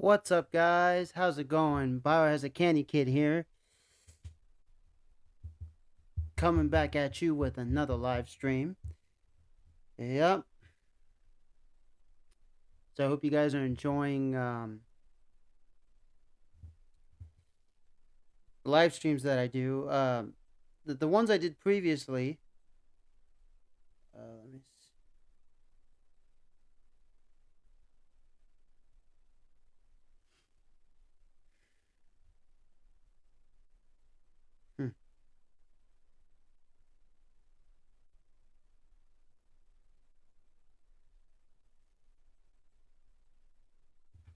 What's up, guys? How's it going? Biohazard Candy Kid here, coming back at you with another live stream. Yep. So I hope you guys are enjoying the live streams that I do. The ones I did previously. Let me see. Hmm.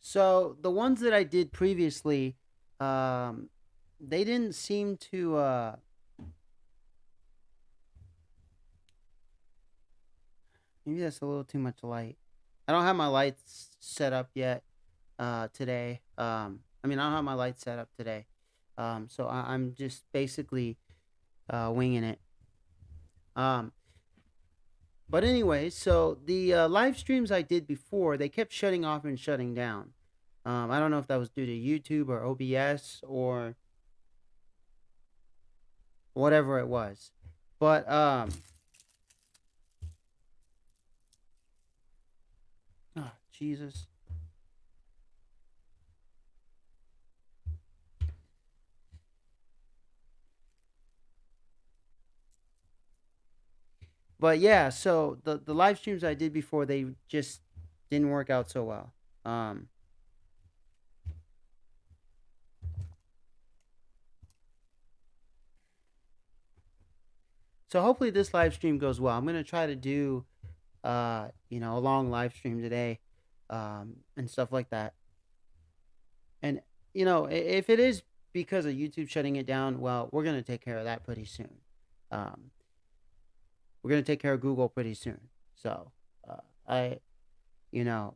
So the ones that I did previously, um, they didn't seem to. Maybe that's a little too much light. I don't have my lights set up yet. Today. I don't have my lights set up today. So I'm just basically winging it. Um, but anyway, so the live streams I did before, they kept shutting off and shutting down. I don't know if that was due to YouTube or OBS or whatever it was. But oh, Jesus. But yeah, so the live streams I did before, they just didn't work out so well. Um, so hopefully this live stream goes well. I'm gonna try to do a long live stream today, and stuff like that. And if it is because of YouTube shutting it down, well, we're gonna take care of that pretty soon. Um, we're gonna take care of Google pretty soon. So, I, you know,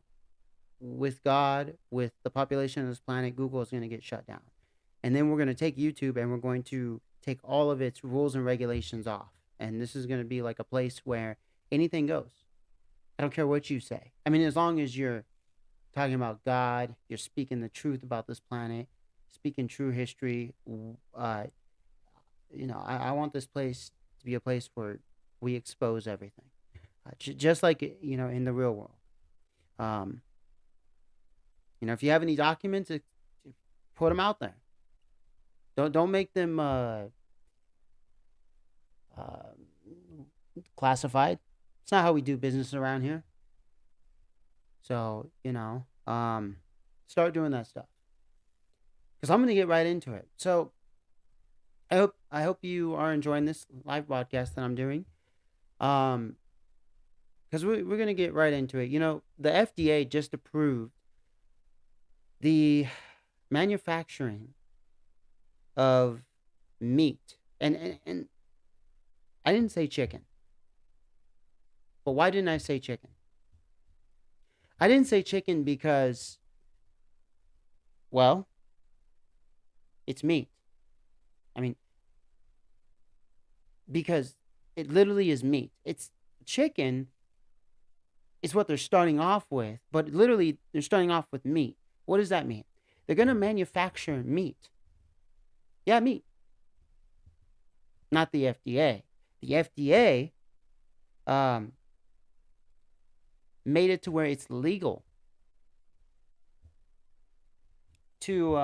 with God, with the population of this planet, Google is gonna get shut down, and then we're gonna take YouTube and we're going to take all of its rules and regulations off, and this is gonna be like a place where anything goes. I don't care what you say. I mean, as long as you're talking about God, you're speaking the truth about this planet, speaking true history. Uh, I want this place to be a place where we expose everything, just like in the real world. Um, if you have any documents, put them out there. Don't make them uh, classified. It's not how we do business around here. So start doing that stuff because I'm gonna get right into it. So I hope you are enjoying this live broadcast that I'm doing. Um, because we're gonna get right into it. The FDA just approved the manufacturing of meat, and I didn't say chicken, but why didn't I say chicken? I didn't say chicken because, well, it's meat. I mean, because it literally is meat. It's chicken is what they're starting off with, but literally they're starting off with meat. What does that mean? They're going to manufacture meat. Yeah, meat, not the FDA. The FDA um, made it to where it's legal to.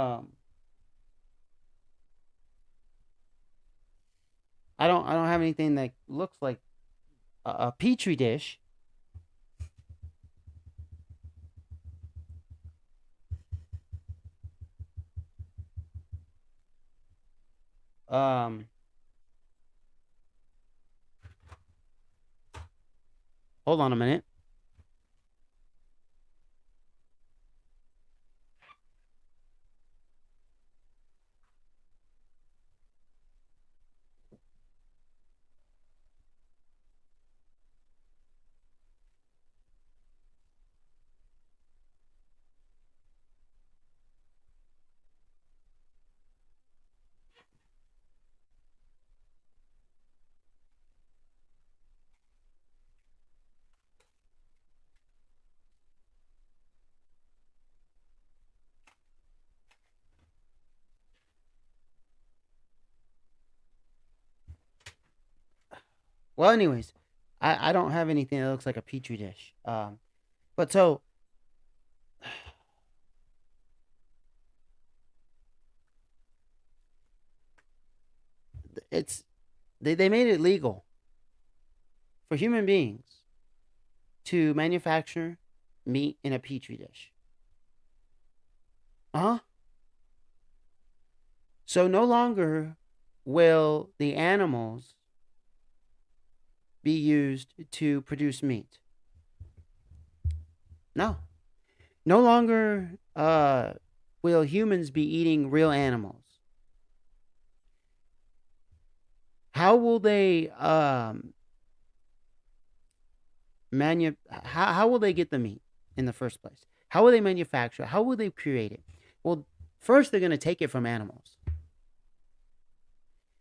I don't have anything that looks like a petri dish. Um, hold on a minute. Well, anyways, I don't have anything that looks like a petri dish. But so it's they made it legal for human beings to manufacture meat in a petri dish. Uh huh. So no longer will the animals be used to produce meat. No. No longer will humans be eating real animals. How will they how will they get the meat in the first place? How will they manufacture it? How will they create it? Well, first they're going to take it from animals.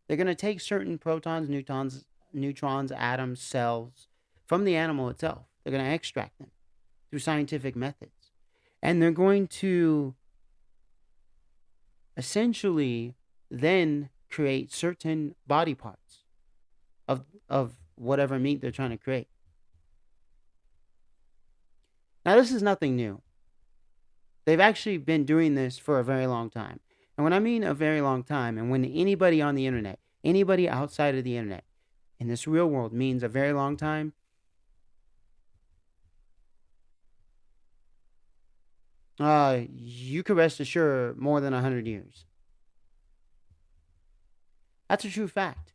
They're going to take certain protons, neutrons, atoms, cells from the animal itself. They're going to extract them through scientific methods. And they're going to essentially then create certain body parts of whatever meat they're trying to create. Now, this is nothing new. They've actually been doing this for a very long time. And when I mean a very long time, and when anybody on the internet, anybody outside of the internet in this real world means a very long time, you could rest assured more than 100 years. That's a true fact.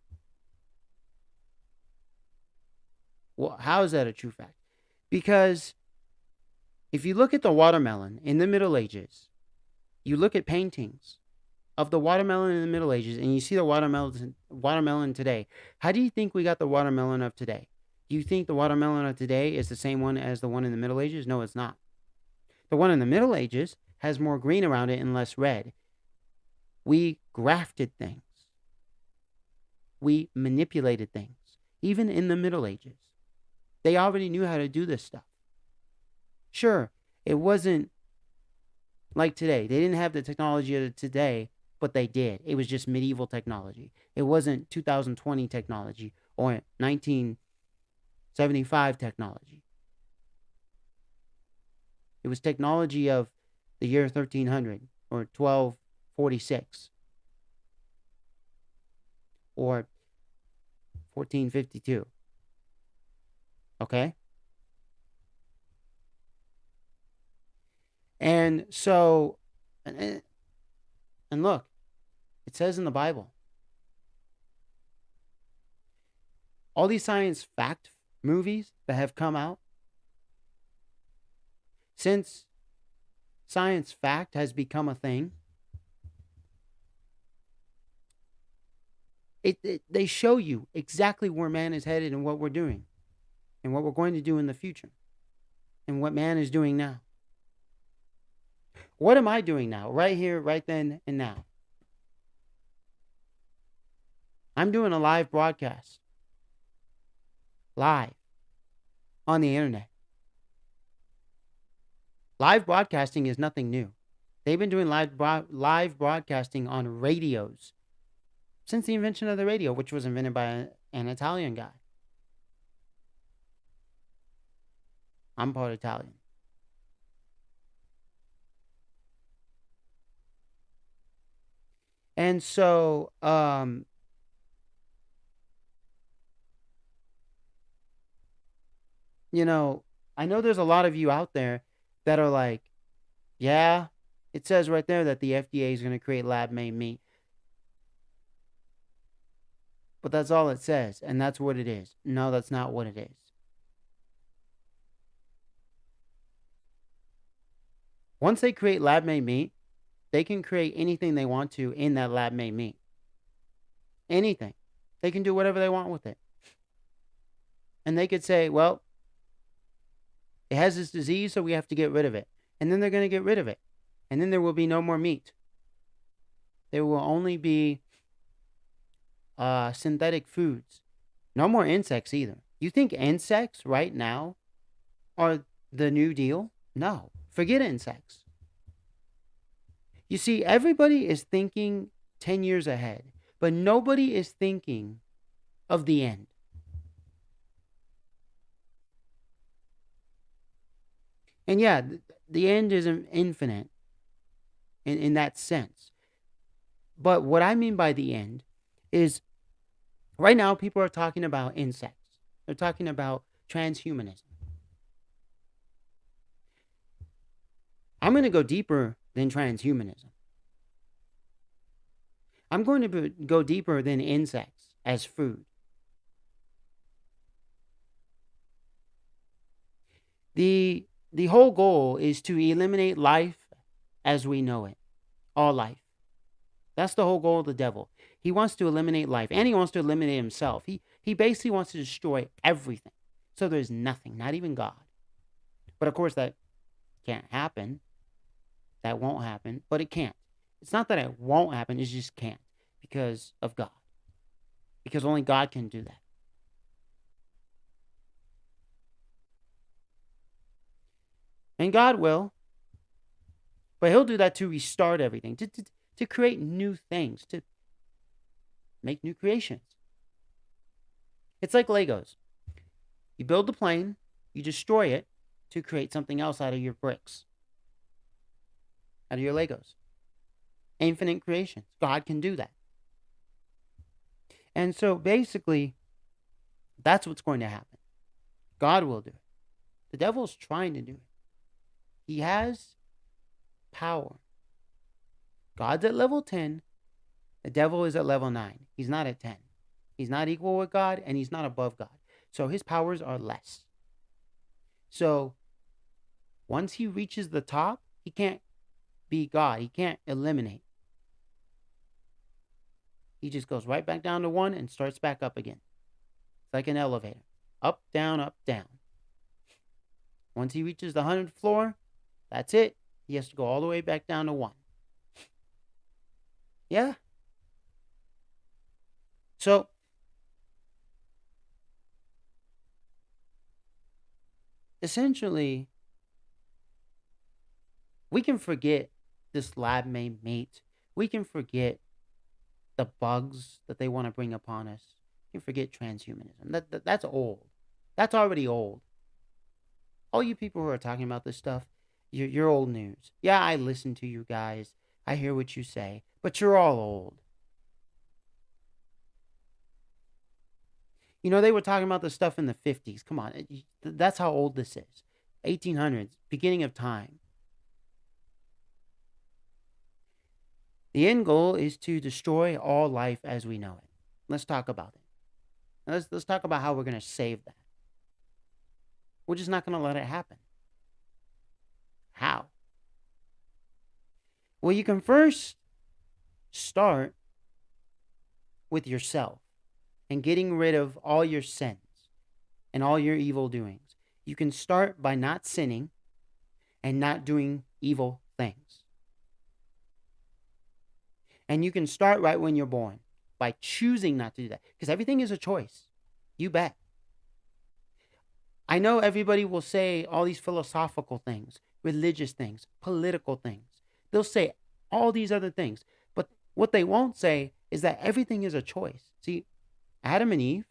Well, how is that a true fact? Because if you look at the watermelon in the Middle Ages, you look at paintings of the watermelon in the Middle Ages, and you see the watermelon today. How do you think we got the watermelon of today? Do you think the watermelon of today is the same one as the one in the Middle Ages? No, it's not. The one in the Middle Ages has more green around it and less red. We grafted things. We manipulated things. Even in the Middle Ages, they already knew how to do this stuff. Sure, it wasn't like today. They didn't have the technology of today, but they did. It was just medieval technology. It wasn't 2020 technology or 1975 technology. It was technology of the year 1300 or 1246 or 1452. Okay? And so, and look, it says in the Bible, all these science fact movies that have come out, since science fact has become a thing, they show you exactly where man is headed and what we're doing and what we're going to do in the future and what man is doing now. What am I doing now? Right here, right then, and now. I'm doing a live broadcast. Live. On the internet. Live broadcasting is nothing new. They've been doing live broadcasting on radios since the invention of the radio, which was invented by an Italian guy. I'm part Italian. And so, I know there's a lot of you out there that are like, yeah, it says right there that the FDA is going to create lab-made meat. But that's all it says, and that's what it is. No, that's not what it is. Once they create lab-made meat, they can create anything they want to in that lab-made meat. Anything. They can do whatever they want with it. And they could say, well, it has this disease, so we have to get rid of it. And then they're going to get rid of it. And then there will be no more meat. There will only be synthetic foods. No more insects either. You think insects right now are the new deal? No. Forget insects. You see, everybody is thinking 10 years ahead, but nobody is thinking of the end. And yeah, the end isn't infinite in that sense. But what I mean by the end is right now people are talking about insects. They're talking about transhumanism. I'm going to go deeper than transhumanism. I'm going to go deeper than insects as food. The whole goal is to eliminate life as we know it. All life. That's the whole goal of the devil. He wants to eliminate life, and he wants to eliminate himself. He basically wants to destroy everything. So there's nothing, not even God. But of course that can't happen. That won't happen, but it can't. It's not that it won't happen, it just can't because of God. Because only God can do that. And God will, but he'll do that to restart everything, to create new things, to make new creations. It's like Legos. You build the plane, you destroy it to create something else out of your bricks, out of your Legos. Infinite creations. God can do that. And so basically, that's what's going to happen. God will do it. The devil's trying to do it. He has power. God's at level 10. The devil is at level 9. He's not at 10. He's not equal with God, and he's not above God. So his powers are less. So once he reaches the top, he can't be God. He can't eliminate. He just goes right back down to 1 and starts back up again. It's like an elevator. Up, down, up, down. Once he reaches the 100th floor, that's it. He has to go all the way back down to 1. Yeah. So, essentially, we can forget this lab-made meat. We can forget the bugs that they want to bring upon us. We can forget transhumanism. That's old. That's already old. All you people who are talking about this stuff, you're old news. Yeah, I listen to you guys. I hear what you say. But you're all old. You know, they were talking about this stuff in the 50s. Come on. That's how old this is. 1800s, beginning of time. The end goal is to destroy all life as we know it. Let's talk about it. Let's talk about how we're going to save that. We're just not going to let it happen. How? Well, you can first start with yourself and getting rid of all your sins and all your evil doings. You can start by not sinning and not doing evil things. And you can start right when you're born by choosing not to do that. Because everything is a choice. You bet. I know everybody will say all these philosophical things, religious things, political things. They'll say all these other things. But what they won't say is that everything is a choice. See, Adam and Eve,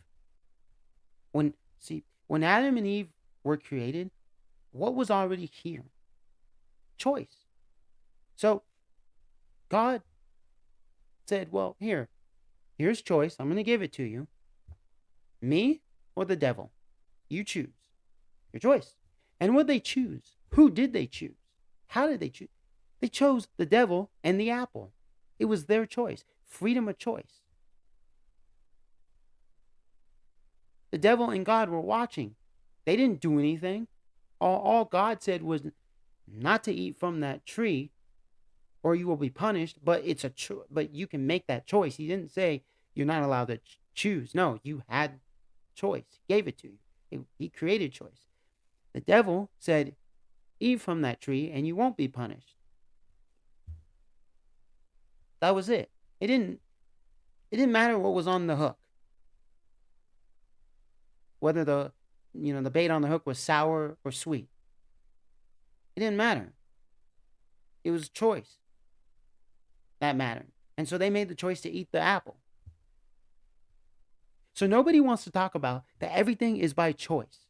when Adam and Eve were created, what was already here? Choice. So God said, well, here's choice. I'm going to give it to you. Me or the devil? You choose. Your choice. And what they choose? Who did they choose? How did they choose? They chose the devil and the apple. It was their choice. Freedom of choice. The devil and God were watching. They didn't do anything. All God said was not to eat from that tree or you will be punished, but but you can make that choice. He didn't say you're not allowed to choose. No, you had choice. He gave it to you. He created choice. The devil said, eat from that tree and you won't be punished. That was it. It didn't matter what was on the hook. Whether the bait on the hook was sour or sweet. It didn't matter. It was choice that mattered. And so they made the choice to eat the apple. So nobody wants to talk about that everything is by choice.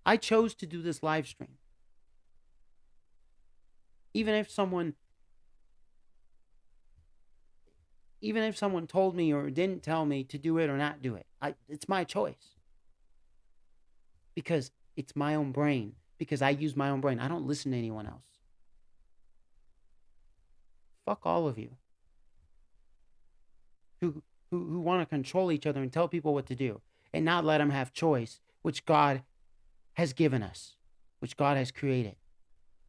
I chose to do this live stream. Even if someone told me or didn't tell me to do it or not do it, it's my choice because it's my own brain. Because I use my own brain. I don't listen to anyone else. Fuck all of you who want to control each other and tell people what to do and not let them have choice, which God has given us, which God has created.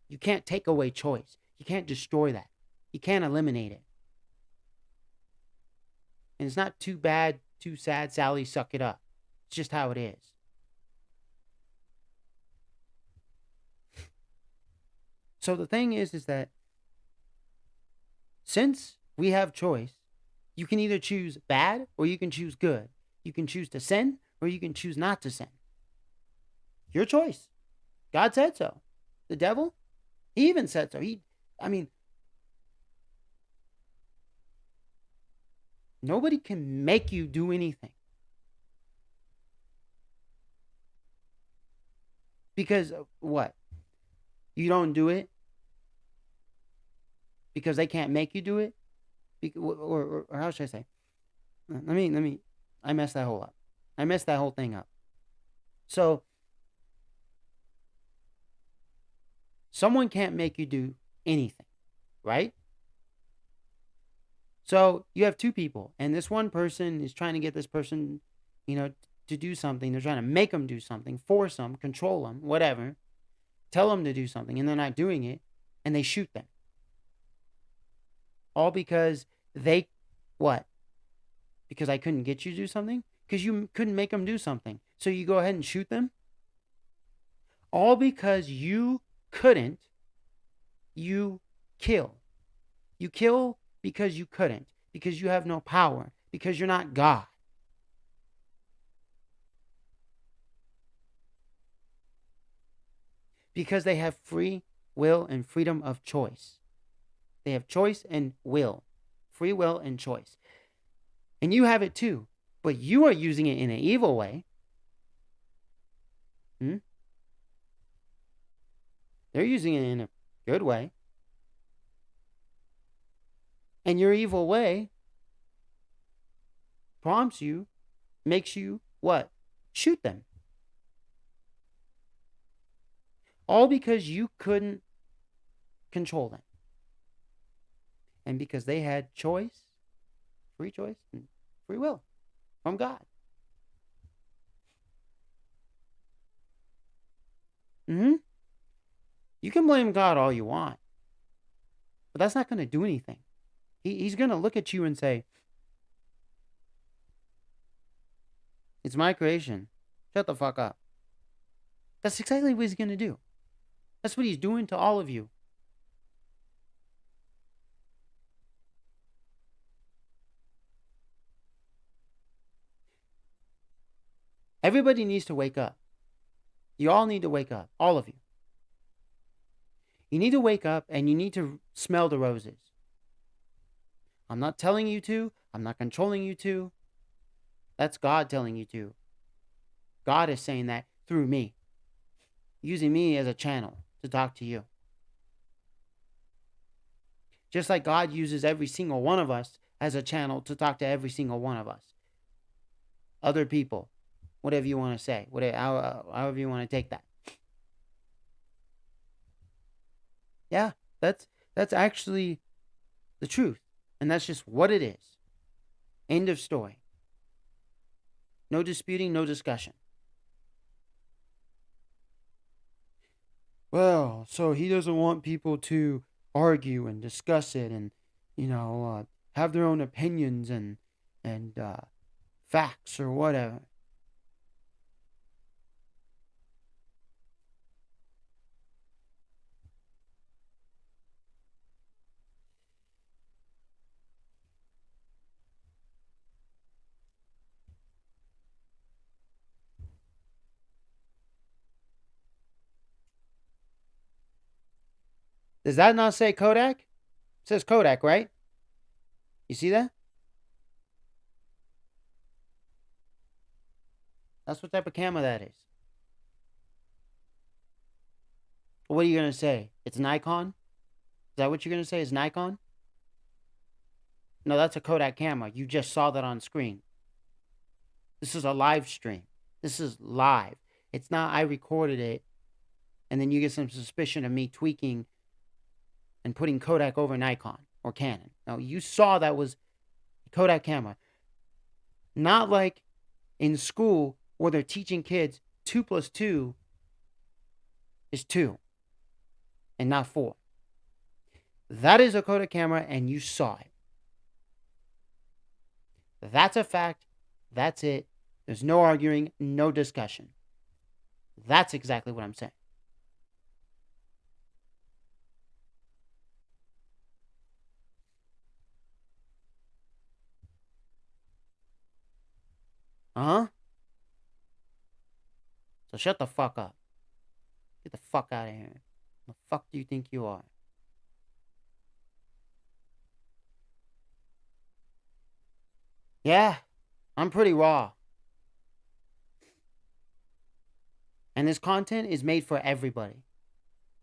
You can't take away choice. You can't destroy that. You can't eliminate it. And it's not too bad, too sad, Sally, suck it up. It's just how it is. So the thing is that since we have choice, you can either choose bad or you can choose good. You can choose to sin or you can choose not to sin. Your choice. God said so. The devil, he even said so. Nobody can make you do anything. Because what? You don't do it because they can't make you do it? Or how should I say? I messed that whole up. I messed that whole thing up. So, someone can't make you do anything, right? So, you have two people, and this one person is trying to get this person, to do something. They're trying to make them do something, force them, control them, whatever. Tell them to do something, and they're not doing it, and they shoot them. All because what? Because I couldn't get you to do something? Because you couldn't make them do something. So you go ahead and shoot them? All because you couldn't, you kill. You kill because you couldn't, because you have no power, because you're not God. Because they have free will and freedom of choice. They have choice and will. Free will and choice. And you have it too. But you are using it in an evil way. They're using it in a good way. And your evil way prompts you, makes you what? Shoot them. All because you couldn't control them. And because they had choice, free choice, and free will from God. You can blame God all you want, but that's not going to do anything. He's going to look at you and say, it's my creation. Shut the fuck up. That's exactly what he's going to do. That's what he's doing to all of you. Everybody needs to wake up. You all need to wake up. All of you. You need to wake up and you need to smell the roses. I'm not telling you to. I'm not controlling you to. That's God telling you to. God is saying that through me. Using me as a channel to talk to you. Just like God uses every single one of us as a channel to talk to every single one of us. Other people. Whatever you want to say. However you want to take that. Yeah, that's actually the truth. And that's just what it is. End of story. No disputing, no discussion. Well, so he doesn't want people to argue and discuss it and, have their own opinions and facts or whatever. Does that not say Kodak? It says Kodak, right? You see that? That's what type of camera that is. What are you going to say? It's an icon? Is that what you're gonna say? Is Nikon? No, that's a Kodak camera. You just saw that on screen. This is a live stream. This is live. It's not I recorded it and then you get some suspicion of me tweaking and putting Kodak over Nikon or Canon. No, you saw that was a Kodak camera. Not like in school where they're teaching kids 2 plus 2 is 2 and not 4. That is a Kodak camera and you saw it. That's a fact. That's it. There's no arguing, no discussion. That's exactly what I'm saying. Uh-huh. So shut the fuck up. Get the fuck out of here. The fuck do you think you are? Yeah, I'm pretty raw. And this content is made for everybody.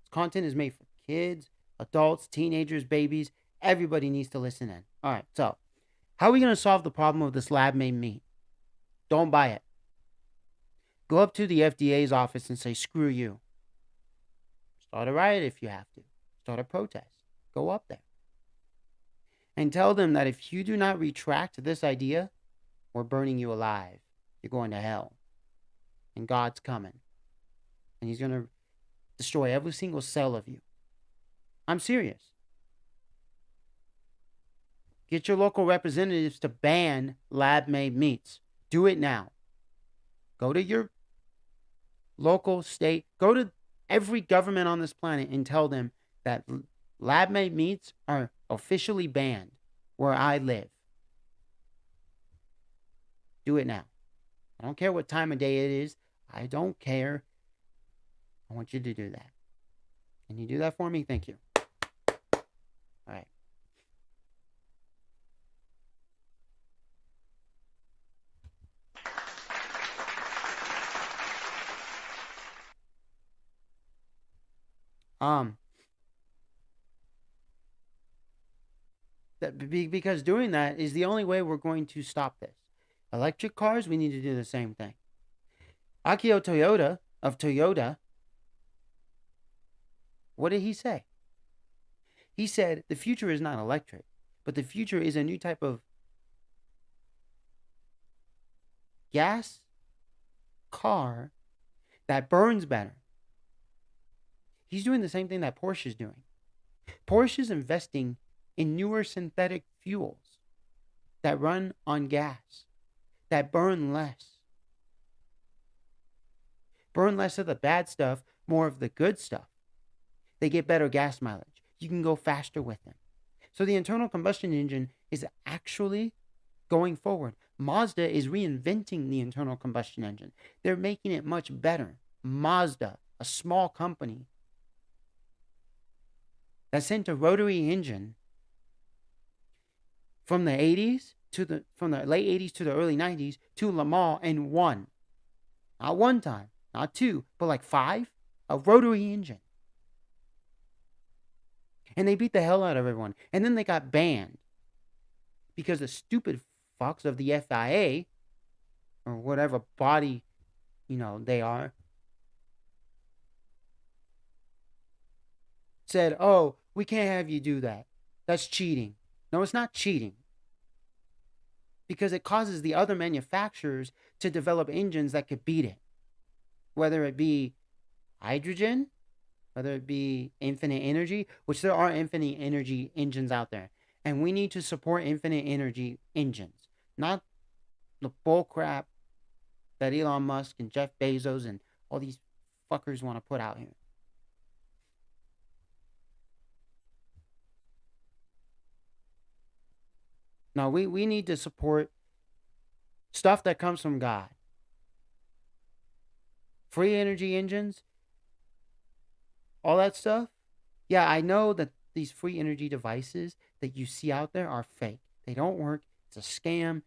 This content is made for kids, adults, teenagers, babies. Everybody needs to listen in. All right, so how are we going to solve the problem of this lab made meat? Don't buy it. Go up to the FDA's office and say, screw you. Start a riot if you have to. Start a protest. Go up there. And tell them that if you do not retract this idea, we're burning you alive. You're going to hell. And God's coming. And he's going to destroy every single cell of you. I'm serious. Get your local representatives to ban lab-made meats. Do it now. Go to your local state. Go to every government on this planet and tell them that lab-made meats are officially banned where I live. Do it now. I don't care what time of day it is. I don't care. I want you to do that. Can you do that for me? Thank you. All right. Because doing that is the only way we're going to stop this. Electric cars, we need to do the same thing. Akio Toyoda of Toyota, what did he say? He said the future is not electric, but the future is a new type of gas car that burns better. He's doing the same thing that Porsche is doing. Porsche is investing in newer synthetic fuels that run on gas, that burn less. Burn less of the bad stuff, more of the good stuff. They get better gas mileage. You can go faster with them. So the internal combustion engine is actually going forward. Mazda is reinventing the internal combustion engine. They're making it much better. Mazda, a small company that sent a rotary engine from the late 80s to the early 90s to Le Mans and won. Not one time, not two, but like 5. A rotary engine. And they beat the hell out of everyone. And then they got banned because the stupid fucks of the FIA or whatever body, they are, said, oh, we can't have you do that. That's cheating. No, it's not cheating. Because it causes the other manufacturers to develop engines that could beat it. Whether it be hydrogen, whether it be infinite energy, which there are infinite energy engines out there. And we need to support infinite energy engines. Not the bull crap that Elon Musk and Jeff Bezos and all these fuckers want to put out here. No, we need to support stuff that comes from God. Free energy engines, all that stuff. Yeah, I know that these free energy devices that you see out there are fake. They don't work. It's a scam.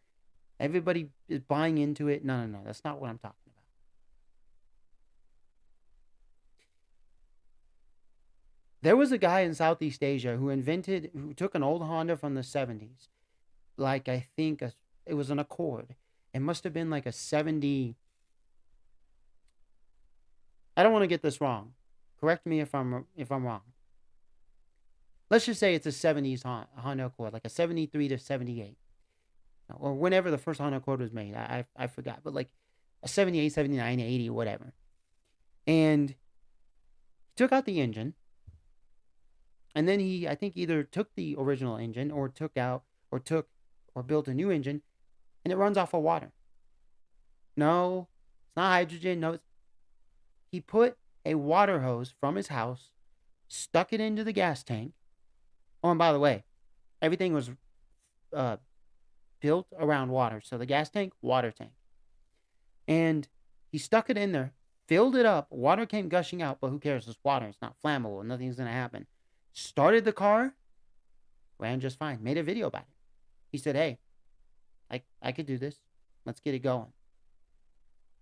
Everybody is buying into it. No. That's not what I'm talking about. There was a guy in Southeast Asia who took an old Honda from the 70s, like I think it was an Accord. It must have been like a 70. I don't want to get this wrong. Correct me if I'm wrong. Let's just say it's a 70s Honda Accord, like a 73 to 78, or whenever the first Honda Accord was made. I forgot, but like a 78, 79, 80, whatever. And he took out the engine, and then he, I think, either took the original engine or or built a new engine, and it runs off of water. No, it's not hydrogen. No, he put a water hose from his house, stuck it into the gas tank. Oh, and by the way, everything was uh, built around water. So the gas tank, water tank. And he stuck it in there, filled it up. Water came gushing out, but who cares? It's water. It's not flammable. Nothing's going to happen. Started the car, ran just fine. Made a video about it. He said, hey, I could do this. Let's get it going.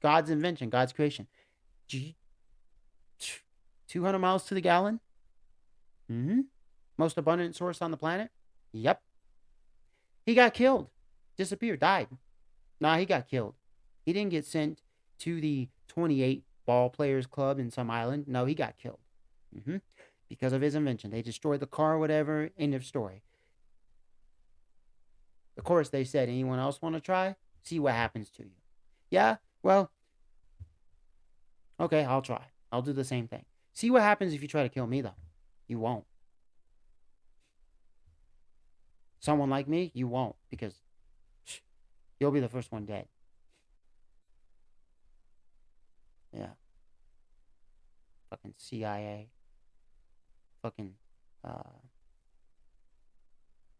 God's invention, God's creation. 200 miles to the gallon? Mm-hmm. Most abundant source on the planet? Yep. He got killed. Disappeared. Died. Nah, he got killed. He didn't get sent to the 28 ball players club in some island. No, he got killed. Mm-hmm. Because of his invention. They destroyed the car, whatever. End of story. Of course, they said, anyone else want to try? See what happens to you. Yeah? Well, okay, I'll try. I'll do the same thing. See what happens if you try to kill me, though. You won't. Someone like me, you won't. Because you'll be the first one dead. Yeah. Fucking CIA. Fucking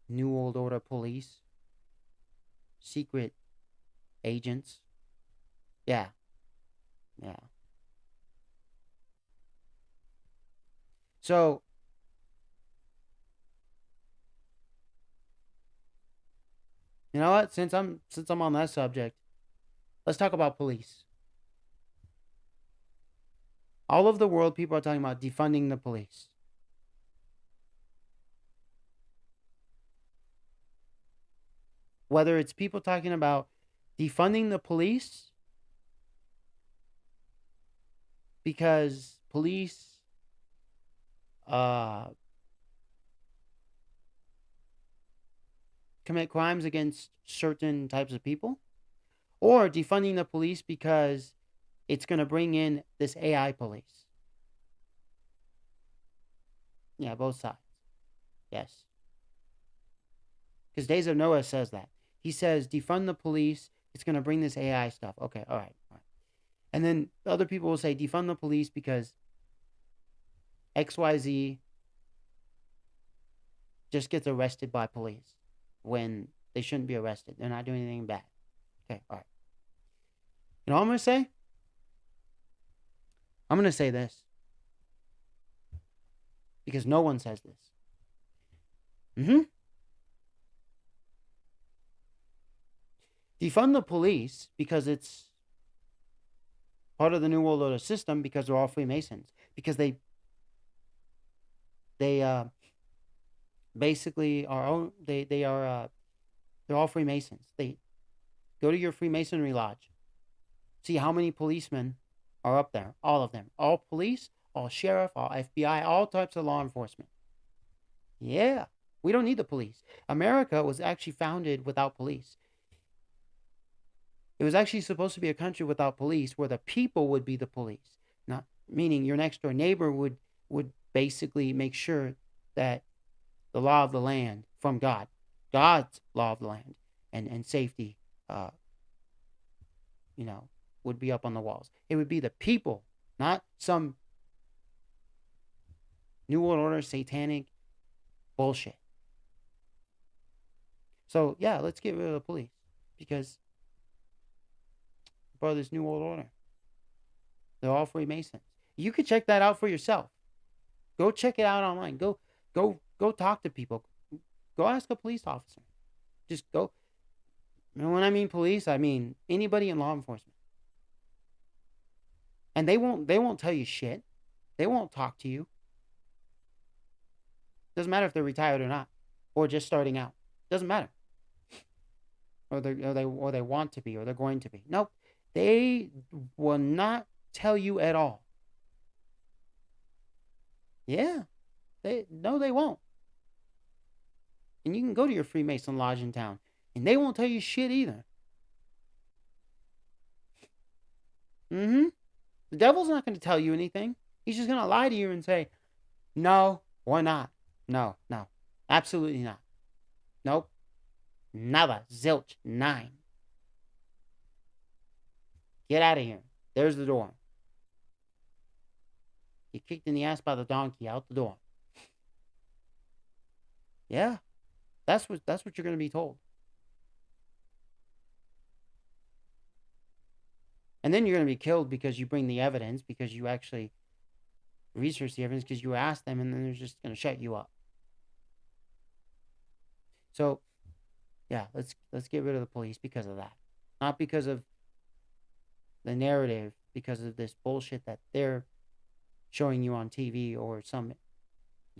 New World Order police. Secret agents. Yeah. Yeah. So, you know what? Since I'm on that subject, let's talk about police. All over the world, people are talking about defunding the police. Whether it's people talking about defunding the police because police uh, commit crimes against certain types of people, or defunding the police because it's going to bring in this AI police. Yeah, both sides. Yes. Because Days of Noah says that. He says, defund the police. It's going to bring this AI stuff. Okay, all right. And then other people will say, defund the police because XYZ just gets arrested by police when they shouldn't be arrested. They're not doing anything bad. Okay, all right. You know what I'm going to say? I'm going to say this. Because no one says this. Defund the police because it's part of the New World Order system because they're all Freemasons. Because they basically are they're all Freemasons. They go to your Freemasonry lodge. See how many policemen are up there. All of them. All police, all sheriff, all FBI, all types of law enforcement. Yeah. We don't need the police. America was actually founded without police. It was actually supposed to be a country without police where the people would be the police. Not meaning your next door neighbor would basically make sure that the law of the land from God's law of the land and safety, would be up on the walls. It would be the people, not some New World Order satanic bullshit. So yeah, let's get rid of the police because part of this New World Order. They're all Freemasons. You could check that out for yourself. Go check it out online. Go talk to people. Go ask a police officer. Just go. And when I mean police, I mean anybody in law enforcement. And they won't tell you shit. They won't talk to you. Doesn't matter if they're retired or not, or just starting out. Doesn't matter. Or they want to be, or they're going to be. Nope. They will not tell you at all. Yeah. They won't. And you can go to your Freemason lodge in town, and they won't tell you shit either. Mm-hmm. The devil's not going to tell you anything. He's just going to lie to you and say, no, or not. No, no. Absolutely not. Nope. Nada. Zilch. Nine. Get out of here. There's the door. Get kicked in the ass by the donkey, out the door. Yeah. That's what you're going to be told. And then you're going to be killed because you bring the evidence, because you actually research the evidence, because you ask them, and then they're just going to shut you up. So, yeah, let's get rid of the police because of that. Not because of the narrative, because of this bullshit that they're showing you on TV, or some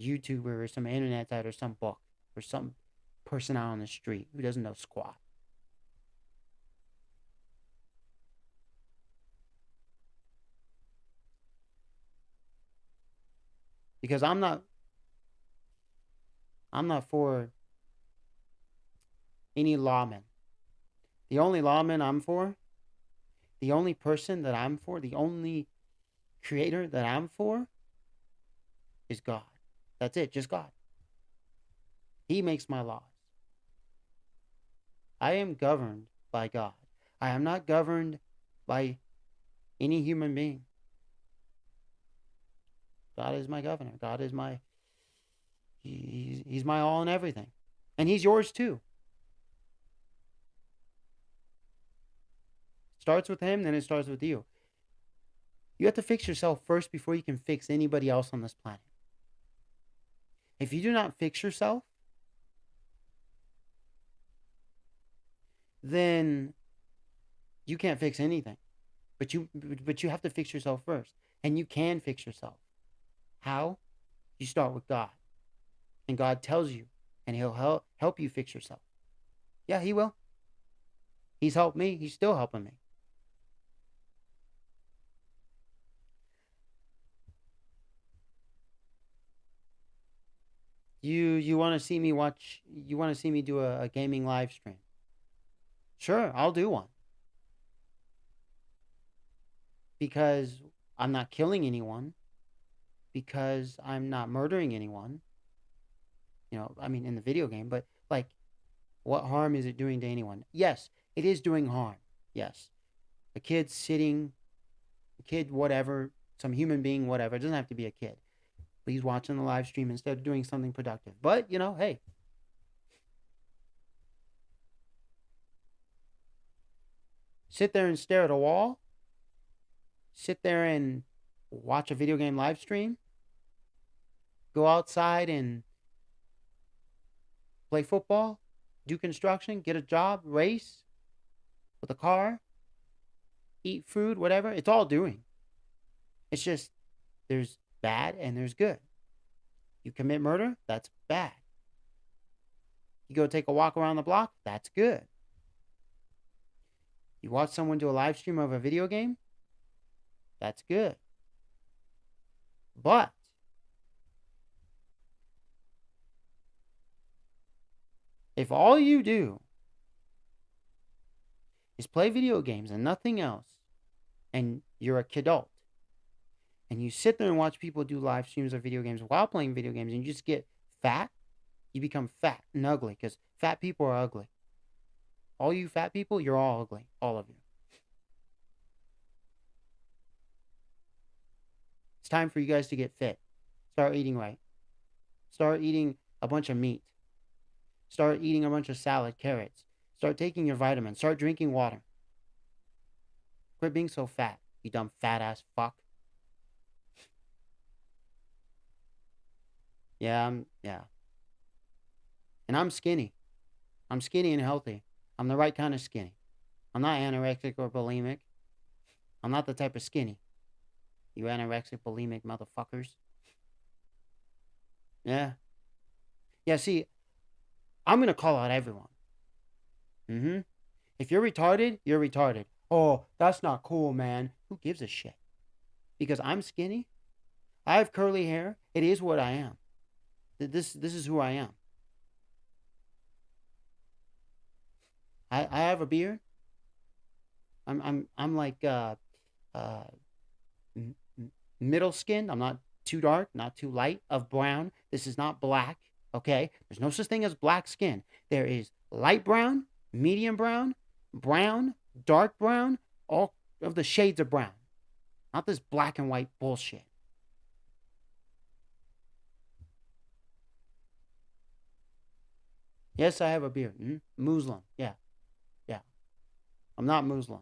YouTuber, or some internet site, or some book, or some person out on the street who doesn't know squat. Because I'm not for any lawman. The only lawman I'm for, the only person that I'm for, the only creator that I'm for is God. That's it, just God. He makes my laws. I am governed by God. I am not governed by any human being. God is my governor. God is my he's my all and everything. And he's yours too. Starts with him, then it starts with you. You have to fix yourself first before you can fix anybody else on this planet. If you do not fix yourself, then you can't fix anything. But you have to fix yourself first. And you can fix yourself. How? You start with God. And God tells you, and he'll help you fix yourself. Yeah, he will. He's helped me. He's still helping me. You want to see me watch? You want to see me do a gaming live stream? Sure, I'll do one, because I'm not killing anyone, because I'm not murdering anyone. I mean, in the video game, but like, what harm is it doing to anyone? Yes, it is doing harm. Yes, a kid sitting, a kid, whatever, some human being, whatever. It doesn't have to be a kid. Please watching the live stream instead of doing something productive. But hey, sit there and stare at a wall. Sit there and watch a video game live stream. Go outside and play football, do construction, get a job, race with a car, eat food, whatever. It's all doing. It's just there's bad and there's good. You commit murder, that's bad. You go take a walk around the block, that's good. You watch someone do a live stream of a video game, that's good. But if all you do is play video games and nothing else, and you're a kidult, and you sit there and watch people do live streams of video games while playing video games, and you just get fat, you become fat and ugly, because fat people are ugly. All you fat people, you're all ugly. All of you. It's time for you guys to get fit. Start eating right. Start eating a bunch of meat. Start eating a bunch of salad, carrots. Start taking your vitamins. Start drinking water. Quit being so fat, you dumb fat ass fuck. Yeah. And I'm skinny. I'm skinny and healthy. I'm the right kind of skinny. I'm not anorexic or bulimic. I'm not the type of skinny. You anorexic, bulimic motherfuckers. Yeah. Yeah, see, I'm gonna call out everyone. Mm-hmm. If you're retarded, you're retarded. Oh, that's not cool, man. Who gives a shit? Because I'm skinny, I have curly hair. It is what I am. This is who I am. I have a beard. I'm like uh middle skin. I'm not too dark, not too light of brown. This is not black. Okay, there's no such thing as black skin. There is light brown, medium brown, brown, dark brown, all of the shades of brown. Not this black and white bullshit. Yes, I have a beard. Muslim. Yeah, yeah. I'm not Muslim,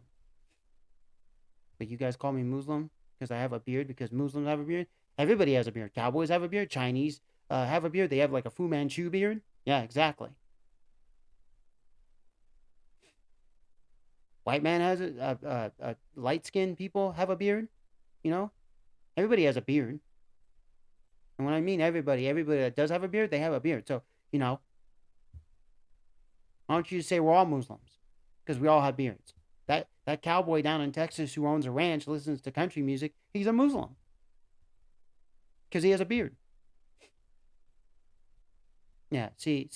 but you guys call me Muslim because I have a beard. Because Muslims have a beard. Everybody has a beard. Cowboys have a beard. Chinese have a beard. They have like a Fu Manchu beard. Yeah, exactly. White man has light skinned people have a beard. You know, everybody has a beard. And when I mean everybody, everybody that does have a beard, they have a beard. So, you know, why don't you just say we're all Muslims? Because we all have beards. That cowboy down in Texas who owns a ranch, listens to country music, he's a Muslim because he has a beard. Yeah, see.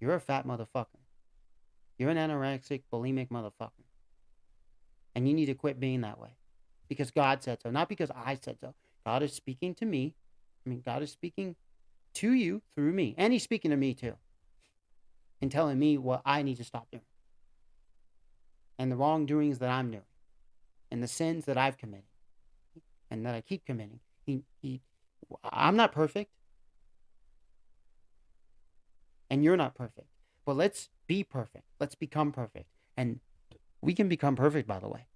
You're a fat motherfucker. You're an anorexic, bulimic motherfucker. And you need to quit being that way. Because God said so, not because I said so. God is speaking to me. I mean, God is speaking to you through me. And he's speaking to me too. And telling me what I need to stop doing. And the wrongdoings that I'm doing. And the sins that I've committed. And that I keep committing. I'm not perfect. And you're not perfect. But let's be perfect. Let's become perfect. And we can become perfect, by the way.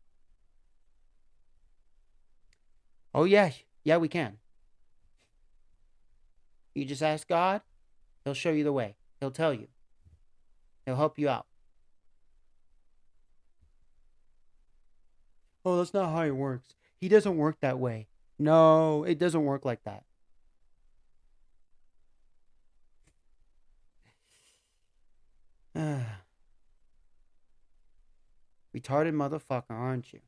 Oh, yeah. Yeah, we can. You just ask God, he'll show you the way. He'll tell you. He'll help you out. Oh, that's not how it works. He doesn't work that way. No, it doesn't work like that. Retarded motherfucker, aren't you?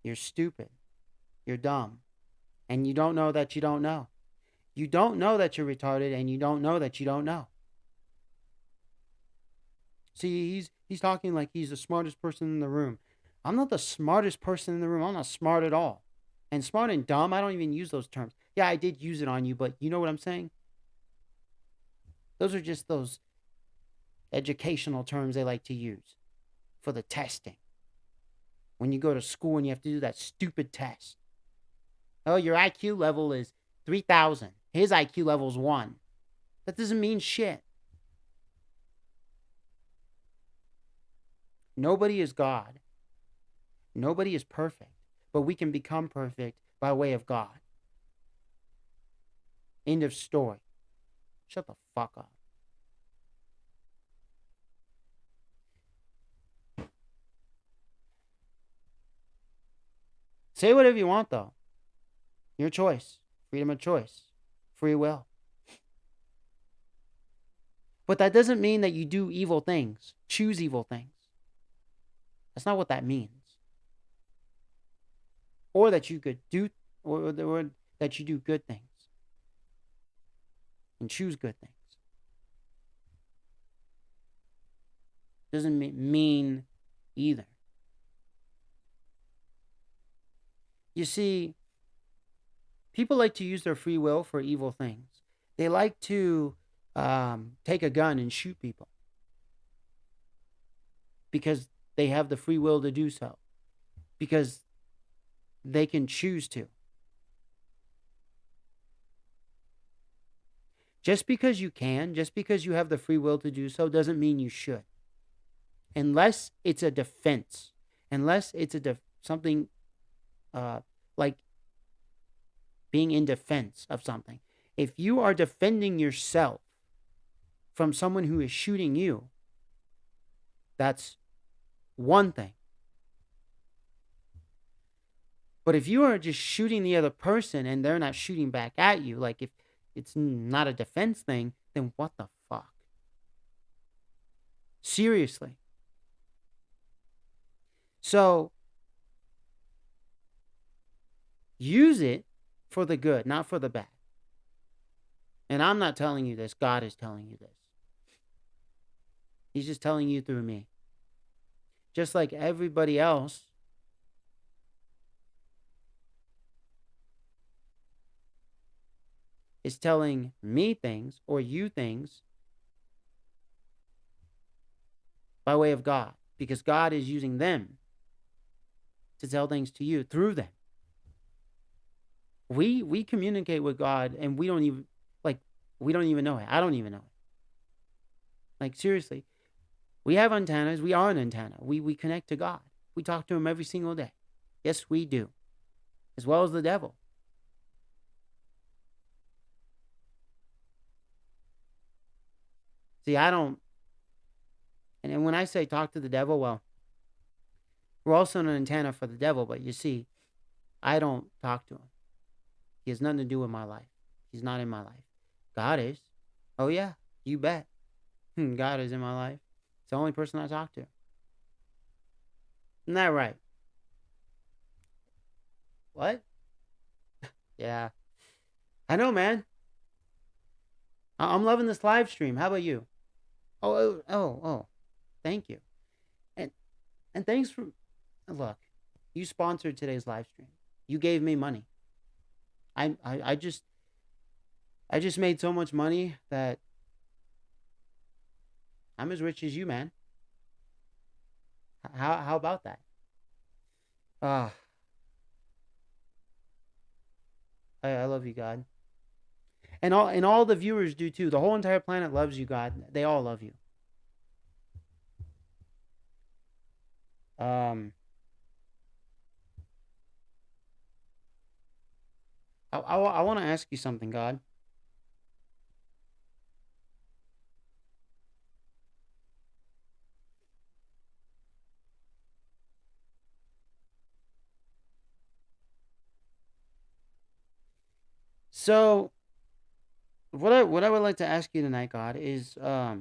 You're stupid. You're dumb. And you don't know that you don't know. You don't know that you're retarded and you don't know that you don't know. See, he's talking like he's the smartest person in the room. I'm not the smartest person in the room. I'm not smart at all. And smart and dumb, I don't even use those terms. Yeah, I did use it on you, but you know what I'm saying? Those are just those educational terms they like to use for the testing. When you go to school and you have to do that stupid test. Oh, your IQ level is 3,000. His IQ level is 1. That doesn't mean shit. Nobody is God. Nobody is perfect. But we can become perfect by way of God. End of story. Shut the fuck up. Say whatever you want, though. Your choice. Freedom of choice. Free will. But that doesn't mean that you do evil things. Choose evil things. That's not what that means. Or that you could do, or that you do good things. And choose good things. Doesn't mean either. You see, people like to use their free will for evil things. They like to take a gun and shoot people because they have the free will to do so, because they can choose to. Just because you can, just because you have the free will to do so, doesn't mean you should. Unless it's a defense, unless it's something like being in defense of something. If you are defending yourself from someone who is shooting you, that's one thing. But if you are just shooting the other person and they're not shooting back at you, like if it's not a defense thing, then what the fuck? Seriously. So use it for the good, not for the bad. And I'm not telling you this. God is telling you this. He's just telling you through me. Just like everybody else is telling me things or you things by way of God, because God is using them to tell things to you through them. We communicate with God and we don't even know it. I don't even know it. Like seriously, we have antennas. We are an antenna. We connect to God. We talk to him every single day. Yes, we do. As well as the devil. See, I don't. And when I say talk to the devil, well, we're also an antenna for the devil. But you see, I don't talk to him. He has nothing to do with my life. He's not in my life. God is. Oh, yeah, you bet. God is in my life. It's the only person I talk to. Isn't that right? What? Yeah. I know, man. I'm loving this live stream. How about you? Oh. Thank you. And and thanks for look. You sponsored today's live stream. You gave me money. I just made so much money that I'm as rich as you, man. How about that? Ah, I love you, God, and all the viewers do too. The whole entire planet loves you, God. They all love you. Um, I want to ask you something, God. So what I would like to ask you tonight, God, is how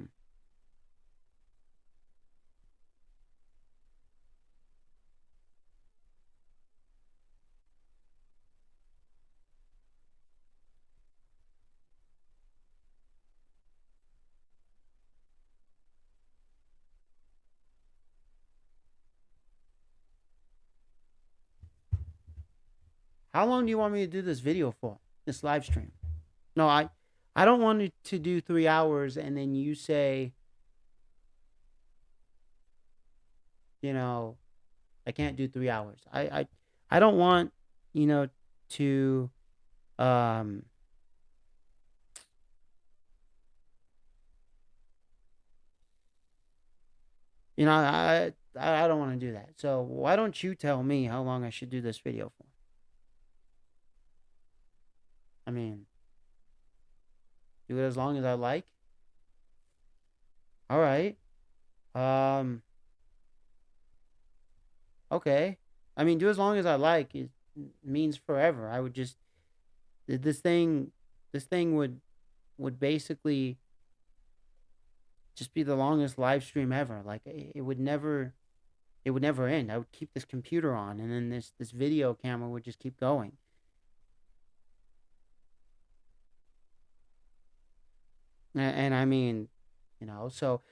long do you want me to do this video for? This live stream? No, I don't want it to do 3 hours and then you say, you know, I can't do 3 hours. I don't want, you know, to um I don't want to do that. So why don't you tell me how long I should do this video for? I mean, do it as long as I like. All right. Um. Okay. I mean, do as long as I like. It means forever. I would just this thing. This thing would basically just be the longest live stream ever. Like it would never. It would never end. I would keep this computer on, and then this video camera would just keep going. And I mean, so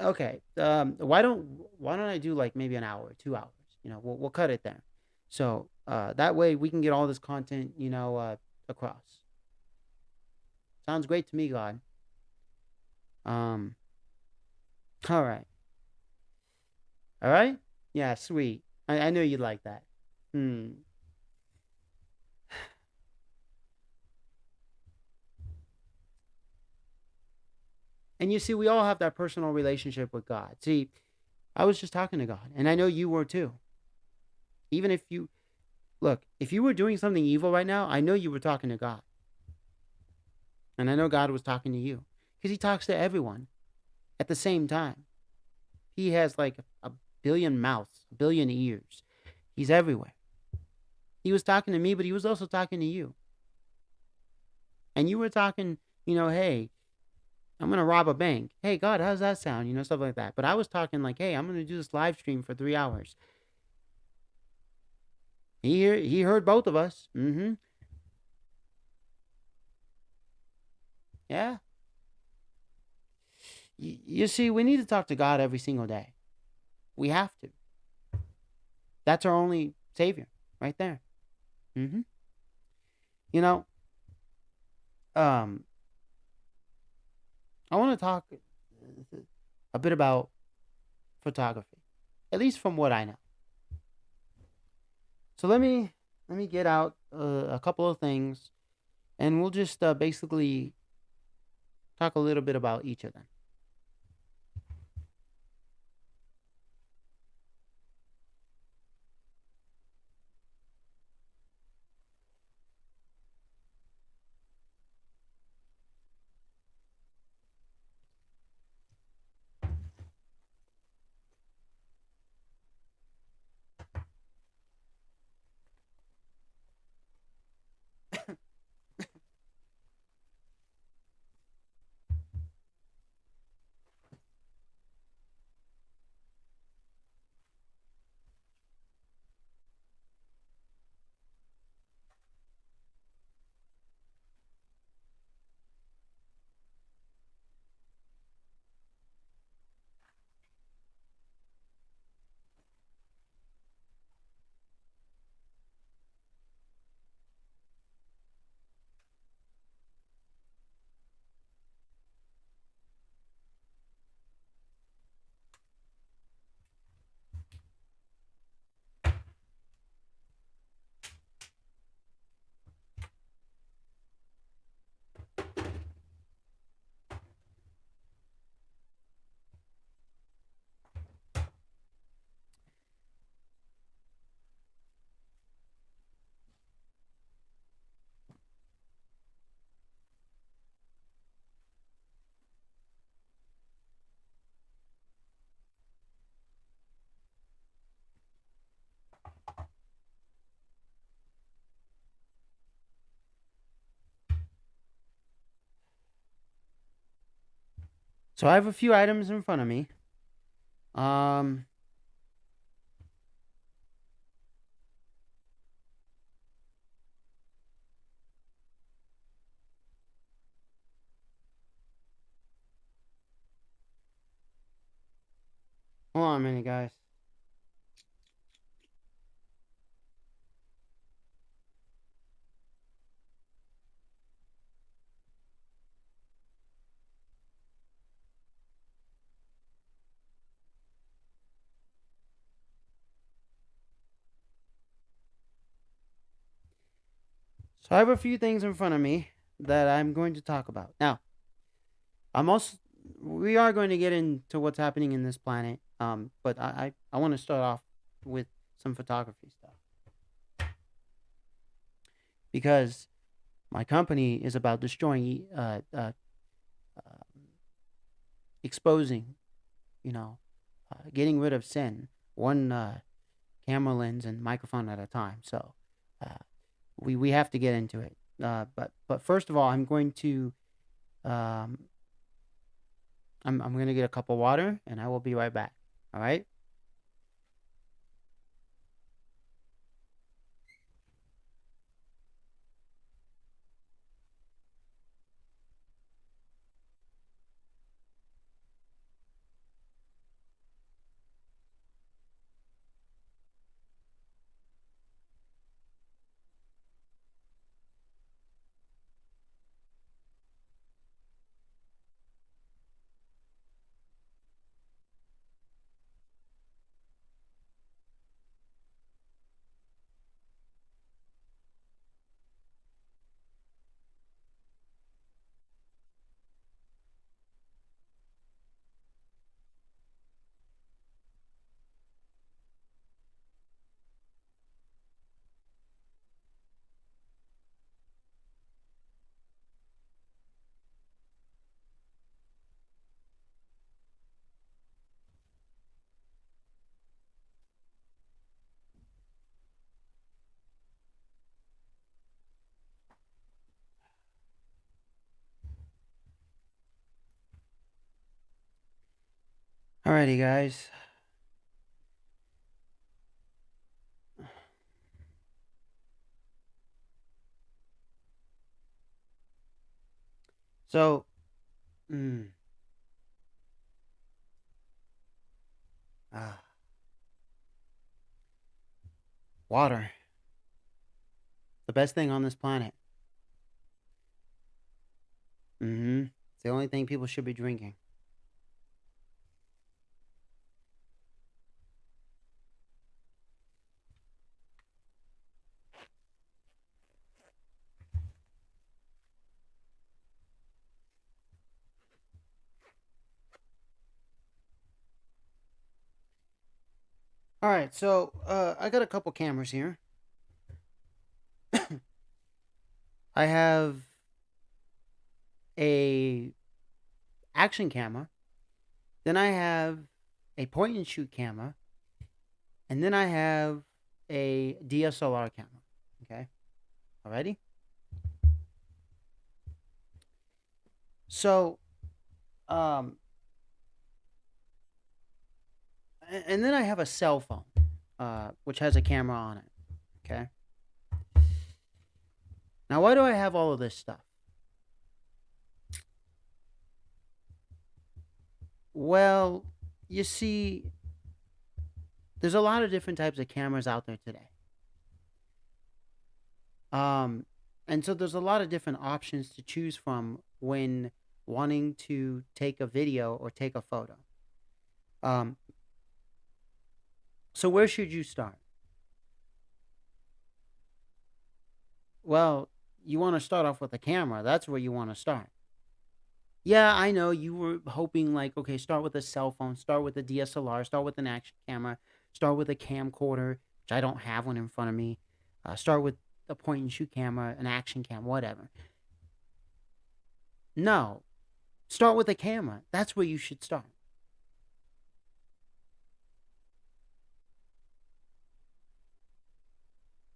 okay. Why don't I do like maybe an hour, 2 hours? We'll cut it there. So that way we can get all this content, across. Sounds great to me, God. Um, all right, all right, yeah, sweet. I knew you'd like that. Hmm. And you see, we all have that personal relationship with God. See, I was just talking to God, and I know you were too. Even if you look, if you were doing something evil right now, I know you were talking to God. And I know God was talking to you because he talks to everyone at the same time. He has like a billion mouths, a billion ears. He's everywhere. He was talking to me, but he was also talking to you. And you were talking, hey, I'm gonna rob a bank. Hey, God, how's that sound? Stuff like that. But I was talking like, hey, I'm gonna do this live stream for 3 hours. He heard both of us. Mm-hmm. Yeah. You see, we need to talk to God every single day. We have to. That's our only savior, right there. Mm-hmm. You know, um, I want to talk a bit about photography, at least from what I know. So let me get out a couple of things, and we'll just basically talk a little bit about each of them. So I have a few items in front of me. Um, Hold on a minute, guys. So I have a few things in front of me that I'm going to talk about. Now, I'm also we are going to get into what's happening in this planet. But I want to start off with some photography stuff because my company is about destroying, exposing, getting rid of sin, one camera lens and microphone at a time. So, uh, we have to get into it. But first of all, um, I'm going to get a cup of water, and I will be right back. All right. Alrighty, guys. So, mm, ah, water, the best thing on this planet. Mm-hmm. It's the only thing people should be drinking. All right, so I got a couple cameras here. I have a action camera, then I have a point and shoot camera, and then I have a DSLR camera. Okay, alrighty. So, um, and then I have a cell phone, which has a camera on it. Okay. Now, why do I have all of this stuff? Well, you see, there's a lot of different types of cameras out there today. Um, and so there's a lot of different options to choose from when wanting to take a video or take a photo. Um, so where should you start? Well, you want to start off with a camera. That's where you want to start. Yeah, I know you were hoping like, okay, start with a cell phone, start with a DSLR, start with an action camera, start with a camcorder, which I don't have one in front of me. Start with a point and shoot camera, an action cam, whatever. No, start with a camera. That's where you should start.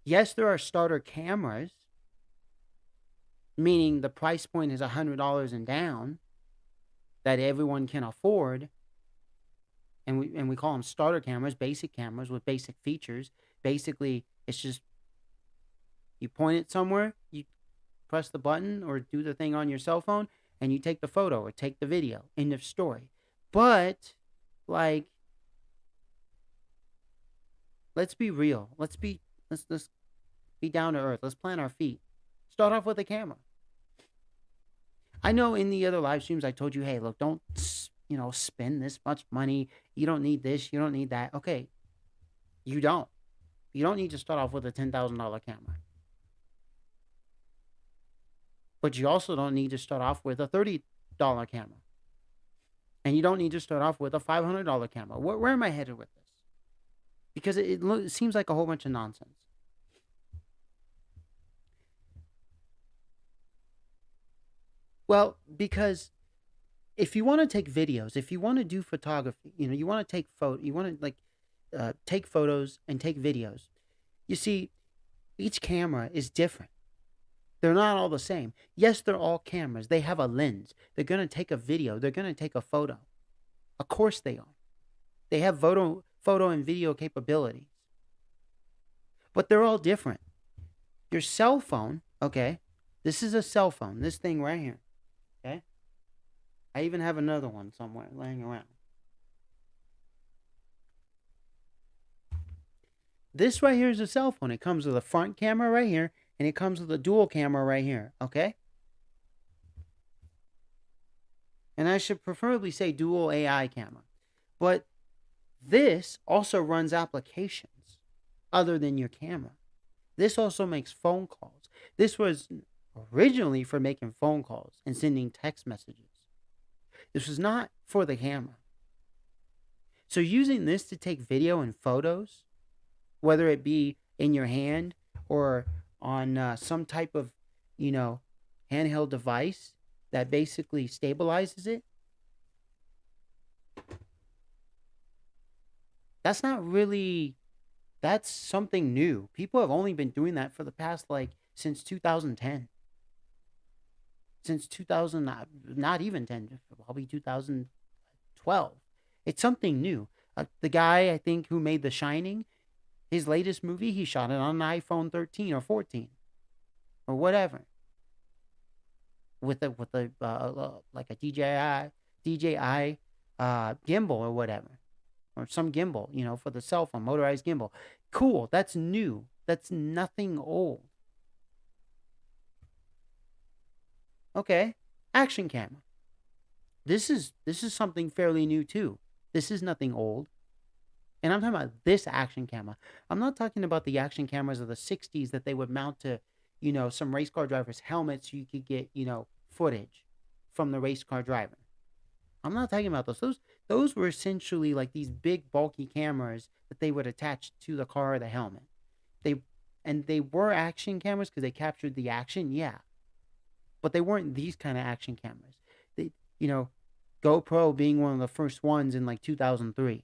Yes, there are starter cameras, meaning the price point is $100 and down that everyone can afford, and we call them starter cameras, basic cameras with basic features. Basically, it's just you point it somewhere, you press the button or do the thing on your cell phone, and you take the photo or take the video. End of story. But like, let's be real. Let's be down to earth. Let's plant our feet. Start off with a camera. I know in the other live streams I told you, hey, look, don't spend this much money. You don't need this. You don't need that. Okay, you don't. You don't need to start off with a $10,000 camera, but you also don't need to start off with a $30 camera, and you don't need to start off with a $500 camera. Where am I headed with this? Because it seems like a whole bunch of nonsense. Well, because if you want to take videos, if you want to do photography, you want to you want to like take photos and take videos. You see, each camera is different. They're not all the same. Yes, they're all cameras. They have a lens. They're gonna take a video. They're gonna take a photo. Of course they are. They have photo and video capabilities, but they're all different. Your cell phone, okay? This is a cell phone. This thing right here, okay? I even have another one somewhere laying around. This right here is a cell phone. It comes with a front camera right here, and it comes with a dual camera right here, okay? And I should preferably say dual AI camera. But this also runs applications other than your camera. This also makes phone calls. This was originally for making phone calls and sending text messages. This was not for the camera. So using this to take video and photos, whether it be in your hand or on some type of, you know, handheld device that basically stabilizes it, that's not really, that's something new. People have only been doing that for the past, like, since 2010. Since 2000, not even 10, probably 2012. It's something new. The guy, I think, who made The Shining, his latest movie, he shot it on an iPhone 13 or 14 or whatever, with a like a DJI gimbal or whatever, or some gimbal, for the cell phone, motorized gimbal. Cool. That's new. That's nothing old. Okay. Action camera. This is something fairly new too. This is nothing old. And I'm talking about this action camera. I'm not talking about the action cameras of the 60s that they would mount to, some race car drivers' helmets so you could get, footage from the race car driver. I'm not talking about those. Those were essentially like these big bulky cameras that they would attach to the car or the helmet. They and they were action cameras because they captured the action, yeah. But they weren't these kind of action cameras. They, you know, GoPro being one of the first ones in like 2003,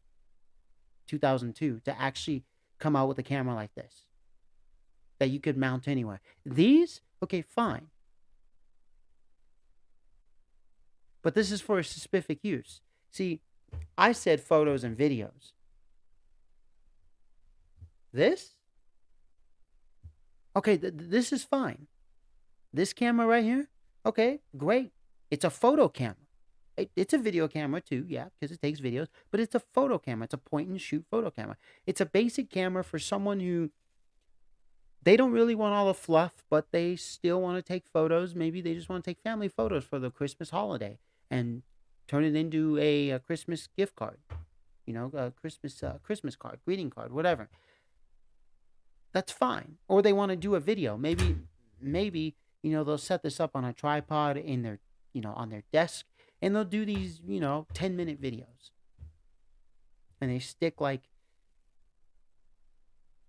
2002 to actually come out with a camera like this that you could mount anywhere. These, okay, fine. But this is for a specific use. See, I said photos and videos. This? Okay, this is fine. This camera right here? Okay, great. It's a photo camera. It's a video camera too, yeah, because it takes videos, but it's a photo camera. It's a point and shoot photo camera. It's a basic camera for someone who they don't really want all the fluff, but they still want to take photos. Maybe they just want to take family photos for the Christmas holiday and turn it into a Christmas gift card, a Christmas card, greeting card, whatever. That's fine. Or they want to do a video. Maybe they'll set this up on a tripod in their on their desk, and they'll do these 10-minute videos, and they stick like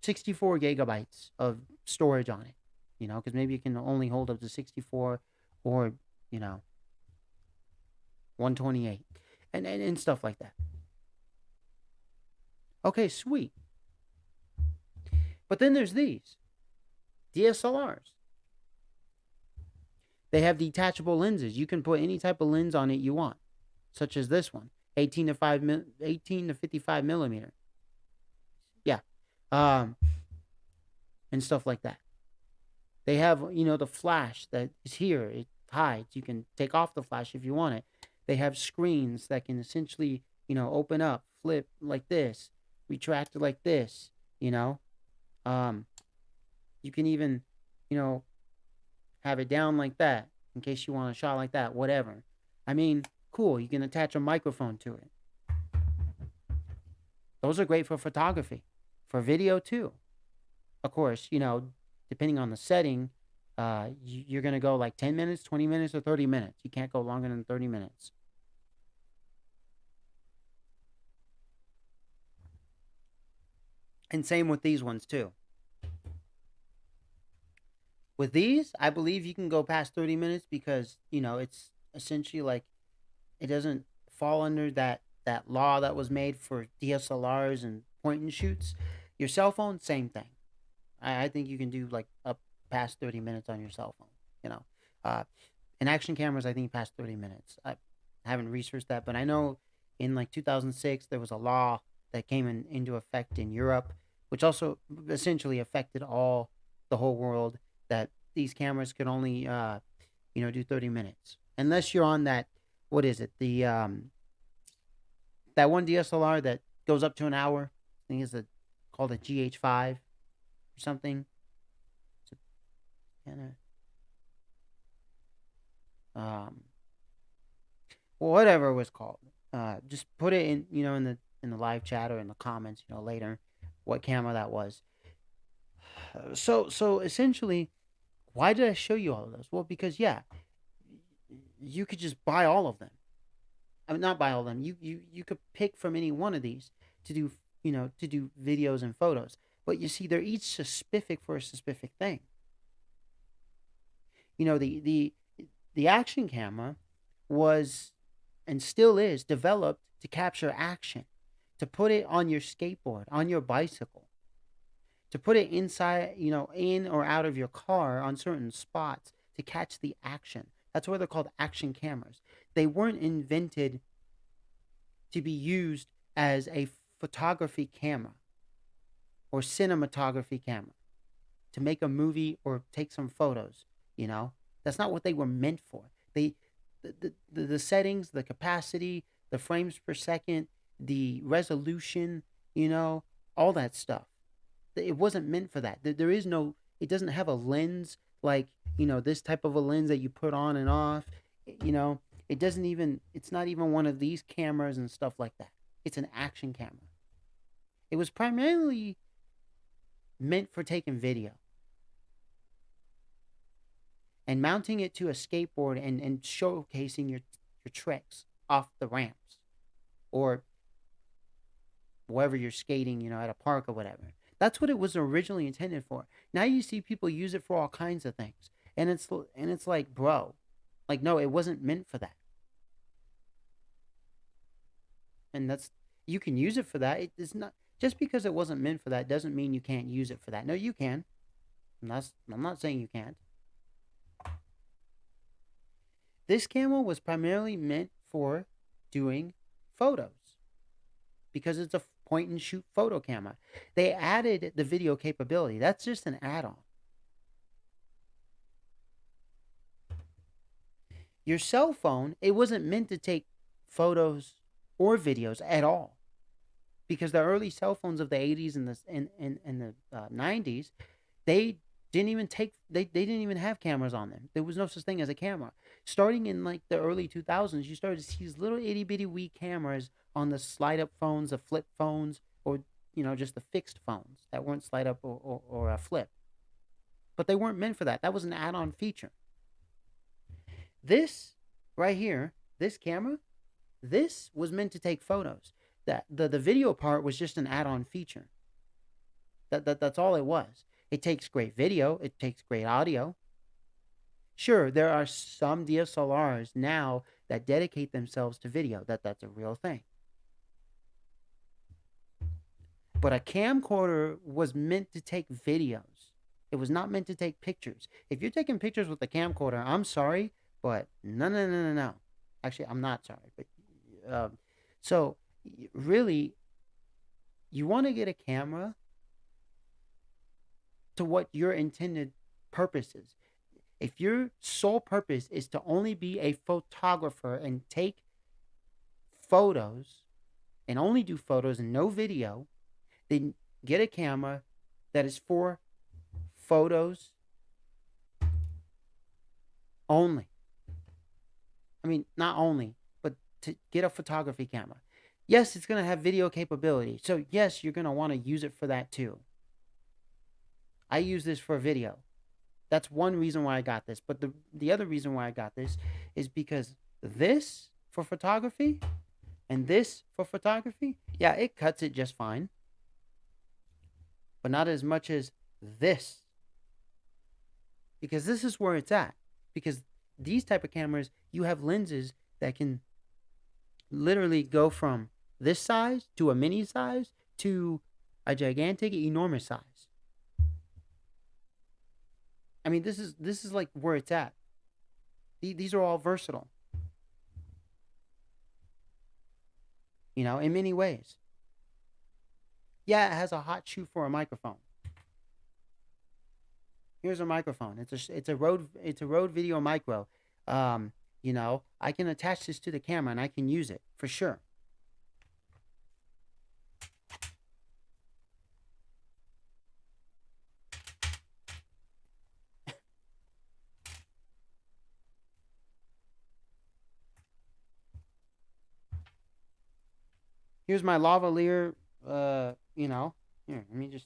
64 gigabytes of storage on it, because maybe it can only hold up to 64 or 128 and stuff like that. Okay, sweet. But then there's these DSLRs. They have detachable lenses. You can put any type of lens on it you want, such as this one, 18 to 55 millimeter. Yeah, and stuff like that. They have the flash that is here. It hides. You can take off the flash if you want it. They have screens that can essentially open up, flip like this, retract like this. You can even have it down like that in case you want a shot like that, whatever. I mean, cool. You can attach a microphone to it. Those are great for photography, for video too. Of course, depending on the setting, you're going to go like 10 minutes, 20 minutes, or 30 minutes. You can't go longer than 30 minutes. And same with these ones too. With these, I believe you can go past 30 minutes because, it's essentially like it doesn't fall under that law that was made for DSLRs and point and shoots. Your cell phone, same thing. I think you can do like up past 30 minutes on your cell phone, you know. Uh, in action cameras, I think past 30 minutes. I haven't researched that, but I know in like 2006, there was a law that came into effect in Europe, which also essentially affected the whole world, that these cameras could only, do 30 minutes. Unless you're on that, what is it? That one DSLR that goes up to an hour. I think it's called a GH5 or something. It's kind of, well, whatever it was called. Just put it in the live chat or in the comments, later, what camera that was. So essentially, why did I show you all of those? Well, because yeah, you could just buy all of them. I mean, not buy all of them. You could pick from any one of these to do videos and photos. But you see, they're each specific for a specific thing. The action camera was and still is developed to capture action, to put it on your skateboard, on your bicycle, to put it inside, in or out of your car on certain spots to catch the action. That's why they're called action cameras. They weren't invented to be used as a photography camera or cinematography camera to make a movie or take some photos. You know, that's not what they were meant for. The settings, the capacity, the frames per second, the resolution, you know, all that stuff. It wasn't meant for that. There is no. It doesn't have a lens like, this type of a lens that you put on and off. You know, it doesn't even. It's not even one of these cameras and stuff like that. It's an action camera. It was primarily meant for taking video and mounting it to a skateboard and showcasing your tricks off the ramps or wherever you're skating, at a park or whatever. That's what it was originally intended for. Now you see people use it for all kinds of things. And it's like, bro, like no, it wasn't meant for that. And that's you can use it for that. It is not just because it wasn't meant for that doesn't mean you can't use it for that. No, you can. I'm not saying you can't. This camera was primarily meant for doing photos because it's a point and shoot photo camera. They added the video capability. That's just an add on. Your cell phone, it wasn't meant to take photos or videos at all because the early cell phones of the 80s and the 90s, they they didn't even have cameras on them. There was no such thing as a camera. Starting in like the early 2000s, you started to see these little itty bitty wee cameras on the slide up phones, the flip phones, or just the fixed phones that weren't slide up or a flip. But they weren't meant for that. That was an add on feature. This right here, this camera, this was meant to take photos. That the video part was just an add on feature. That's all it was. It takes great video. It takes great audio. Sure, there are some DSLRs now that dedicate themselves to video. That's a real thing. But a camcorder was meant to take videos. It was not meant to take pictures. If you're taking pictures with a camcorder, I'm sorry, but no, no, no, no, no. Actually, I'm not sorry, but so really, you want to get a camera to what your intended purpose is. If your sole purpose is to only be a photographer and take photos and only do photos and no video, then get a camera that is for photos only. I mean, not only, but to get a photography camera. Yes, it's going to have video capability. So, yes, you're going to want to use it for that too. I use this for video. That's one reason why I got this. But the other reason why I got this is because this for photography and this for photography, yeah, it cuts it just fine. But not as much as this. Because this is where it's at. Because these type of cameras, you have lenses that can literally go from this size to a mini size to a gigantic, enormous size. I mean, this is like where it's at. These are all versatile, in many ways. Yeah, it has a hot shoe for a microphone. Here's a microphone. It's a Rode Video Micro. I can attach this to the camera and I can use it for sure. Here's my lavalier. Here, let me just.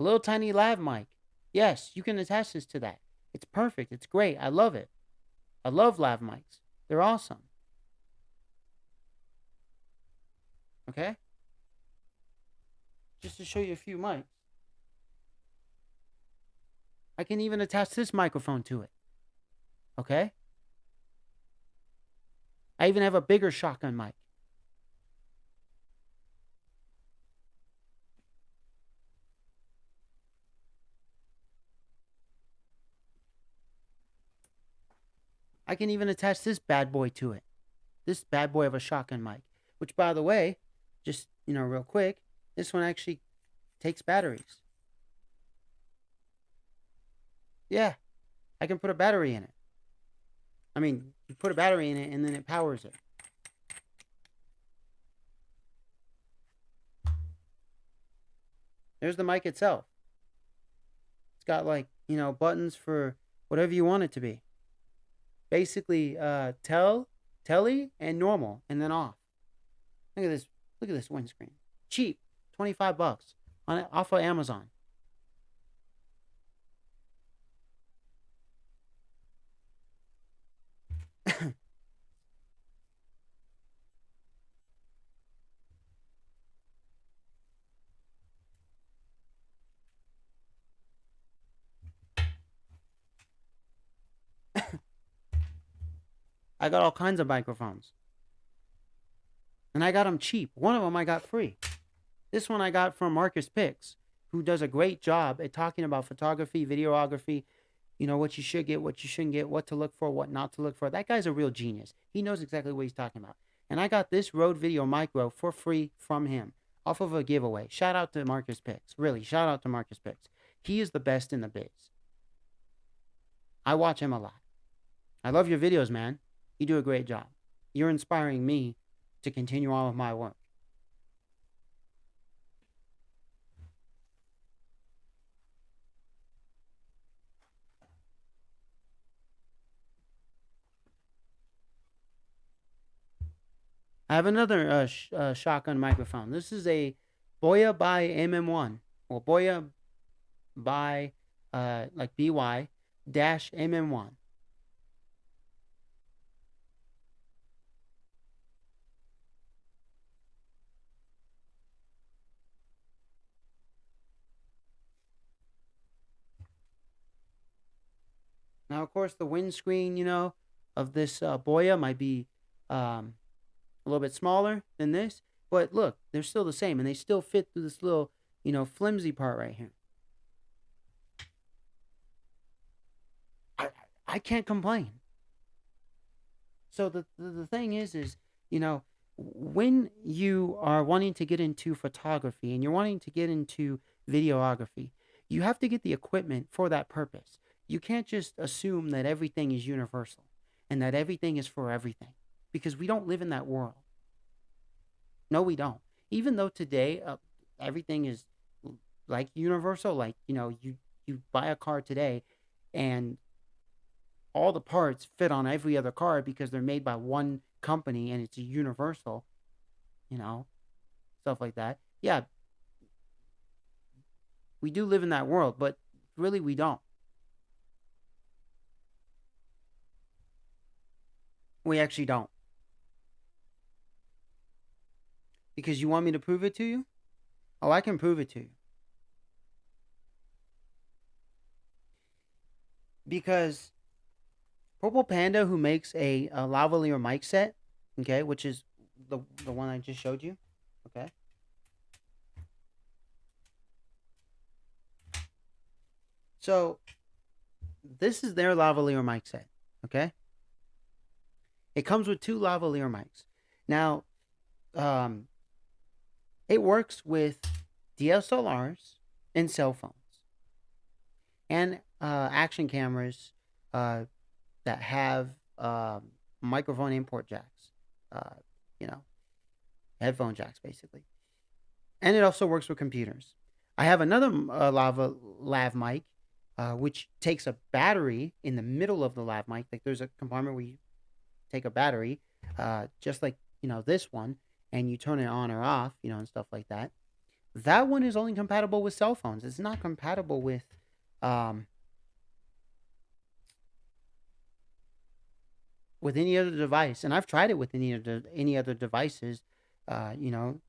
A little tiny lav mic. Yes, you can attach this to that. It's perfect. It's great. I love it. I love lav mics. They're awesome. Okay? Just to show you a few mics. I can even attach this microphone to it. Okay? I even have a bigger shotgun mic. I can even attach this bad boy to it. This bad boy of a shotgun mic. Which, by the way, just, real quick, this one actually takes batteries. Yeah, I can put a battery in it. I mean, you put a battery in it and then it powers it. There's the mic itself. It's got buttons for whatever you want it to be. Basically, telly, and normal, and then off. Look at this. Look at this windscreen. Cheap, $25 off of Amazon. I got all kinds of microphones. And I got them cheap. One of them I got free. This one I got from Marcus Picks, who does a great job at talking about photography, videography, what you should get, what you shouldn't get, what to look for, what not to look for. That guy's a real genius. He knows exactly what he's talking about. And I got this Rode Video Micro for free from him off of a giveaway. Shout out to Marcus Picks. Really, shout out to Marcus Picks. He is the best in the biz. I watch him a lot. I love your videos, man. You do a great job. You're inspiring me to continue on with my work. I have another shotgun microphone. This is a Boya by MM1, or Boya by like BY dash MM1. Now, of course, the windscreen, of this Boya might be a little bit smaller than this, but look, they're still the same, and they still fit through this little, flimsy part right here. I I can't complain. So the thing is, when you are wanting to get into photography and you're wanting to get into videography, you have to get the equipment for that purpose. You can't just assume that everything is universal and that everything is for everything, because we don't live in that world. No, we don't. Even though today everything is like universal, like you buy a car today, and all the parts fit on every other car because they're made by one company and it's a universal, you know, stuff like that. Yeah, we do live in that world, but really we don't. We actually don't. Because you want me to prove it to you? Oh, I can prove it to you. Because Purple Panda, who makes a lavalier mic set, okay, which is the one I just showed you, okay. So this is their lavalier mic set, okay. It comes with two lavalier mics. Now, um, it works with DSLRs and cell phones and action cameras uh, that have microphone import jacks, uh, you know, headphone jacks basically. And it also works with computers. I have another lav mic, which takes a battery in the middle of the lav mic. Like there's a compartment where you take a battery, just like this one, and you turn it on or off, and stuff like that. That one is only compatible with cell phones. It's not compatible um, with any other device. And I've tried it with any other devices. You know,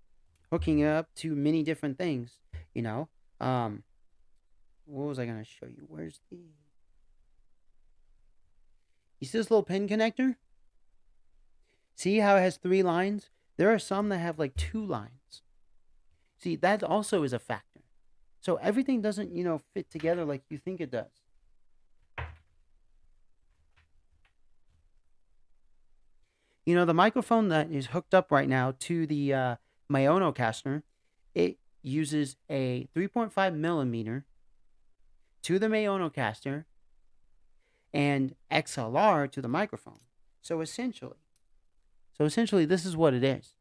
hooking up to many different things. You know, um, what was I gonna show you? Where's the? You see this little pin connector? See how it has 3 lines? There are some that have like 2 lines. See, that also is a factor. So everything doesn't, fit together like you think it does. The microphone that is hooked up right now to the Mayonocaster, it uses a 3.5 millimeter to the Mayonocaster and XLR to the microphone. So essentially, this is what it is.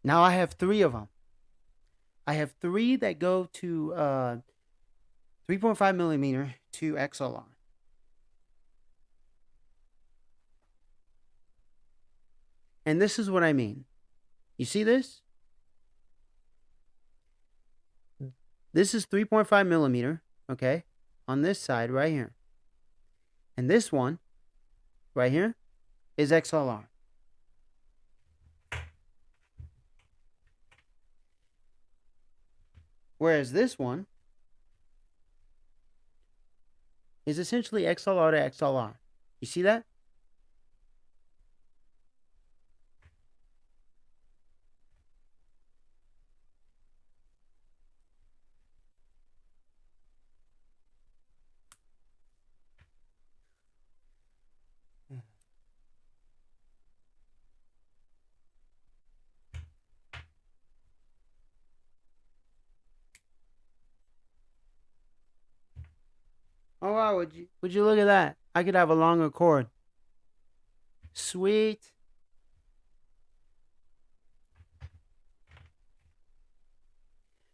Now I have 3 of them. I have 3 that go to 3.5 millimeter to XLR. And this is what I mean. You see this? This is 3.5 millimeter, okay, on this side right here. And this one right here is XLR. Whereas this one is essentially XLR to XLR. You see that? Oh wow, would you look at that? I could have a longer cord. Sweet.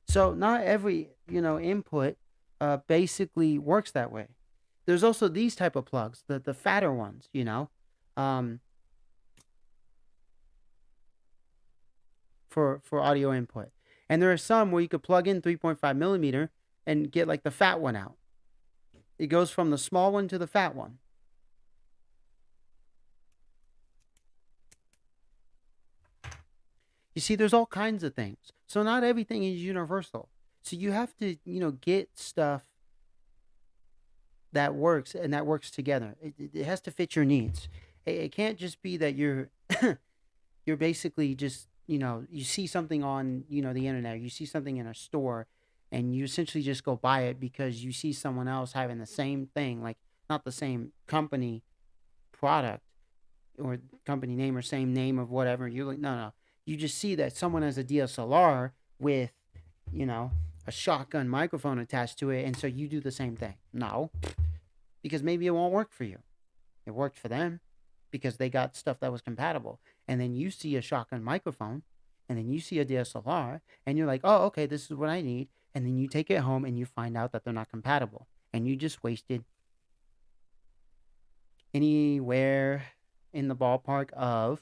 So not every, input basically works that way. There's also these type of plugs, the fatter ones, um, for audio input. And there are some where you could plug in 3.5 millimeter and get like the fat one out. It goes from the small one to the fat one. You see, there's all kinds of things. So not everything is universal. So you have to, get stuff that works and that works together. It has to fit your needs. It can't just be that you're you're basically just, you see something on, the internet, you see something in a store and you essentially just go buy it because you see someone else having the same thing, like not the same company product or company name or same name of whatever. You're like, no, no. You just see that someone has a DSLR with, you know, a shotgun microphone attached to it, and so you do the same thing. No, because maybe it won't work for you. It worked for them because they got stuff that was compatible. And then you see a shotgun microphone, and then you see a DSLR, and you're like, oh, okay, this is what I need. And then you take it home and you find out that they're not compatible. And you just wasted anywhere in the ballpark of,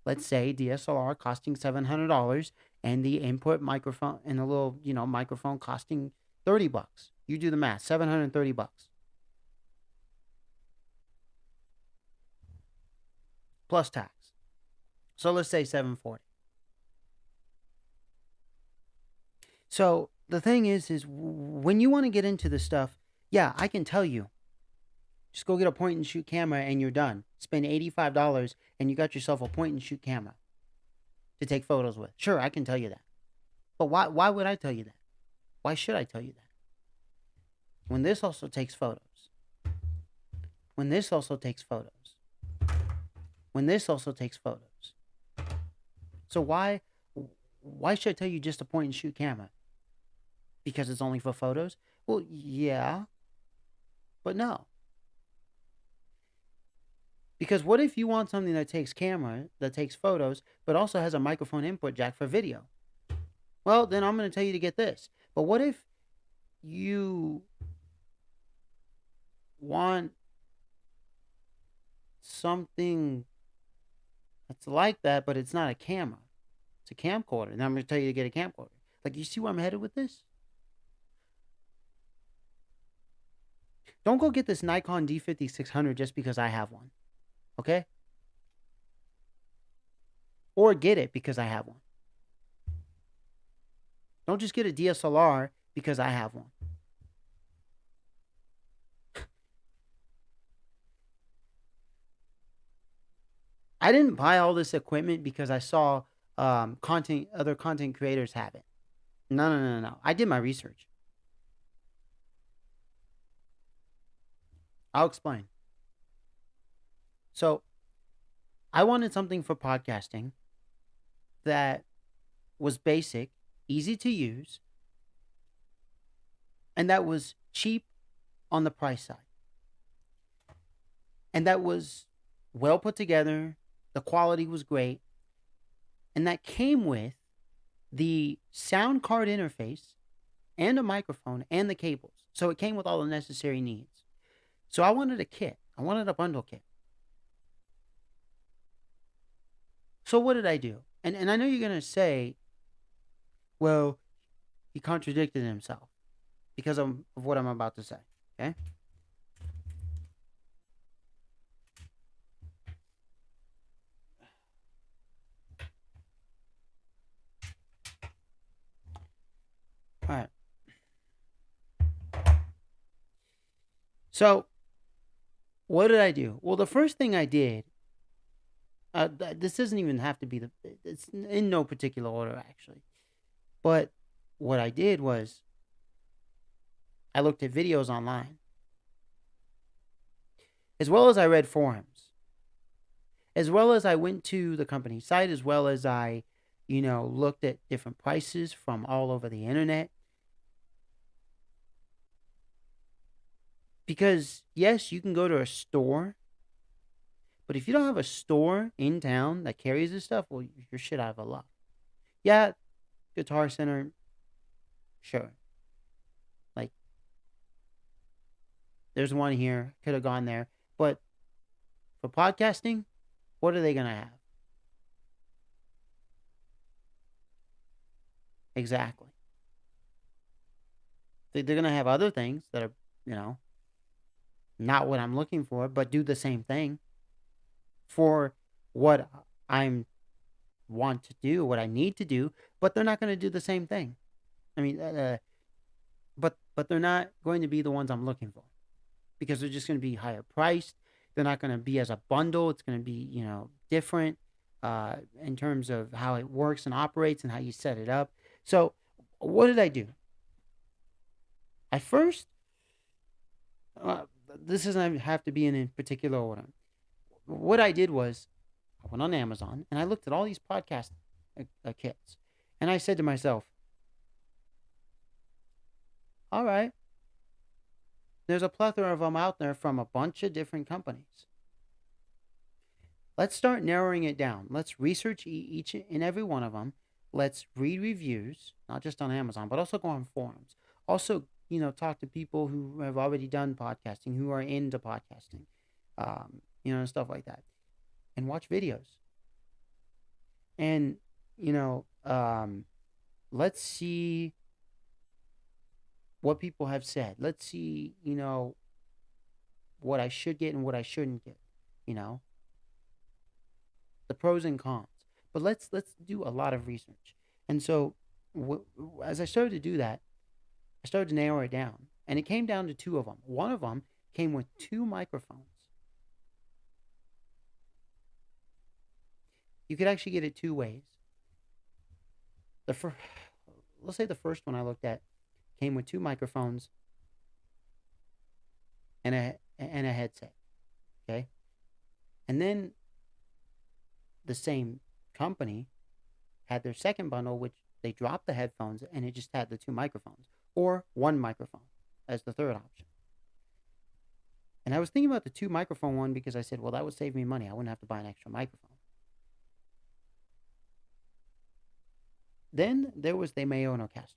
let's say, DSLR costing $700 and the input microphone and the little, microphone costing $30. You do the math, $730 plus tax. So let's say 740. So the thing is when you want to get into this stuff, yeah, I can tell you. Just go get a point and shoot camera and you're done. Spend $85 and you got yourself a point and shoot camera to take photos with. Sure, I can tell you that. But why would I tell you that? Why should I tell you that? When this also takes photos. When this also takes photos. When this also takes photos. So why should I tell you just a point and shoot camera? Because it's only for photos? Well, yeah. But no, because what if you want something that takes camera, that takes photos, but also has a microphone input jack for video? Well, then I'm going to tell you to get this. But what if you want something that's like that, but it's not a camera? It's a camcorder. And I'm going to tell you to get a camcorder. Like, you see where I'm headed with this? Don't go get this Nikon D5600 just because I have one. Okay? Or get it because I have one. Don't just get a DSLR because I have one. I didn't buy all this equipment because I saw other content creators have it. No, no, no, no. I did my research. I'll explain. So I wanted something for podcasting that was basic, easy to use, and that was cheap on the price side. And that was well put together. The quality was great. And that came with the sound card interface and a microphone and the cables. So it came with all the necessary needs. So I wanted a kit. I wanted a bundle kit. So what did I do? And I know you're going to say, well, he contradicted himself because of what I'm about to say. Okay? All right. So what did I do? Well, the first thing I did, this doesn't even have to be it's in no particular order, actually. But what I did was I looked at videos online, as well as I read forums, as well as I went to the company site, as well as I, looked at different prices from all over the internet. Because, yes, you can go to a store, but if you don't have a store in town that carries this stuff, well, you're shit out of a luck. Yeah, Guitar Center, sure. Like, there's one here, could have gone there. But for podcasting, what are they going to have? Exactly. They're going to have other things that are, not what I'm looking for, but do the same thing for what I'm want to do, what I need to do, but they're not going to do the same thing. I mean, but they're not going to be the ones I'm looking for because they're just going to be higher priced. They're not going to be as a bundle. It's going to be different in terms of how it works and operates and how you set it up. So, what did I do? At first, this doesn't have to be in a particular order. What I did was I went on Amazon and I looked at all these podcast kits, and I said to myself, "All right, there's a plethora of them out there from a bunch of different companies. Let's start narrowing it down. Let's research each and every one of them. Let's read reviews, not just on Amazon, but also go on forums. Also, talk to people who have already done podcasting, who are into podcasting, and stuff like that, and watch videos. And, let's see what people have said. Let's see, what I should get and what I shouldn't get, you know, the pros and cons. But let's do a lot of research. And so, as I started to do that, I started to narrow it down, and it came down to two of them. One of them came with two microphones. You could actually get it two ways. The first, let's say the first one I looked at came with two microphones and a headset. Okay, and then the same company had their second bundle, which they dropped the headphones and it just had the two microphones or one microphone as the third option. And I was thinking about the two microphone one because I said, well, that would save me money. I wouldn't have to buy an extra microphone. Then there was the Mayonocaster.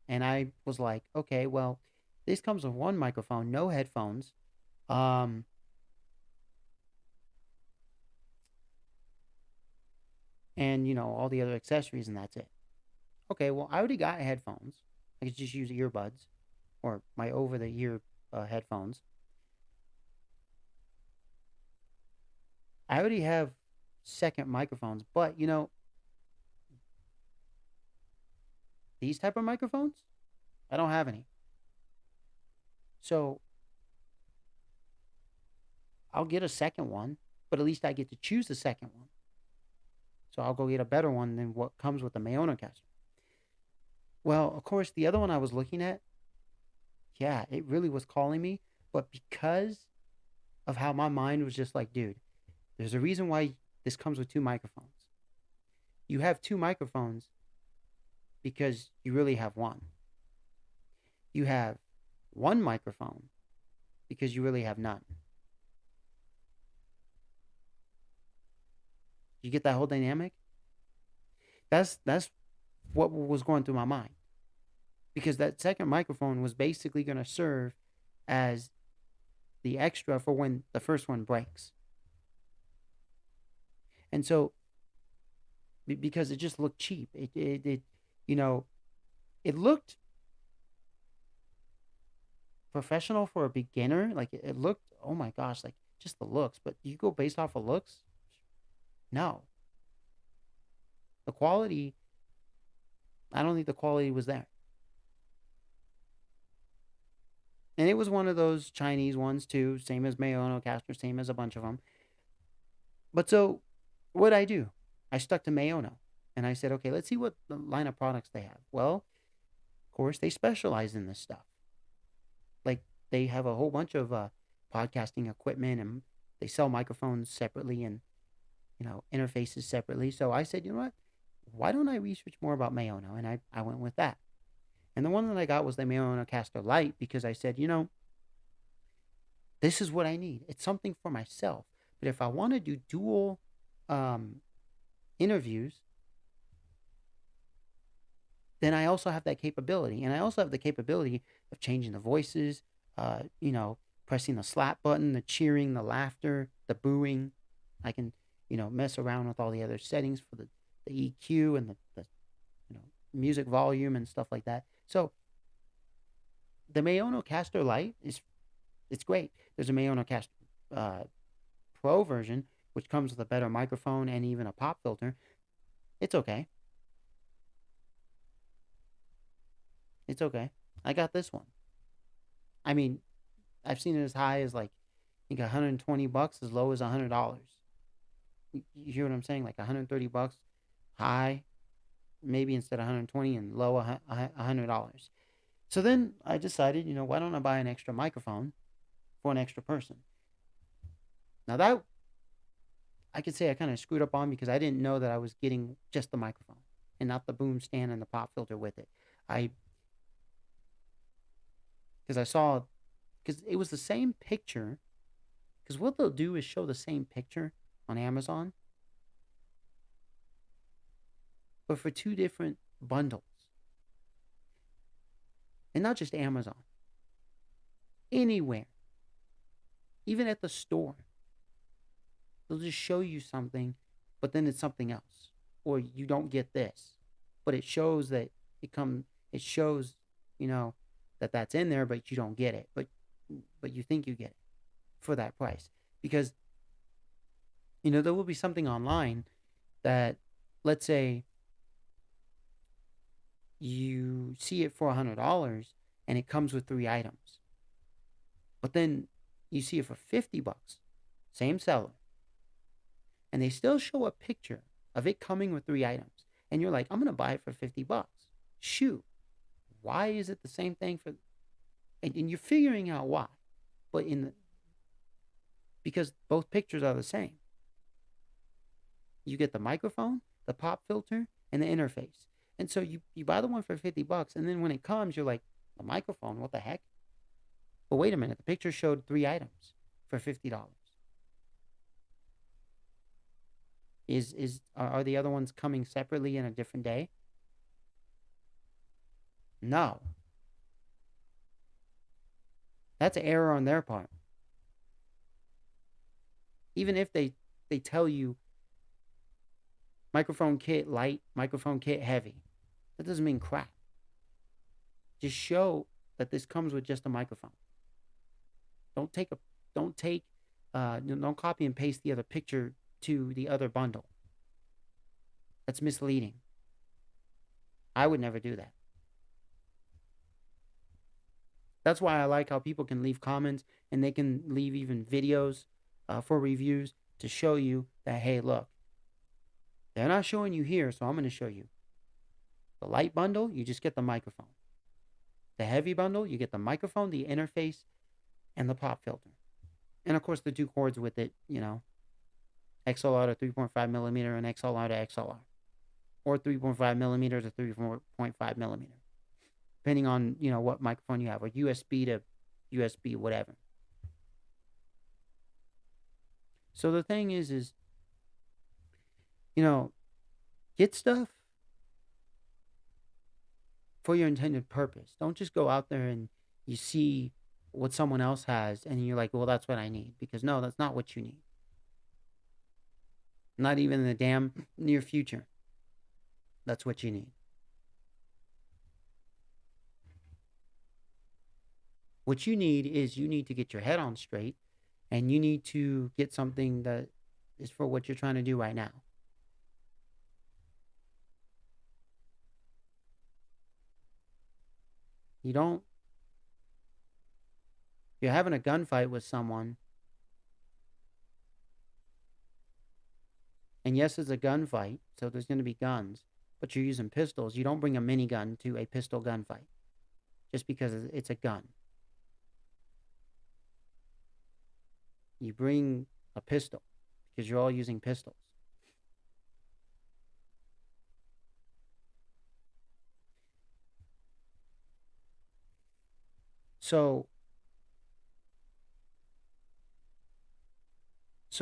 And I was like, okay, well, this comes with one microphone, no headphones, um, and all the other accessories, and that's it. Okay, well, I already got headphones. I could just use earbuds or my over-the-ear headphones. I already have second microphones, but these type of microphones, I don't have any. So I'll get a second one, but at least I get to choose the second one. So I'll go get a better one than what comes with the Mayonocaster. Well, of course, the other one I was looking at, yeah, it really was calling me, but because of how my mind was just like, dude, there's a reason why this comes with two microphones. You have two microphones because you really have one. You have one microphone because you really have none. You get that whole dynamic? That's what was going through my mind. Because that second microphone was basically going to serve as the extra for when the first one breaks. And so because it just looked cheap. You know, it looked professional for a beginner. Like it looked, oh my gosh, like just the looks. But you go based off of looks, no. The quality, I don't think the quality was there. And it was one of those Chinese ones too, same as Mayono, same as a bunch of them. But so, what I do? I stuck to Mayono, and I said, okay, let's see what the line of products they have. Well, of course, they specialize in this stuff. Like they have a whole bunch of podcasting equipment, and they sell microphones separately, and interfaces separately. So I said, you know what? Why don't I research more about Mayono? And I went with that. And the one that I got was the Mayono Caster Lite because I said, this is what I need. It's something for myself. But if I want to do dual um, interviews, then I also have that capability. And I also have the capability of changing the voices, pressing the slap button, the cheering, the laughter, the booing. I can, mess around with all the other settings for the EQ and the music volume and stuff like that. So the Mayono Caster Lite it's great. There's a Mayono Caster uh, Pro version, which comes with a better microphone and even a pop filter. It's okay. It's okay. I got this one. I mean, I've seen it as high as like I think $120, as low as $100. You hear what I'm saying? Like $130 high, maybe instead of 120, and low $100. So then I decided, why don't I buy an extra microphone for an extra person? Now that I could say I kind of screwed up on because I didn't know that I was getting just the microphone and not the boom stand and the pop filter with it. I because I saw because it was the same picture. Because what they'll do is show the same picture on Amazon, but for two different bundles, and not just Amazon. Anywhere, even at the store, they'll just show you something, but then it's something else, or you don't get this, but it shows that It shows, you know, that that's in there, but you don't get it, but you think you get it for that price because there will be something online that, let's say, you see it for $100 and it comes with three items, but then you see it for $50, same seller, and they still show a picture of it coming with three items, and you're like, I'm gonna buy it for $50. Shoot, why is it the same thing for? And you're figuring out why, but because both pictures are the same. You get the microphone, the pop filter, and the interface. And so you buy the one for $50, and then when it comes, you're like, the microphone, what the heck? But wait a minute, the picture showed 3 items for $50. Are the other ones coming separately in a different day? No. That's an error on their part. Even if they tell you microphone kit light, microphone kit heavy, that doesn't mean crap. Just show that this comes with just a microphone. Don't take a don't take don't copy and paste the other picture to the other bundle. That's misleading. I would never do that. That's why I like how people can leave comments and they can leave even videos for reviews to show you that, hey, look, they're not showing you here, so I'm going to show you. The light bundle, you just get the microphone. The heavy bundle, you get the microphone, the interface, and the pop filter. And of course, the 2 cords with it, XLR to 3.5 millimeter and XLR to XLR. Or 3.5 millimeter to 3.5 millimeter. Depending on, what microphone you have, or USB to USB, whatever. So the thing is, get stuff for your intended purpose. Don't just go out there and you see what someone else has and you're like, well, that's what I need. Because no, that's not what you need. Not even in the damn near future. That's what you need. What you need is you need to get your head on straight and you need to get something that is for what you're trying to do right now. You're having a gunfight with someone, and yes, it's a gunfight, so there's going to be guns, but you're using pistols. You don't bring a minigun to a pistol gunfight just because it's a gun. You bring a pistol because you're all using pistols. So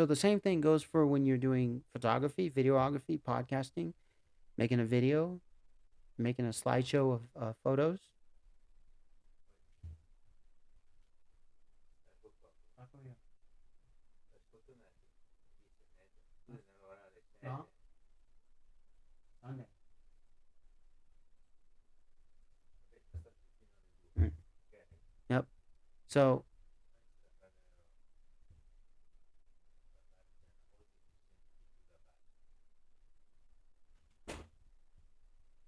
the same thing goes for when you're doing photography, videography, podcasting, making a video, making a slideshow of photos. No? Sunday. Mm. Yep. So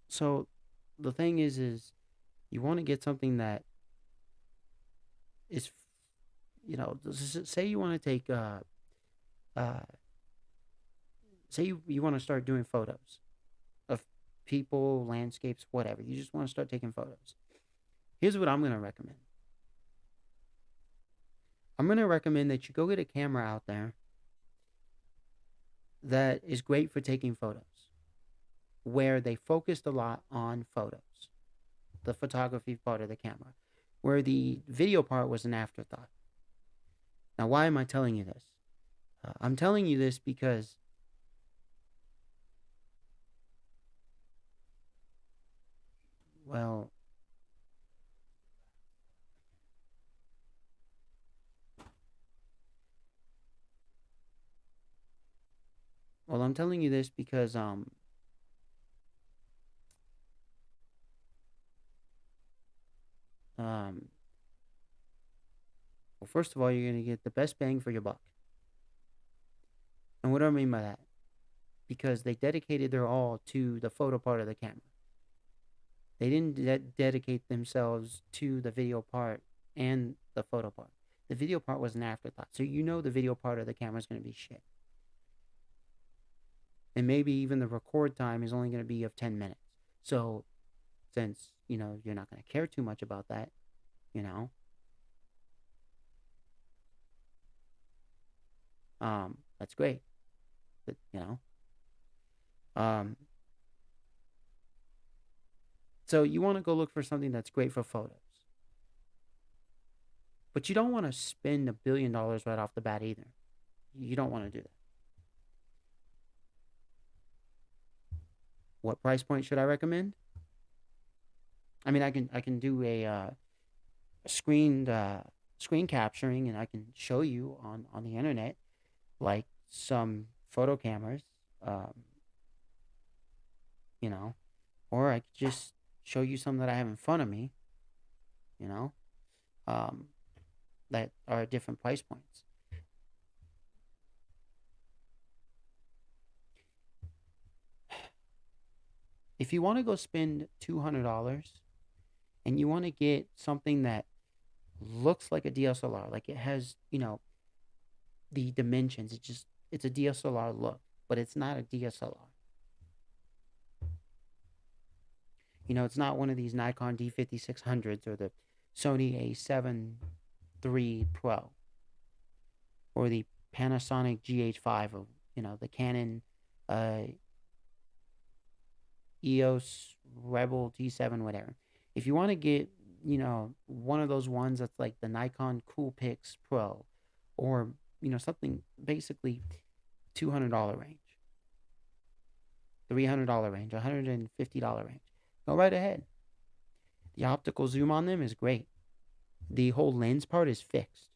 so the thing is you want to get something that is, say you want to take uh say you want to start doing photos of people, landscapes, whatever. You just want to start taking photos. Here's what I'm going to recommend. I'm going to recommend that you go get a camera out there that is great for taking photos, where they focused a lot on photos, the photography part of the camera, where the video part was an afterthought. Now, why am I telling you this? I'm telling you this because well, I'm telling you this because well, first of all, you're going to get the best bang for your buck. And what do I mean by that? Because they dedicated their all to the photo part of the camera. They didn't dedicate themselves to the video part and the photo part. The video part was an afterthought. So the video part of the camera is going to be shit. And maybe even the record time is only going to be of 10 minutes. So since, you're not going to care too much about that, that's great. But, so you want to go look for something that's great for photos. But you don't want to spend $1 billion right off the bat either. You don't want to do that. What price point should I recommend? I mean, I can do a screen capturing, and I can show you on the internet like some photo cameras, um, you know, or I could just show you some that I have in front of me, you know, um, that are at different price points. If you want to go spend $200 and you want to get something that looks like a DSLR, like it has, the dimensions, it's a DSLR look, but it's not a DSLR. It's not one of these Nikon D5600s or the Sony A7 III Pro or the Panasonic GH5 or the Canon uh, EOS Rebel T7, whatever. If you want to get, one of those ones that's like the Nikon Coolpix Pro, or something basically $200 range, $300 range, $150 range, go right ahead. The optical zoom on them is great. The whole lens part is fixed.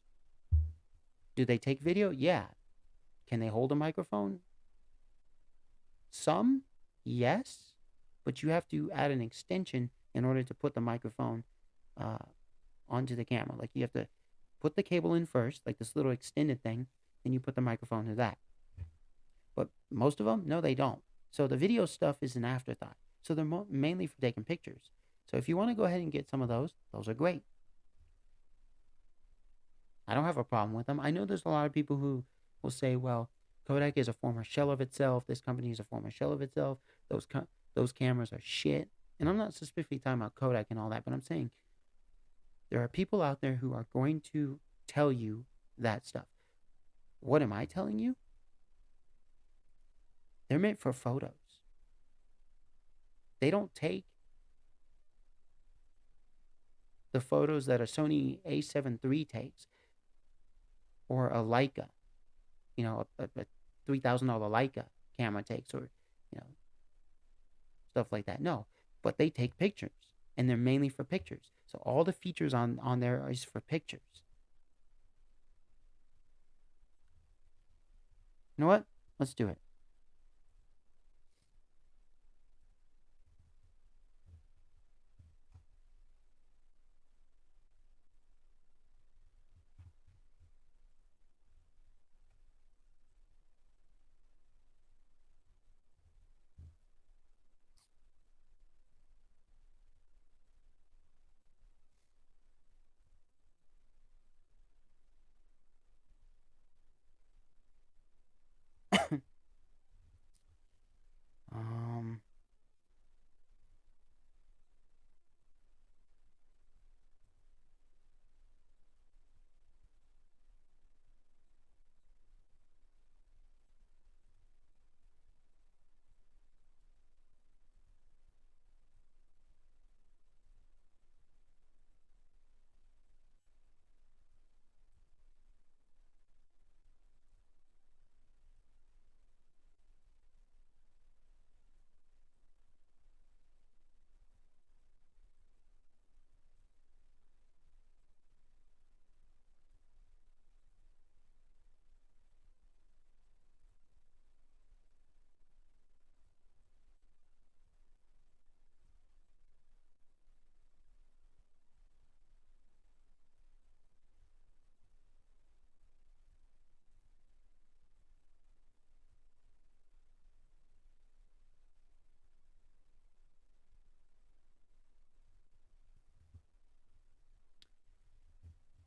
Do they take video? Yeah. Can they hold a microphone? Some, yes, but you have to add an extension in order to put the microphone uh, onto the camera. Like you have to put the cable in first, like this little extended thing, and you put the microphone to that. But most of them, no, they don't. So the video stuff is an afterthought. So they're mainly for taking pictures. So if you want to go ahead and get some of those are great. I don't have a problem with them. I know there's a lot of people who will say, well, Kodak is a former shell of itself. This company is a former shell of itself. Those cameras are shit. And I'm not specifically talking about Kodak and all that, but I'm saying there are people out there who are going to tell you that stuff. What am I telling you? They're meant for photos. They don't take the photos that a Sony A7 III takes or a Leica, a $3,000 Leica camera takes, or, you know, stuff like that. No, but they take pictures, and they're mainly for pictures. So all the features on there is for pictures. You know what? Let's do it. um,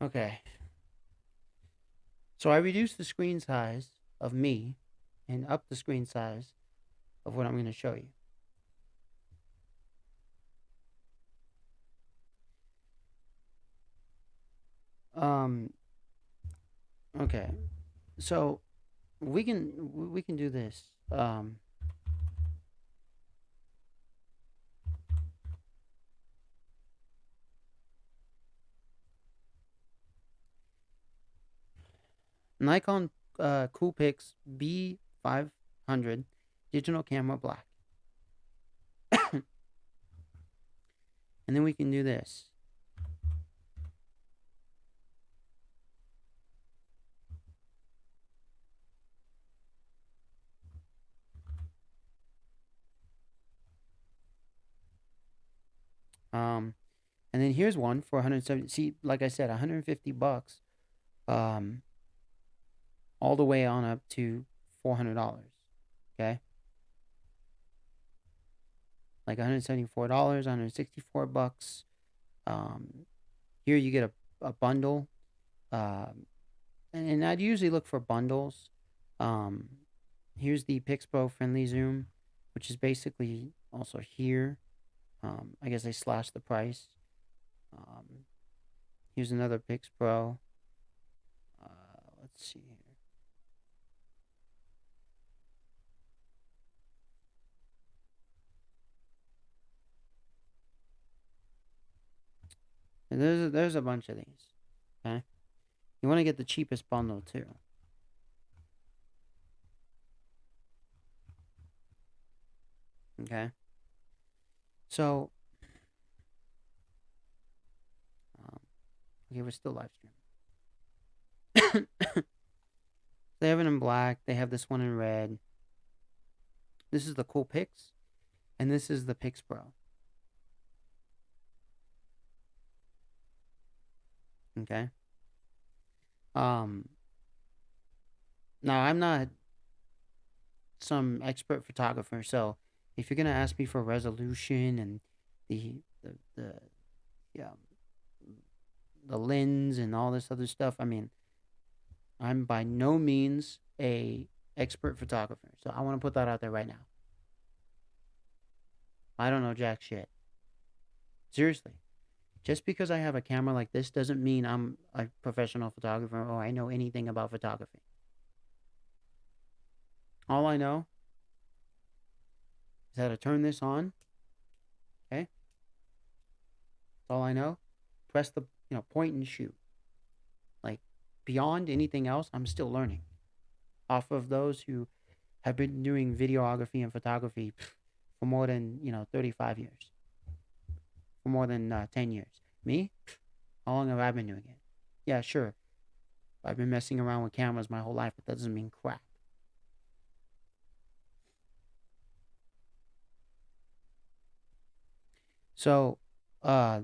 okay. So I reduced the screen size of me and up the screen size of what I'm going to show you. Um, okay. So we can do this. Nikon Coolpix B500 digital camera black. And then we can do this. Um, and then here's one for 170. See, like I said, 150 bucks. Um, all the way on up to $400. Okay, like $174, 164 bucks. Here you get a bundle. Um, and I'd usually look for bundles. Um, here's the Pixpro friendly zoom, which is basically also here. I guess they slashed the price. Um, here's another Pixpro. Let's see here. And there's a bunch of these. Okay, you want to get the cheapest bundle too. Okay, so um, okay, we're still live streaming. They have it in black. They have this one in red. This is the Cool Pix, and this is the Pix Pro. Okay. Um. Now I'm not some expert photographer, so if you're gonna ask me for resolution and the yeah the lens and all this other stuff, I mean, I'm by no means a expert photographer, so I want to put that out there right now. I don't know jack shit. Seriously. Just because I have a camera like this doesn't mean I'm a professional photographer or I know anything about photography. All I know is how to turn this on. Okay, that's all I know. Press the point and shoot. Like beyond anything else, I'm still learning off of those who have been doing videography and photography for more than 35 years, for more than 10 years. Me, how long have I been doing it? Yeah, sure. I've been messing around with cameras my whole life, but that doesn't mean crap. So, uh,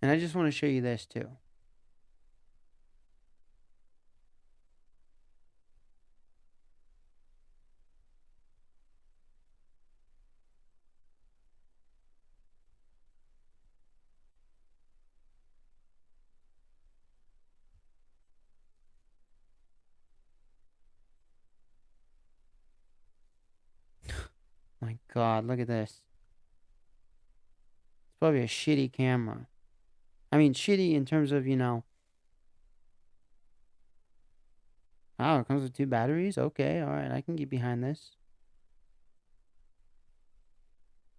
and I just want to show you this too. My God, look at this. It's probably a shitty camera. I mean, shitty in terms of, oh, it comes with two batteries? Okay, all right, I can get behind this.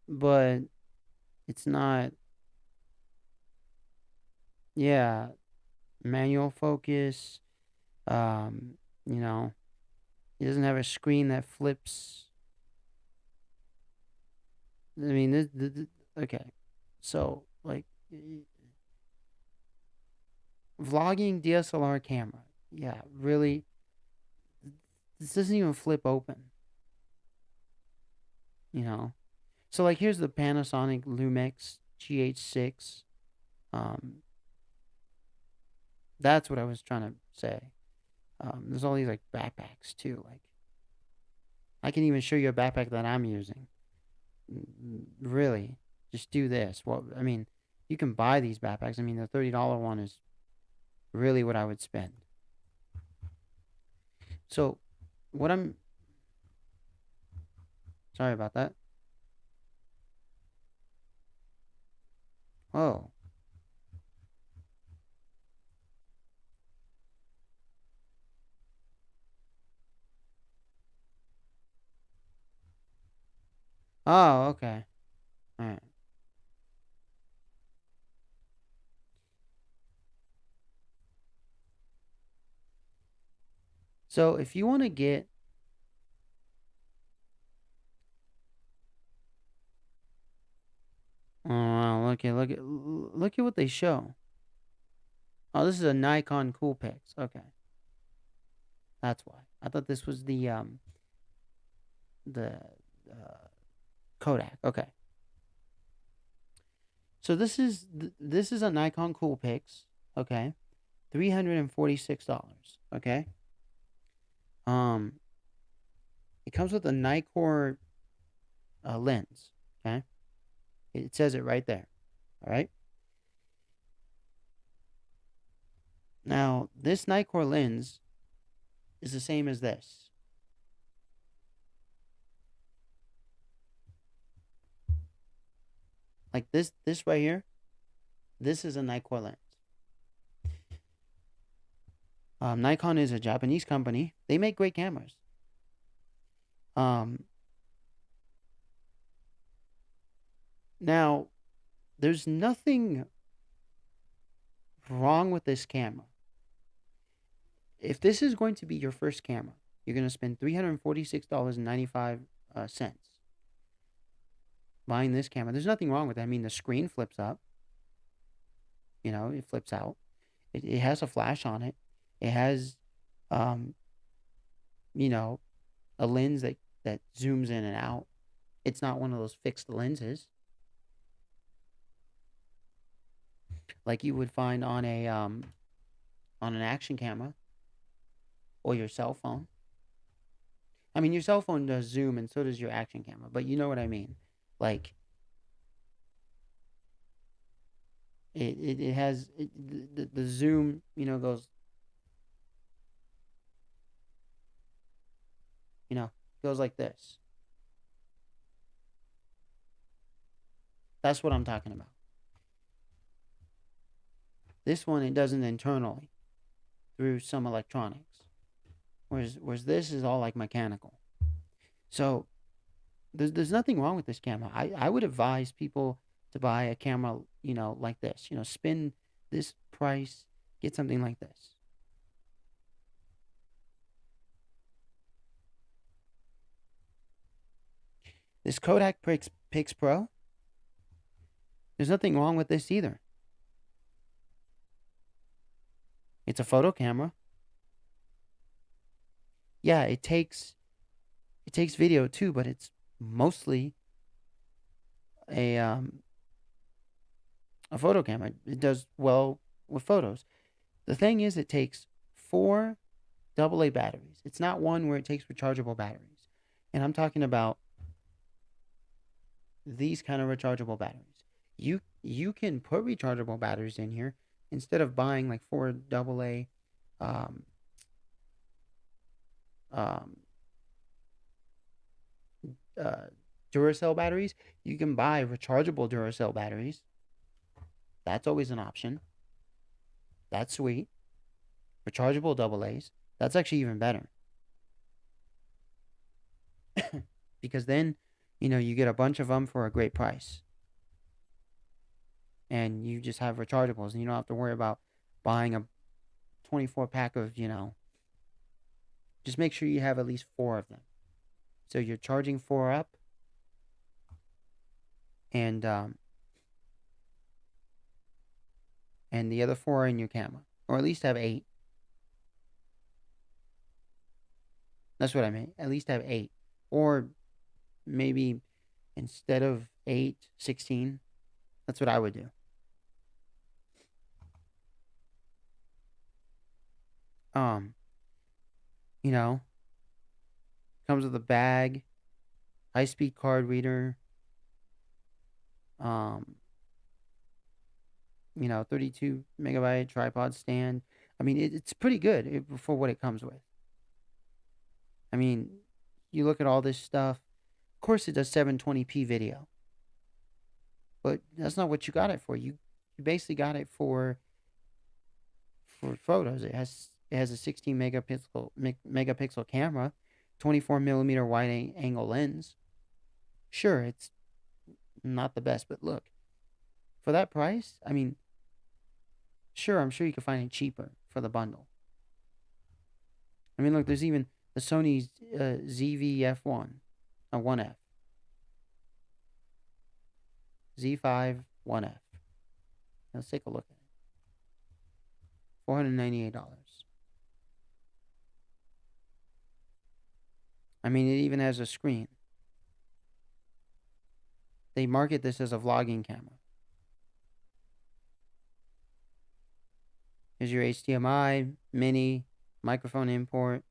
But it's not, yeah, manual focus. Um, you know, it doesn't have a screen that flips. I mean, okay. So, like, vlogging DSLR camera. Yeah, really. This doesn't even flip open, you know? So, like, here's the Panasonic Lumix GH6. Um, that's what I was trying to say. There's all these, like, backpacks, too. Like, I can even show you a backpack that I'm using. Really, just do this. Well, I mean, you can buy these backpacks. I mean, the $30 one is really what I would spend. So, what I'm sorry about that. Oh, Oh, okay. All right. So if you want to get, oh, look at what they show. Oh, this is a Nikon Coolpix. Okay, that's why. I thought this was the Kodak. Okay, so this is a Nikon Coolpix. Okay, $346. Okay, um, it comes with a Nikkor lens. Okay, it says it right there. All right. Now this Nikkor lens is the same as this. Like this right here. This is a Nikkor lens. Nikon is a Japanese company. They make great cameras. Um, Now there's nothing wrong with this camera. If this is going to be your first camera, you're going to spend $346.95 buying this camera. There's nothing wrong with that. I mean, the screen flips up. It flips out. It has a flash on it. It has, um, you know, a lens that zooms in and out. It's not one of those fixed lenses like you would find on an action camera or your cell phone. I mean, your cell phone does zoom, and so does your action camera, but you know what I mean. Like it has the zoom, goes, goes like this. That's what I'm talking about. This one, it doesn't internally through some electronics, whereas this is all like mechanical. So there's nothing wrong with this camera. I would advise people to buy a camera, like this. Spend this price, get something like this. This Kodak Pix Pro, there's nothing wrong with this either. It's a photo camera. Yeah, it takes video too, but it's mostly a um a photo camera. It does well with photos. The thing is, it takes four AA batteries. It's not one where it takes rechargeable batteries. And I'm talking about these kind of rechargeable batteries. You can put rechargeable batteries in here instead of buying like four AA um, um, uh, Duracell batteries. You can buy rechargeable Duracell batteries. That's always an option. That's sweet. Rechargeable AA's. That's actually even better because then you get a bunch of them for a great price, and you just have rechargeables, and you don't have to worry about buying a 24 pack of. Just make sure you have at least four of them. So you're charging four up, and the other four are in your camera, or at least have eight. That's what I mean. At least have eight, or maybe instead of eight, 16. That's what I would do. Um, you know, Comes with a bag, high speed card reader, um, 32 megabyte tripod stand. I mean, it's pretty good for what it comes with. I mean, you look at all this stuff. Of course, it does 720p video, but that's not what you got it for. You basically got it for photos. It has a 16 megapixel camera, 24 millimeter wide angle lens. Sure, it's not the best, but look, for that price, I mean, sure, I'm sure you could find it cheaper for the bundle. I mean, look, there's even the Sony ZV-F1, 1F, Z5 1F. Let's take a look at it. $498. I mean, it even has a screen. They market this as a vlogging camera. Here's your HDMI, mini, microphone import.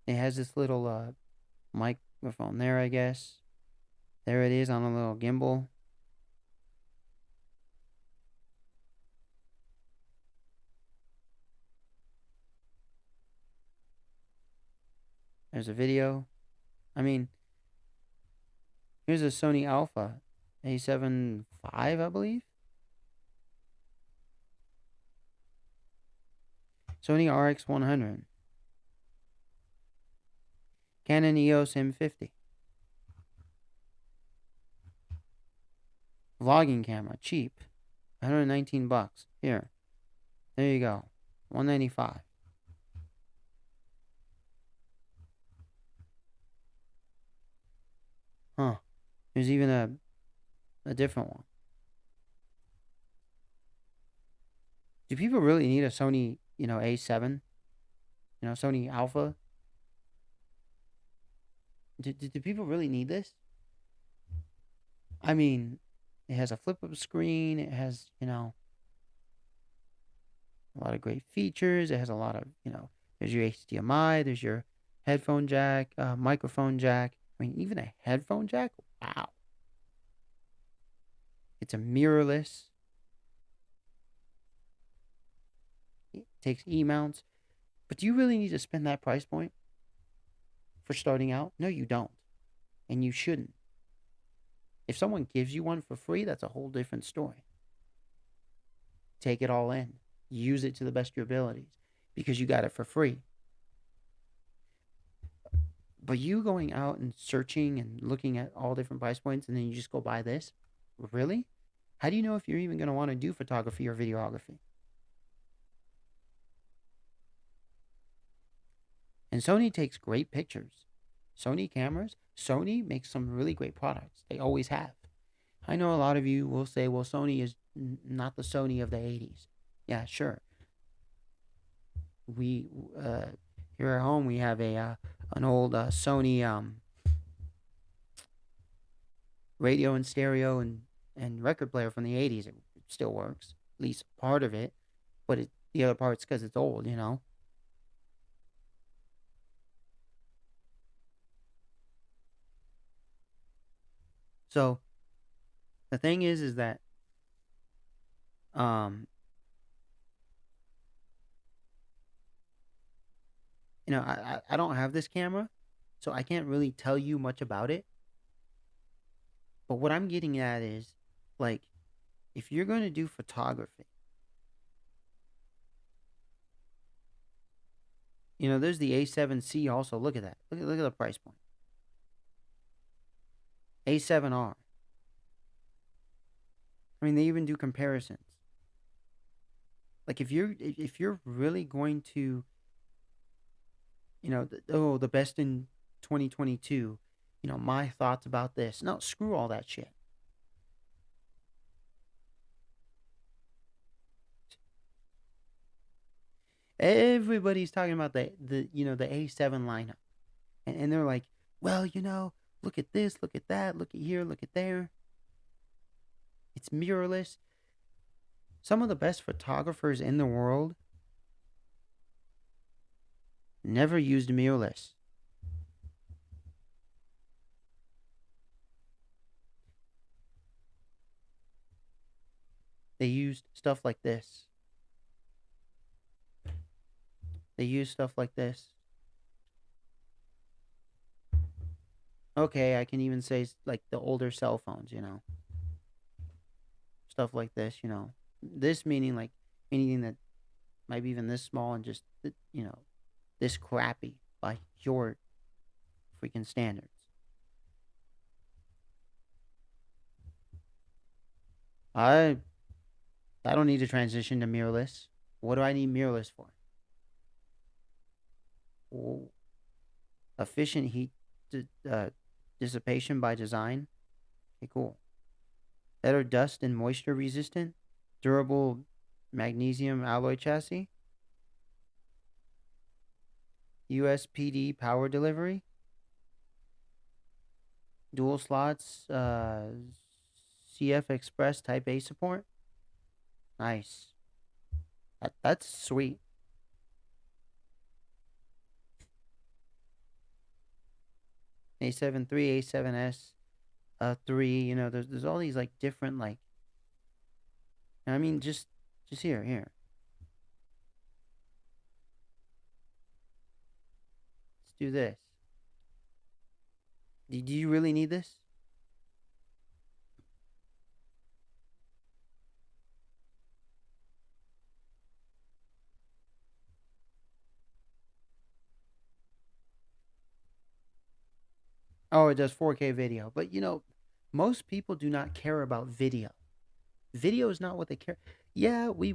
It has this little microphone there, I guess. There it is on a little gimbal. There's a video. I mean, here's a Sony Alpha A7 V, I believe. Sony RX 100. Canon EOS M50. Vlogging camera, cheap. $119. Here. There you go. $195. Huh. There's even a different one. Do people really need a Sony, A7? Sony Alpha? Do people really need this? I mean, it has a flip up screen. It has, a lot of great features. It has a lot of, there's your HDMI, there's your headphone jack, microphone jack. I mean, even a headphone jack? Wow. It's a mirrorless. It takes E mounts. But do you really need to spend that price point for starting out? No, you don't. And you shouldn't. If someone gives you one for free, that's a whole different story. Take it all in. Use it to the best of your abilities because you got it for free. But you going out and searching and looking at all different price points and then you just go buy this? Really? How do you know if you're even going to want to do photography or videography? And Sony takes great pictures. Sony cameras, Sony makes some really great products. They always have. I know a lot of you will say, well, Sony is not the Sony of the 80s. Yeah, sure. We here at home we have an old Sony radio and stereo and record player from the 80s. It still works, at least part of it, but the other part's because it's old. So the thing is that um, I don't have this camera, so I can't really tell you much about it. But what I'm getting at is, like, if you're going to do photography, there's the A7C also. Look at that. Look at the price point. A7R. I mean, they even do comparisons. Like if you're really going to, the best in 2022, my thoughts about this. No, screw all that shit. Everybody's talking about the A7 lineup. And they're like, well, look at this, look at that, look at here, look at there. It's mirrorless. Some of the best photographers in the world never used mirrorless. They used stuff like this. They used stuff like this. Okay, I can even say like the older cell phones. Stuff like this. This meaning like anything that might be even this small and just, this crappy. by your freaking standards. I I don't need to transition to mirrorless. What do I need mirrorless for? Oh, efficient heat dissipation by design. Okay, cool. Better dust and moisture resistant. Durable magnesium alloy chassis. USPD power delivery. Dual slots. CF Express Type A support. Nice. That's sweet. A7 III, A7S 3. There's all these like different like. I mean, just here. Let's do this. Do you really need this? Oh, it does 4K video. But most people do not care about video. Video is not what they care. Yeah, we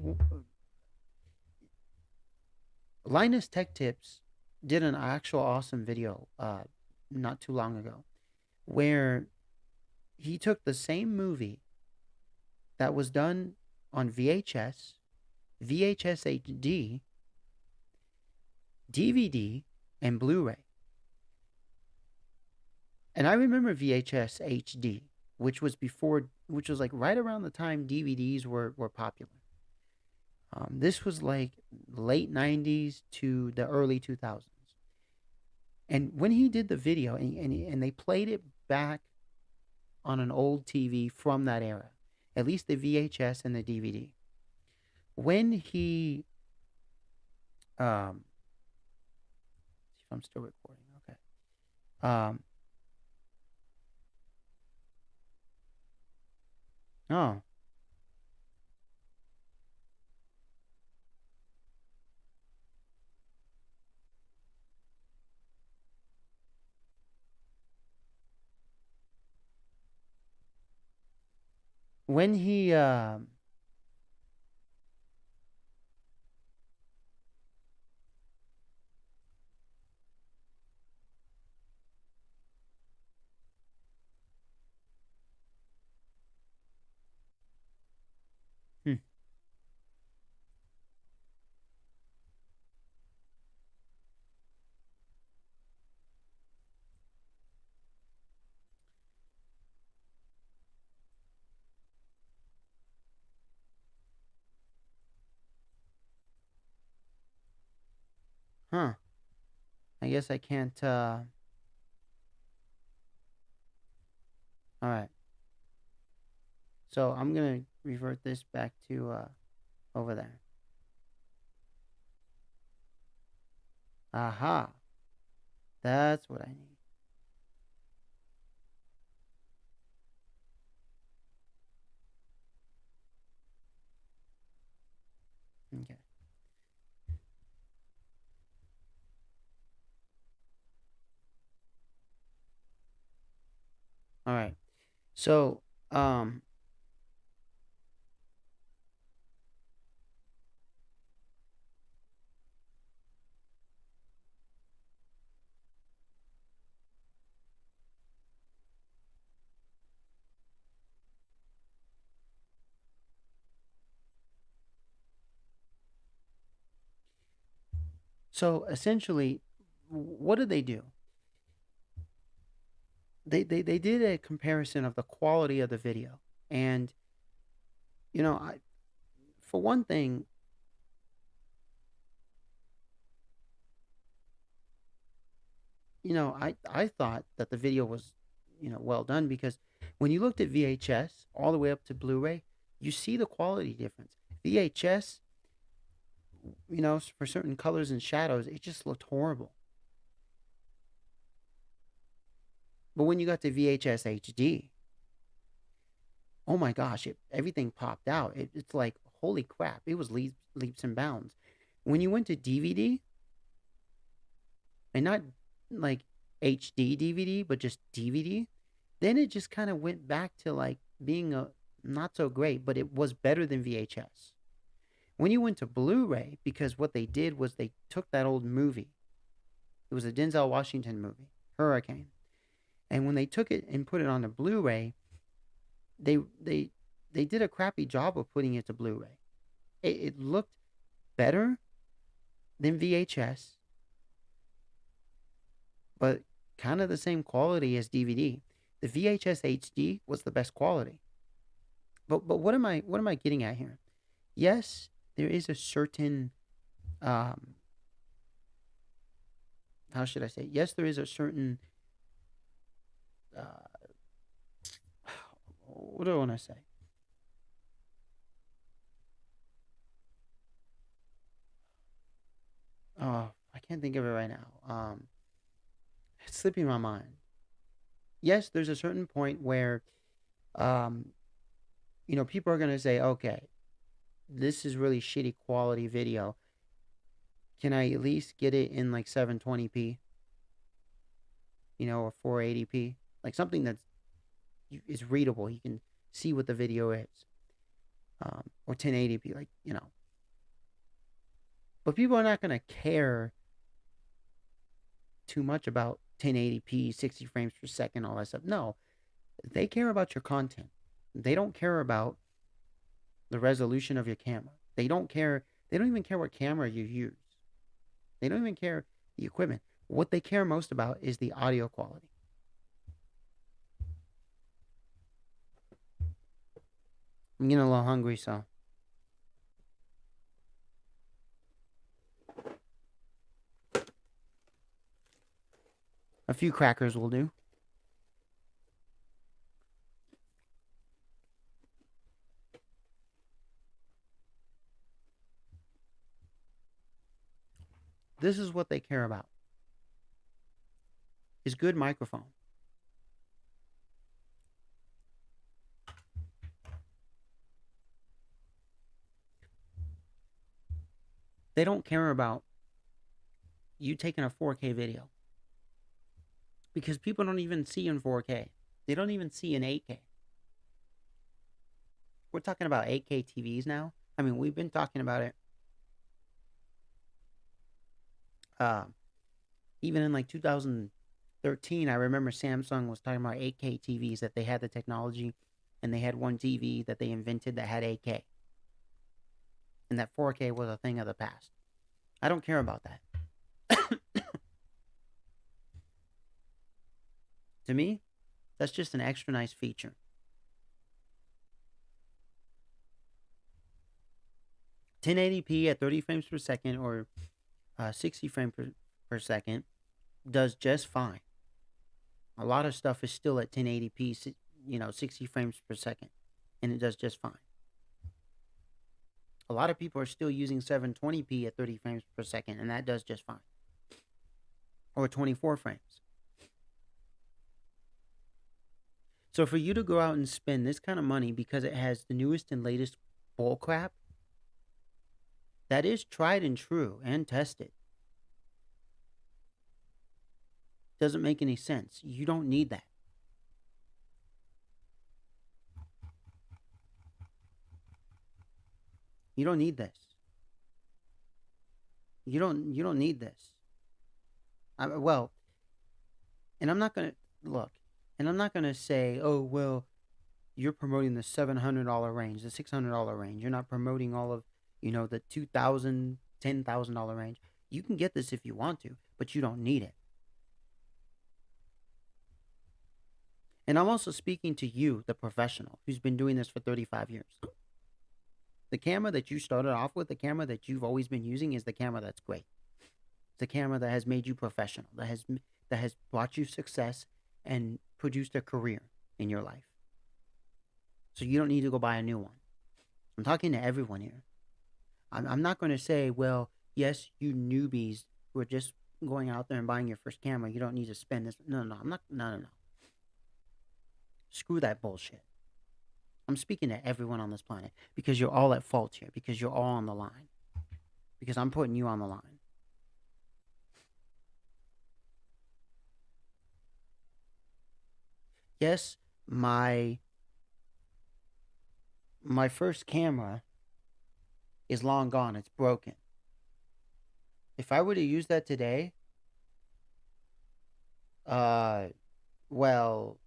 Linus Tech Tips did an actual awesome video not too long ago where he took the same movie that was done on VHS, VHS HD, DVD, and Blu-ray. And I remember VHS HD, which was like right around the time DVDs were popular. This was like late 90s to the early 2000s. And when he did the video and they played it back on an old TV from that era, at least the VHS and the DVD, when he, see if I'm still recording, okay. Um, oh, when he, hmm, huh, I guess I can't, all right. So I'm going to revert this back to, over there. Aha. That's what I need. Okay. All right. So, so essentially, what did they do? They did a comparison of the quality of the video, and I for one thing, I thought that the video was well done because when you looked at VHS all the way up to Blu-ray, you see the quality difference. VHS, for certain colors and shadows, it just looked horrible. But when you got to VHS HD, oh my gosh, everything popped out. It's like holy crap! It was leaps and bounds. When you went to DVD, and not like HD DVD, but just DVD, then it just kind of went back to like being a not so great, but it was better than VHS. When you went to Blu-ray, because what they did was they took that old movie. It was a Denzel Washington movie, Hurricane. And when they took it and put it on a Blu-ray, they they they did a crappy job of putting it to Blu-ray. It looked better than VHS, but kind of the same quality as DVD. The VHS HD was the best quality. But what am I getting at here? Yes, there is a certain um how should I say? Yes, there is a certain uh what do I want to say? Oh, I can't think of it right now. It's slipping my mind. Yes, there's a certain point where um people are gonna say, okay, this is really shitty quality video. Can I at least get it in like 720p, or 480p, like something that's is readable. You can see what the video is, or 1080p, like But people are not gonna care too much about 1080p, 60 frames per second, all that stuff. No, they care about your content. They don't care about the resolution of your camera. They don't care. They don't even care what camera you use. They don't even care the equipment. What they care most about is the audio quality. I'm getting a little hungry, so a few crackers will do. This is what they care about: is good microphone. They don't care about you taking a 4K video because people don't even see in 4K. They don't even see in 8K. We're talking about 8K TVs now. I mean, we've been talking about it uh, even in like 2013. I remember Samsung was talking about 8K TVs, that they had the technology, and they had one TV that they invented that had 8K, and that 4K was a thing of the past. I don't care about that. To me, that's just an extra nice feature. 1080p at 30 frames per second, or 60 frames per second does just fine. A lot of stuff is still at 1080p, 60 frames per second, and it does just fine. A lot of people are still using 720p at 30 frames per second, and that does just fine. Or 24 frames. So for you to go out and spend this kind of money because it has the newest and latest bull crap that is tried and true and tested doesn't make any sense. You don't need that. You don't need this. You don't need this. Well, and I'm not gonna look, and I'm not gonna say, oh well, you're promoting the $700 range, the $600 range. You're not promoting all of, the $2,000, $10,000 range. You can get this if you want to, but you don't need it. And I'm also speaking to you, the professional, who's been doing this for 35 years. The camera that you started off with, the camera that you've always been using, is the camera that's great. It's the camera that has made you professional, that has brought you success and produced a career in your life. So you don't need to go buy a new one. I'm talking to everyone here. I'm not going to say, well, yes, you newbies who are just going out there and buying your first camera, you don't need to spend this. No, no, I'm not. No, no, no. Screw that bullshit. I'm speaking to everyone on this planet because you're all at fault here, because you're all on the line, because I'm putting you on the line. Yes, my my first camera is long gone. It's broken. If I were to use that today, uh, well,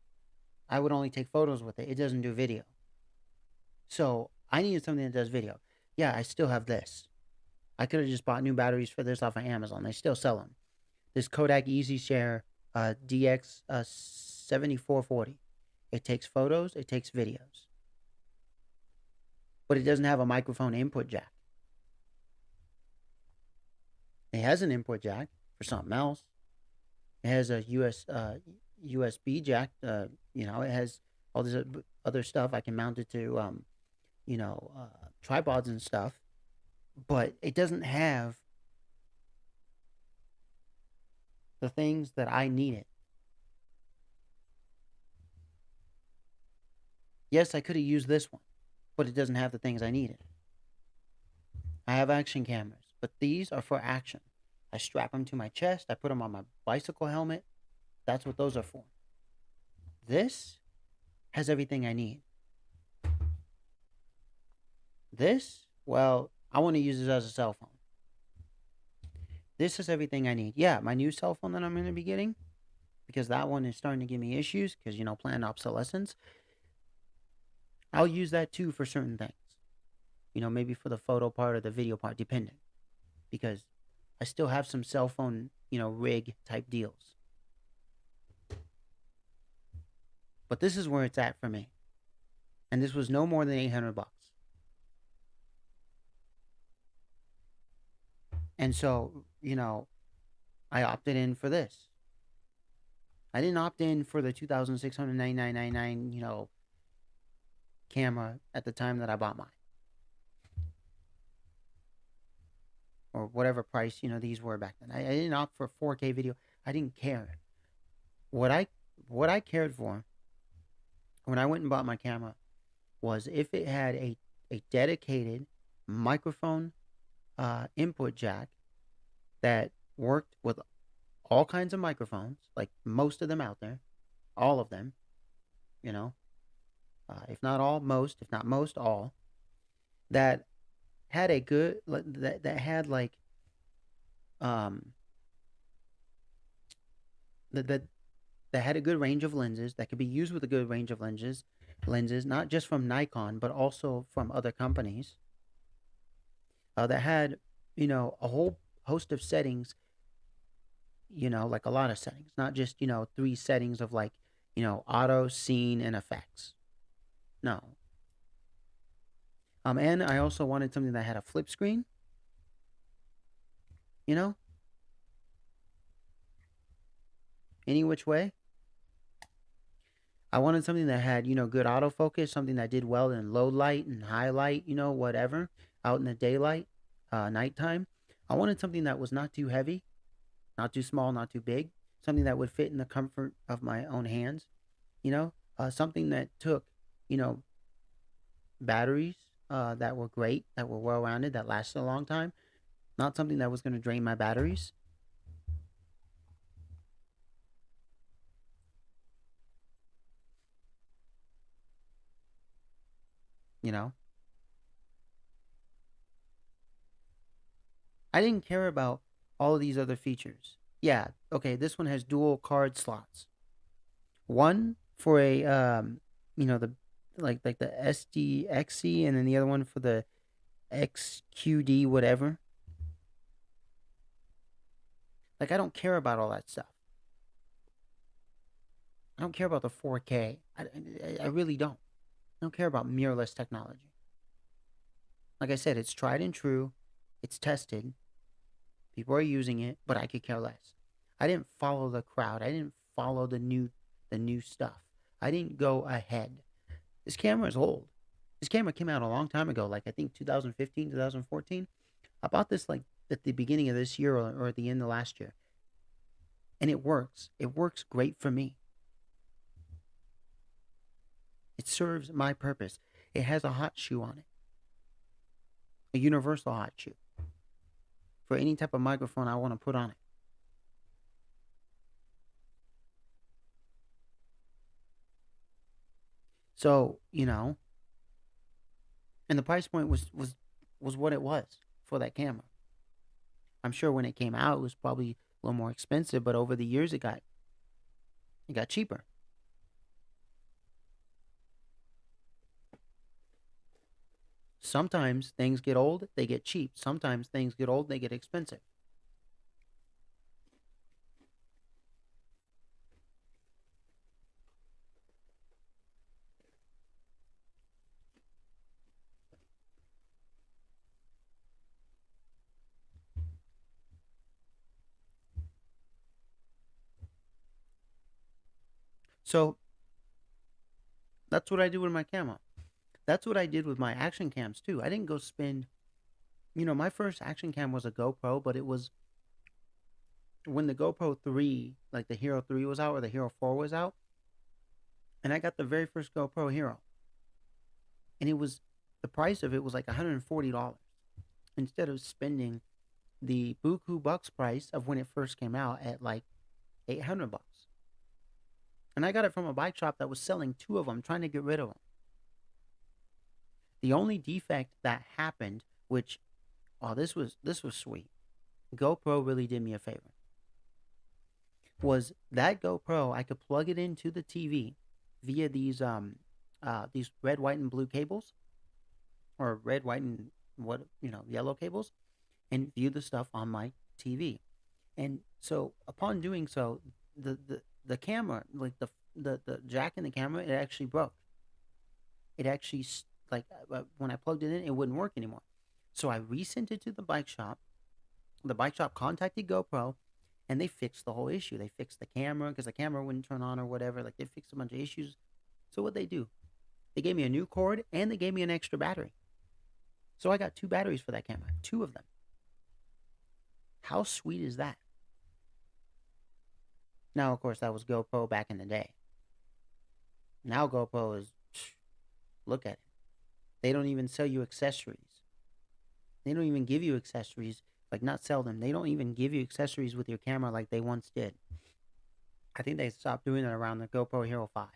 I would only take photos with it. It doesn't do video. So I needed something that does video. Yeah, I still have this. I could have just bought new batteries for this off of Amazon. They still sell them. This Kodak EasyShare DX 7440. It takes photos. It takes videos. But it doesn't have a microphone input jack. It has an input jack for something else. It has a USB jack. It has all this other stuff. I can mount it to tripods and stuff. But it doesn't have the things that I needed. Yes, I could have used this one, but it doesn't have the things I needed. I have action cameras, but these are for action. I strap them to my chest. I put them on my bicycle helmet. That's what those are for. This has everything I need. This, well, I want to use this as a cell phone. This is everything I need. Yeah, my new cell phone that I'm going to be getting, because that one is starting to give me issues because, planned obsolescence. I'll use that too for certain things. Maybe for the photo part or the video part, depending. Because I still have some cell phone, rig type deals. But this is where it's at for me. And this was no more than $800. And so, I opted in for this. I didn't opt in for the $2,699.99, camera at the time that I bought mine. Or whatever price, these were back then. I didn't opt for 4K video. I didn't care. What I cared for when I went and bought my camera was if it had a dedicated microphone input jack that worked with all kinds of microphones, like most of them out there, all of them, if not all, most, if not most, all, that had a good, that had like, that, that, that had a good range of lenses, that could be used with a good range of lenses, not just from Nikon, but also from other companies, that had, a whole host of settings, like a lot of settings, not just, 3 settings of like, auto, scene, and effects. No. And I also wanted something that had a flip screen, you know, any which way. I wanted something that had, good autofocus, something that did well in low light and high light, whatever, out in the daylight, nighttime. I wanted something that was not too heavy, not too small, not too big, something that would fit in the comfort of my own hands, something that took, you know, batteries that were great, that were well rounded, that lasted a long time, not something that was going to drain my batteries, you know. I didn't care about all of these other features. Yeah, okay, this one has dual card slots. One for a the like the SDXC, and then the other one for the XQD whatever. Like, I don't care about all that stuff. I don't care about the 4K. I really don't. I don't care about mirrorless technology. Like I said, it's tried and true. It's tested. People are using it, but I could care less. I didn't follow the crowd. I didn't follow the new stuff. I didn't go ahead. This camera is old. This camera came out a long time ago, like I think 2015, 2014. I bought this like at the beginning of this year, or at the end of last year. And it works. It works great for me. It serves my purpose. It has a hot shoe on it, a universal hot shoe for any type of microphone I want to put on it. So, and the price point was what it was for that camera. I'm sure when it came out, it was probably a little more expensive, but over the years, it got cheaper. Sometimes things get old, they get cheap. Sometimes things get old, they get expensive. So that's what I do with my camera. That's what I did with my action cams too. I didn't go spend, my first action cam was a GoPro, but it was when the GoPro 3, like the Hero 3 was out or the Hero 4 was out, and I got the very first GoPro Hero. And it was the price of it was like $140 instead of spending the buku bucks price of when it first came out at like 800 bucks. And I got it from a bike shop that was selling two of them, trying to get rid of them. The only defect that happened, which this was sweet. GoPro really did me a favor. Was that GoPro I could plug it into the TV via these red, white, and blue cables, or red, white, and yellow cables, and view the stuff on my TV. And so upon doing so, the camera, like the jack in the camera, it actually broke. It actually like when I plugged it in, it wouldn't work anymore. So I resent it to the bike shop. The bike shop contacted GoPro, and they fixed the whole issue. They fixed the camera because the camera wouldn't turn on or whatever. Like they fixed a bunch of issues. So what they do? They gave me a new cord and they gave me an extra battery. So I got two batteries for that camera, two of them. How sweet is that? Now, of course, that was GoPro back in the day. Now GoPro is, look at it. They don't even sell you accessories. They don't even give you accessories. Like, not sell them. They don't even give you accessories with your camera like they once did. I think they stopped doing it around the GoPro Hero 5.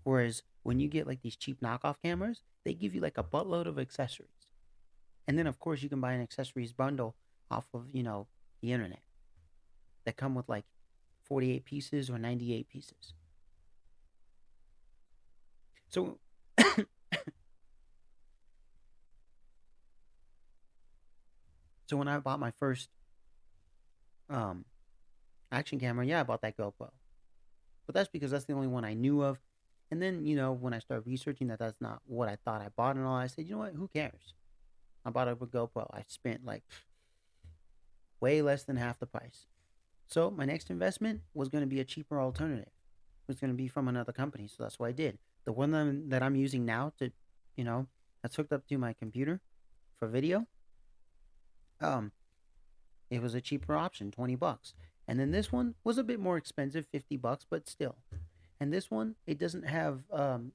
Whereas when you get like these cheap knockoff cameras, they give you like a buttload of accessories. And then, of course, you can buy an accessories bundle off of, the internet that come with like 48 pieces or 98 pieces. So, so when I bought my first um, action camera, yeah, I bought that GoPro. But that's because that's the only one I knew of. And then, when I started researching that that's not what I thought I bought and all, I said, you know what? Who cares? I bought a GoPro. I spent like way less than half the price. So my next investment was going to be a cheaper alternative. It was going to be from another company. So that's what I did. The one that I'm using now that's hooked up to my computer for video, um, it was a cheaper option, 20 bucks. And then this one was a bit more expensive, 50 bucks, but still. And this one, it doesn't have,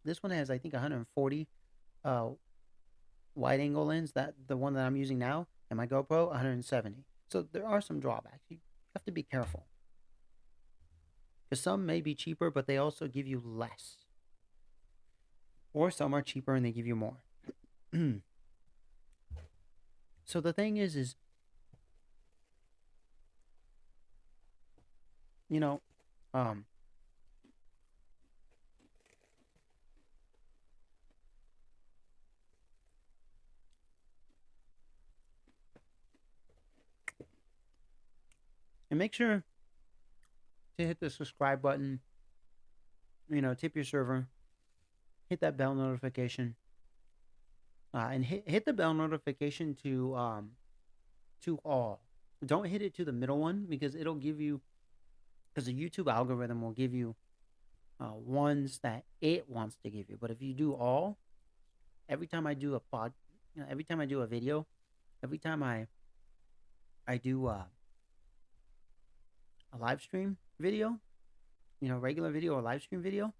this one has, I think, 140 uh, wide angle lens. That the one that I'm using now, and my GoPro, 170. So there are some drawbacks. You have to be careful. Because some may be cheaper, but they also give you less. Or some are cheaper and they give you more. So the thing is, you know, um, and make sure to hit the subscribe button, tip your server, hit that bell notification, and hit the bell notification to all. Don't hit it to the middle one because it'll give you, because the YouTube algorithm will give you ones that it wants to give you. But if you do all, every time I do a every time I do a video, every time I do a live stream video, regular video or live stream video,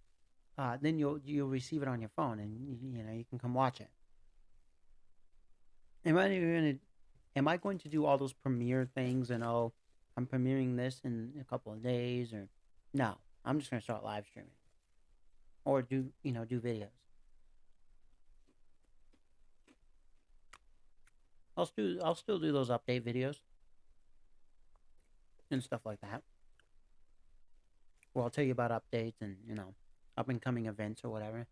then you'll receive it on your phone and you can come watch it. Am I going to do all those premiere things and I'm premiering this in a couple of days or no? I'm just gonna start live streaming. or do videos. I'll still do those update videos and stuff like that. Well, I'll tell you about updates and up and coming events or whatever.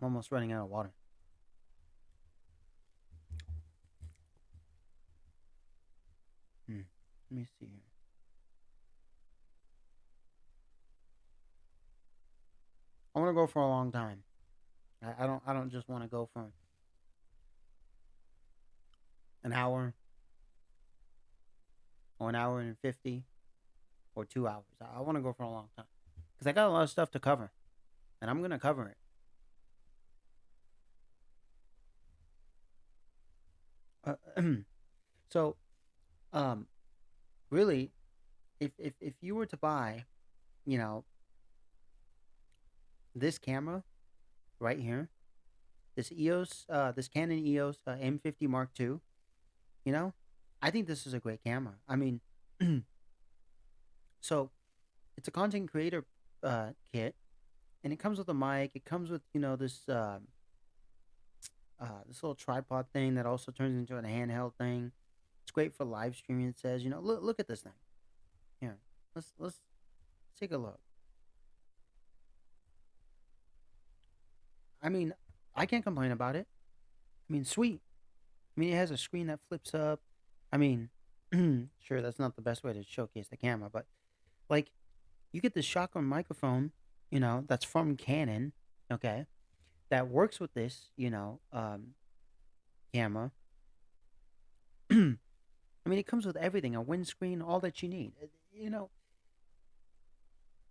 I'm almost running out of water. Hmm. Let me see here. I want to go for a long time. I don't just want to go for an hour or an hour and 50 or 2 hours. I want to go for a long time because I got a lot of stuff to cover, and I'm gonna cover it. So, um, really, if you were to buy, you know, this camera right here, this Canon EOS M50 Mark II, you know, I think this is a great camera. I mean, so it's a content creator kit, and it comes with a mic. It comes with this little tripod thing that also turns into a handheld thing. It's great for live streaming. It says, look at this thing here. Let's take a look. I mean, I can't complain about it. I mean, sweet. I mean, it has a screen that flips up. I mean, sure, that's not the best way to showcase the camera, but like, you get this shotgun microphone, that's from Canon, okay, that works with this, camera. I mean, it comes with everything, a windscreen, all that you need, you know.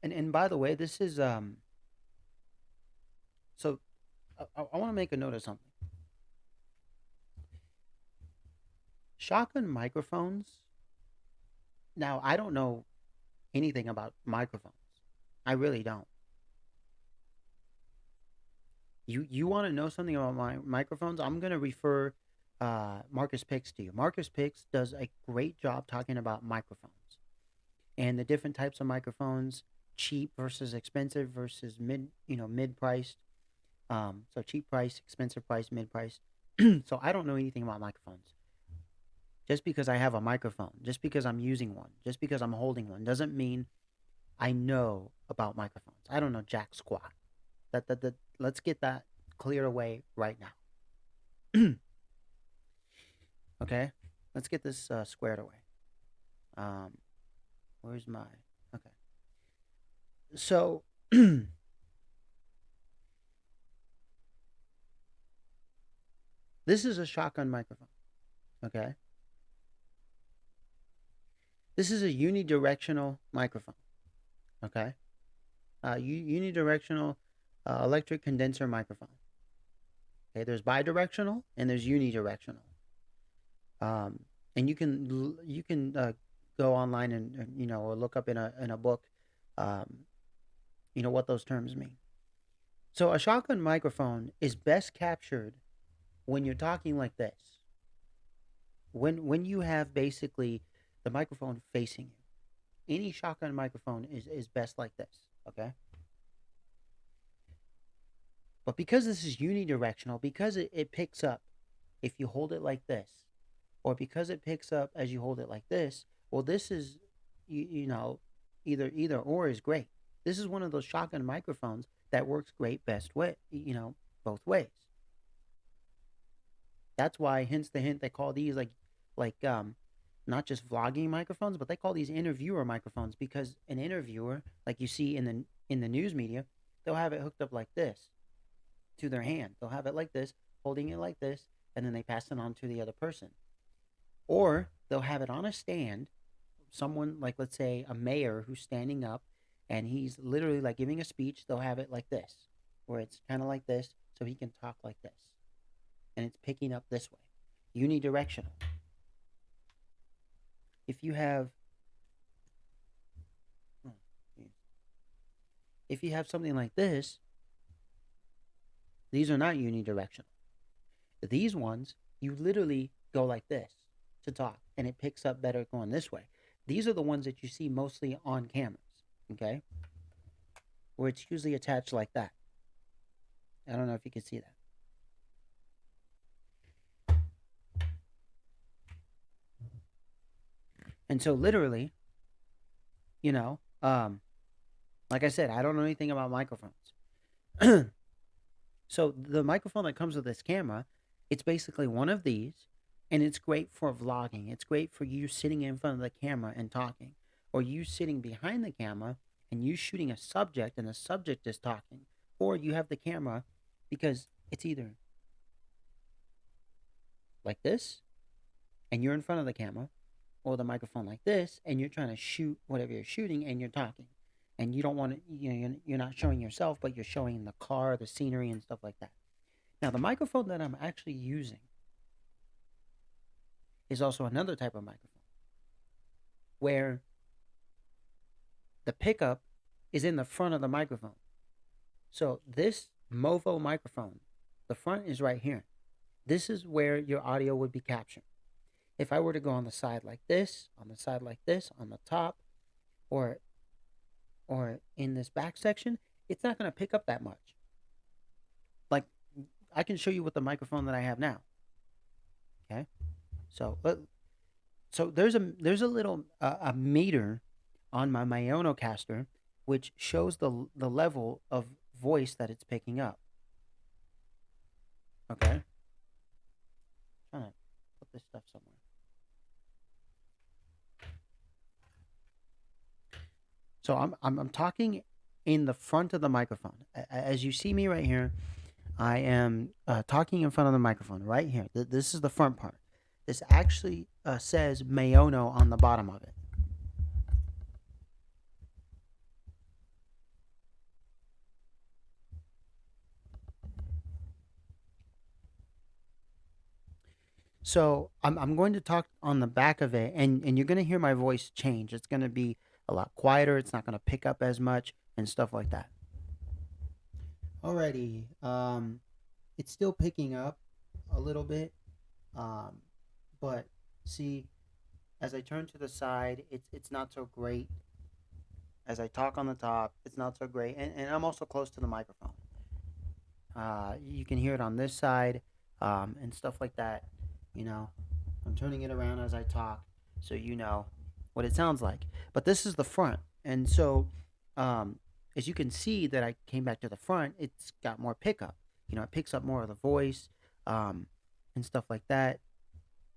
And by the way, this is so I want to make a note of something. Shotgun microphones. Now, I don't know anything about microphones. I really don't. You want to know something about my microphones? I'm gonna refer Marcus Picks to you. Marcus Picks does a great job talking about microphones and the different types of microphones, cheap versus expensive versus mid priced. So cheap price, expensive price, mid price. So I don't know anything about microphones. Just because I have a microphone, just because I'm using one, just because I'm holding one, doesn't mean I know about microphones. I don't know jack squat. That let's get that cleared away right now. Okay, let's get this squared away. Um, where's my okay? So this is a shotgun microphone. Okay, this is a unidirectional microphone. Okay, unidirectional electric condenser microphone. Okay, there's bidirectional and there's unidirectional. Um, and you can go online and or look up in a book, um, what those terms mean. So a shotgun microphone is best captured when you're talking like this. When you have basically the microphone facing you. Any shotgun microphone is best like this. Okay. But because this is unidirectional, because it picks up if you hold it like this, or because it picks up as you hold it like this, well, this is, either or is great. This is one of those shotgun microphones that works great best way, both ways. That's why, hence the hint, they call these like not just vlogging microphones, but they call these interviewer microphones because an interviewer, like you see in the news media, they'll have it hooked up like this to their hand. They'll have it like this, holding it like this, and then they pass it on to the other person. Or they'll have it on a stand, someone like, let's say, a mayor who's standing up and he's literally like giving a speech. They'll have it like this, where it's kind of like this, so he can talk like this. And it's picking up this way. Unidirectional. If you have oh, if you have something like this, These are not unidirectional. These ones, you literally go like this to talk, and it picks up better going this way. These are the ones that you see mostly on cameras, okay? Where it's usually attached like that. I don't know if you can see that. And so, literally, you know, like I said, I don't know anything about microphones. So the microphone that comes with this camera, it's basically one of these, and it's great for vlogging. It's great for you sitting in front of the camera and talking, or you sitting behind the camera and you shooting a subject and the subject is talking, or you have the camera because it's either like this and you're in front of the camera, or the microphone like this and you're trying to shoot whatever you're shooting and you're talking. And you don't want to, you're not showing yourself, but you're showing the car, the scenery, and stuff like that. Now, the microphone that I'm actually using is also another type of microphone where the pickup is in the front of the microphone. So this Movo microphone, the front is right here. This is where your audio would be captured. If I were to go on the side like this, on the side like this, on the top, or in this back section, it's not going to pick up that much. Like, I can show you with the microphone that I have now. Okay, so there's a little a meter on my Mayonocaster which shows the level of voice that it's picking up. Okay, I'm trying to put this stuff somewhere. So I'm talking in the front of the microphone. As you see me right here, I am talking in front of the microphone right here. This is the front part. This actually says Mayono on the bottom of it. So I'm going to talk on the back of it, and you're going to hear my voice change. It's going to be a lot quieter. It's not going to pick up as much and stuff like that. Alrighty. It's still picking up a little bit, um, but see, as I turn to the side, it's not so great. As I talk on the top, it's not so great, and I'm also close to the microphone. You can hear it on this side, and stuff like that. You know, I'm turning it around as I talk, so you know what it sounds like. But this is the front, and so um, as you can see that I came back to the front, it's got more pickup. You know, it picks up more of the voice, um, and stuff like that.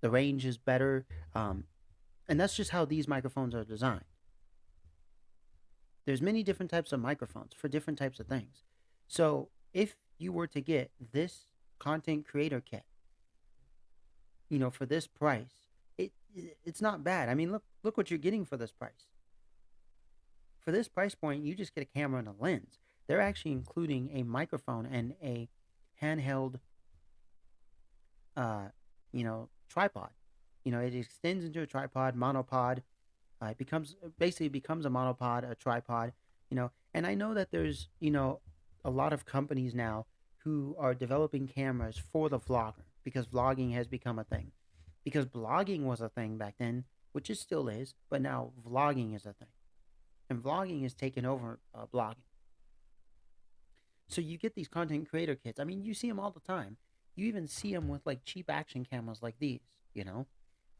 The range is better, and that's just how these microphones are designed. There's many different types of microphones for different types of things. So if you were to get this content creator kit, you know, for this price, it's not bad. I mean, look what you're getting for this price. For this price point, you just get a camera and a lens. They're actually including a microphone and a handheld, uh, tripod. You know, it extends into a tripod, monopod. It becomes basically becomes a monopod, a tripod. You know, and I know that there's a lot of companies now who are developing cameras for the vlogger because vlogging has become a thing. Because blogging was a thing back then, which it still is, but now vlogging is a thing, and vlogging is taking over blogging. So you get these content creator kits. I mean, you see them all the time. You even see them with like cheap action cameras like these. You know,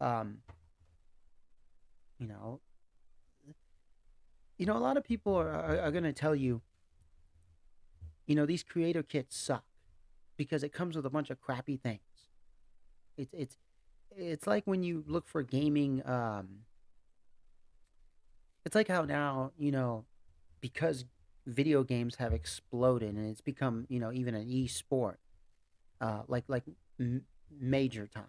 um, you know, a lot of people are going to tell you, these creator kits suck because it comes with a bunch of crappy things. It's like when you look for gaming. It's like how now because video games have exploded and it's become even an e-sport, like major time.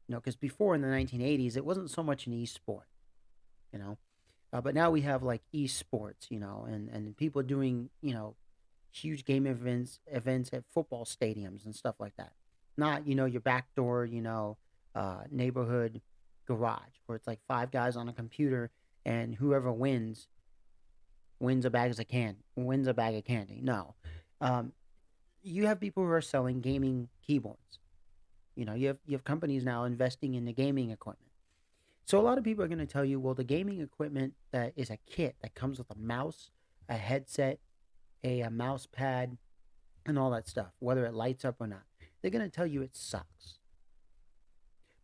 Because before in the 1980s it wasn't so much an e-sport. You know, but now we have like esports, and people doing huge game events at football stadiums and stuff like that. Not your backdoor neighborhood garage where it's like five guys on a computer and whoever wins a bag of candy. No, um, you have people who are selling gaming keyboards. You have companies now investing in the gaming equipment. So a lot of people are going to tell you, well, the gaming equipment that is a kit that comes with a mouse, a headset, a mouse pad, and all that stuff, whether it lights up or not. They're going to tell you it sucks.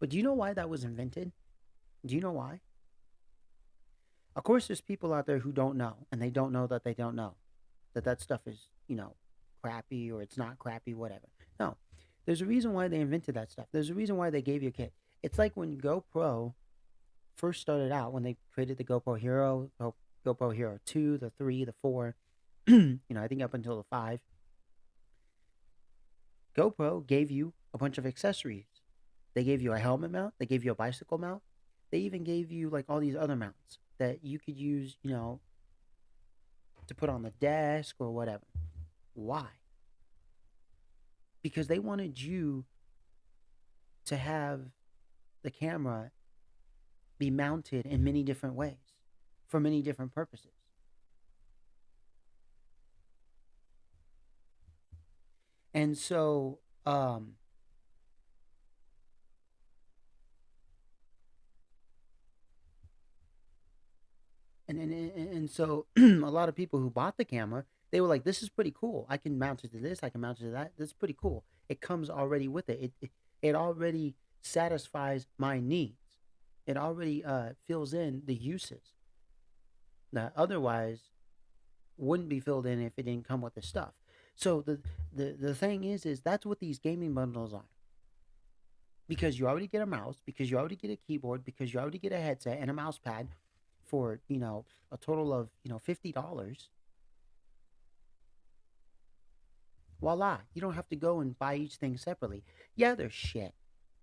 But do you know why that was invented? Do you know why? Of course, there's people out there who don't know, and they don't know that they don't know that that stuff is, crappy or it's not crappy, whatever. No, there's a reason why they invented that stuff. There's a reason why they gave you a kit. It's like when GoPro first started out, when they created the GoPro Hero, GoPro Hero 2, the 3, the 4, I think up until the 5. GoPro gave you a bunch of accessories. They gave you a helmet mount, they gave you a bicycle mount, they even gave you like all these other mounts that you could use, to put on the desk or whatever. Why? Because they wanted you to have the camera be mounted in many different ways for many different purposes. And so, and so a lot of people who bought the camera, they were like, this is pretty cool. I can mount it to this, I can mount it to that. This is pretty cool. It comes already with it. It already satisfies my needs. It already fills in the uses that otherwise wouldn't be filled in if it didn't come with the stuff. So the thing is that's what these gaming bundles are. Because you already get a mouse, because you already get a keyboard, because you already get a headset and a mouse pad for, a total of, $50. Voila. You don't have to go and buy each thing separately. Yeah, they're shit.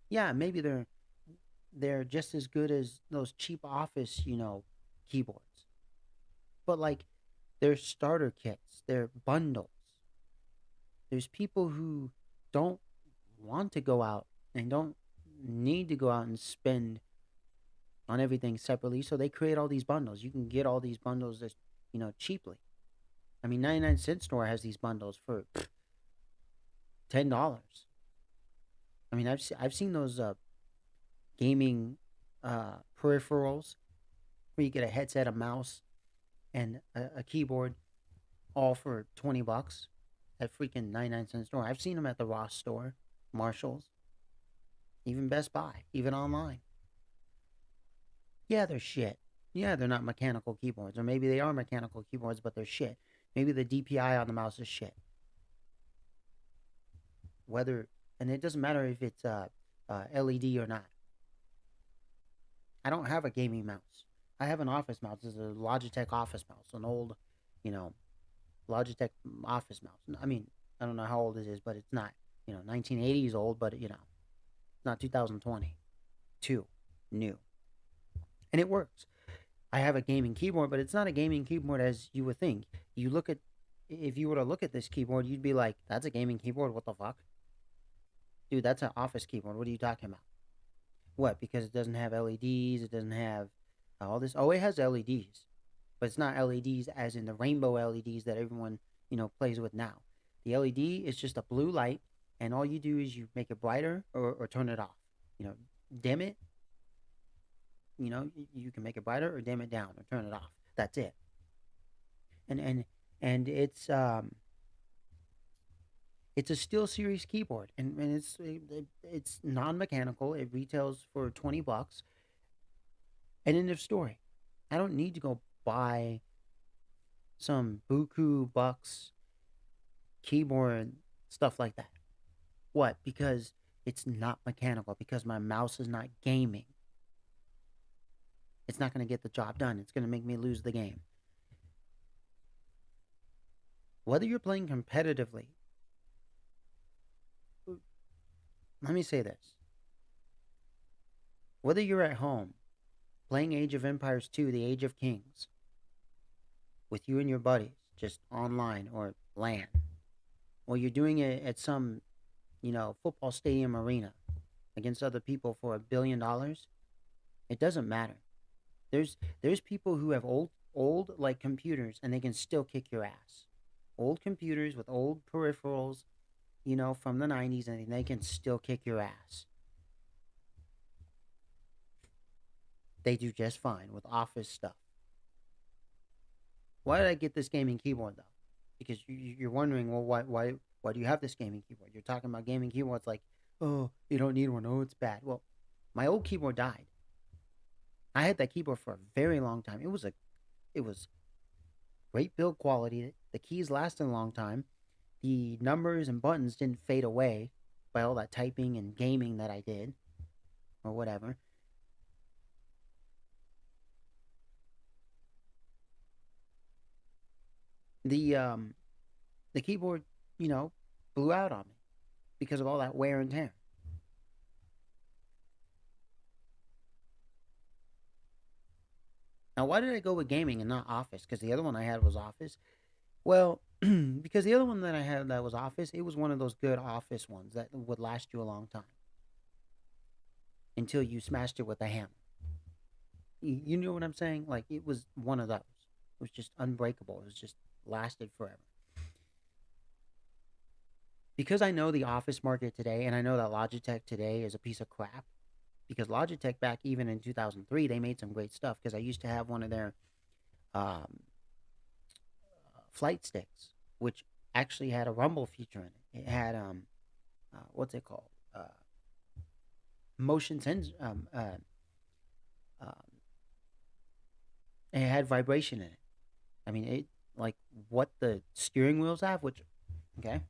Yeah, maybe they're just as good as those cheap office, keyboards. But like they're starter kits, they're bundles. There's people who don't want to go out and don't need to go out and spend on everything separately, so they create all these bundles. You can get all these bundles just, cheaply. I mean, 99-cent store has these bundles for $10. I mean, I've seen those gaming peripherals where you get a headset, a mouse, and a keyboard, all for $20 at freaking 99-cent store. I've seen them at the Ross store, Marshalls, even Best Buy, even online. Yeah, they're shit. Yeah, they're not mechanical keyboards, or maybe they are mechanical keyboards, but they're shit. Maybe the DPI on the mouse is shit. Whether and it doesn't matter if it's LED or not. I don't have a gaming mouse. I have an office mouse. It's a Logitech office mouse, an old, you know, Logitech office mouse. I mean, I don't know how old it is, but it's not, 1980s old, but it's not 2022 new, and it works. I have a gaming keyboard, but it's not a gaming keyboard as you would think. You look at If you were to look at this keyboard, you'd be like, "That's a gaming keyboard? What the fuck, dude? That's an office keyboard. What are you talking about? What? Because it doesn't have LEDs. It doesn't have all this. Oh, it has LEDs, but it's not LEDs as in the rainbow LEDs that everyone plays with now. The LED is just a blue light, and all you do is you make it brighter or turn it off. You know, dim it. You can make it brighter or dim it down or turn it off. That's it. And it's a Steel Series keyboard, and it's non-mechanical. It retails for $20. And end of story. I don't need to go buy some buku bucks keyboard stuff like that. What? Because it's not mechanical. Because my mouse is not gaming. It's not going to get the job done. It's going to make me lose the game. Whether you're playing competitively, let me say this. Whether you're at home playing Age of Empires 2, The Age of Kings, with you and your buddies, just online or LAN, or you're doing it at some, football stadium arena against other people for $1 billion, it doesn't matter. There's people who have old like computers and they can still kick your ass. Old computers with old peripherals from the 90s, and they can still kick your ass. They do just fine with office stuff. Why did I get this gaming keyboard though? Because you're wondering, well, why do you have this gaming keyboard? You're talking about gaming keyboards like, oh, you don't need one. Oh, it's bad. Well, my old keyboard died. I had that keyboard for a very long time. It was great build quality. The keys lasted a long time. The numbers and buttons didn't fade away by all that typing and gaming that I did or whatever. The um the keyboard, you know, blew out on me because of all that wear and tear. Now, why did I go with gaming and not Office? Because the other one I had was Office. Well, because the other one that I had that was Office, it was one of those good Office ones that would last you a long time until you smashed it with a hammer. You know what I'm saying? Like it was one of those. It was just unbreakable. It was just lasted forever. Because I know the Office market today, and I know that Logitech today is a piece of crap. Because Logitech back even in 2003, they made some great stuff. Because I used to have one of their um, flight sticks, which actually had a rumble feature in it. It had what's it called? Motion sensor. Um, it had vibration in it. I mean, it like what the steering wheels have. Which okay.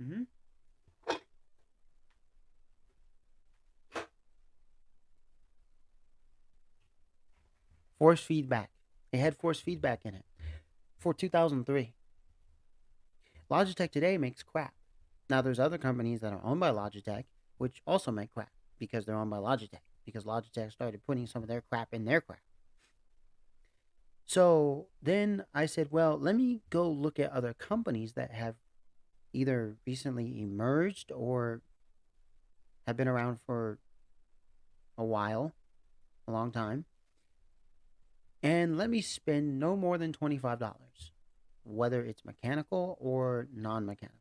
Mm-hmm. Force feedback. It had force feedback in it for 2003. Logitech today makes crap. Now there's other companies that are owned by Logitech which also make crap because they're owned by Logitech because Logitech started putting some of their crap in their crap. So then I said, well, let me go look at other companies that have either recently emerged or have been around for a while, a long time, and let me spend no more than $25, whether it's mechanical or non mechanical.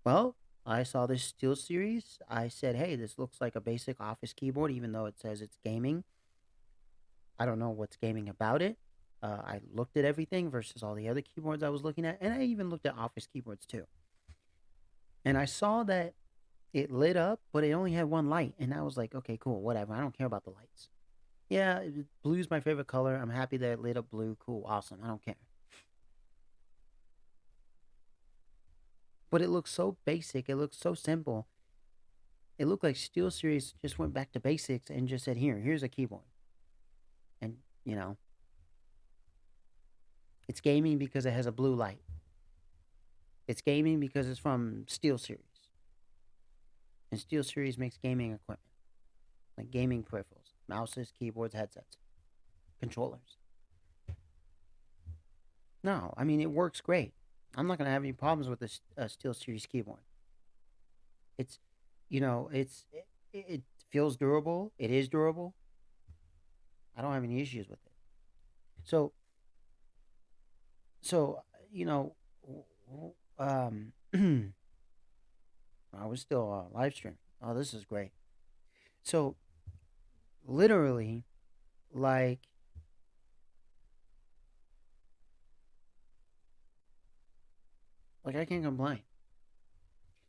Well, I saw this Steel Series. I said, hey, this looks like a basic office keyboard, even though it says it's gaming. I don't know what's gaming about it. I looked at everything versus all the other keyboards I was looking at, and I even looked at office keyboards too. And I saw that it lit up, but it only had one light. And I was like, okay, cool, whatever. I don't care about the lights. Yeah, blue's my favorite color. I'm happy that it lit up blue. Cool, awesome. I don't care. But it looks so basic. It looks so simple. It looked like SteelSeries just went back to basics and just said, here's a keyboard. And, it's gaming because it has a blue light. It's gaming because it's from SteelSeries. And SteelSeries makes gaming equipment, like gaming peripherals, mouses, keyboards, headsets, controllers. No, I mean, it works great. I'm not going to have any problems with this SteelSeries keyboard. It's, it feels durable. It is durable. I don't have any issues with it. So, so um, I was still live streaming. Oh, this is great. So, literally, like, I can't complain.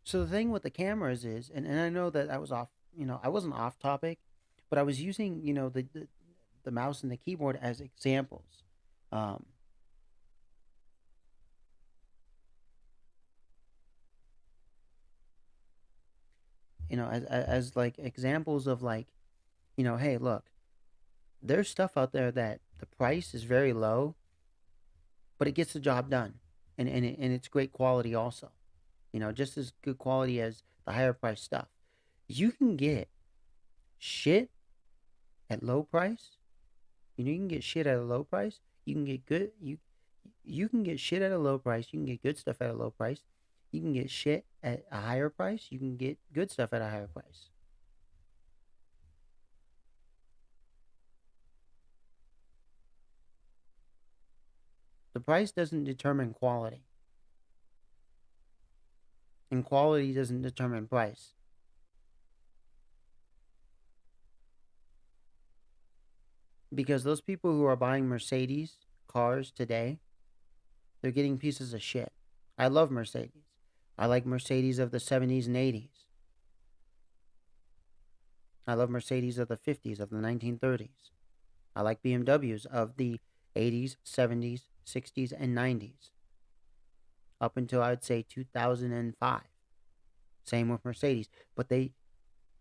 So the thing with the cameras is, and I know that I was off. I wasn't off topic, but I was using the mouse and the keyboard as examples. Um, as like examples of like, hey, look, there's stuff out there that the price is very low, but it gets the job done, and it's great quality also. Just as good quality as the higher price stuff. You can get shit at low price. You can get shit at a low price. You can get good you can get shit at a low price. You can get good stuff at a low price. You can get shit at a higher price. You can get good stuff at a higher price. The price doesn't determine quality, and quality doesn't determine price. Because those people who are buying Mercedes cars today, they're getting pieces of shit. I love Mercedes. I like Mercedes of the 70s and 80s. I love Mercedes of the 50s, of the 1930s. I like BMWs of the 80s, 70s, 60s, and 90s, up until I would say 2005. Same with Mercedes, but they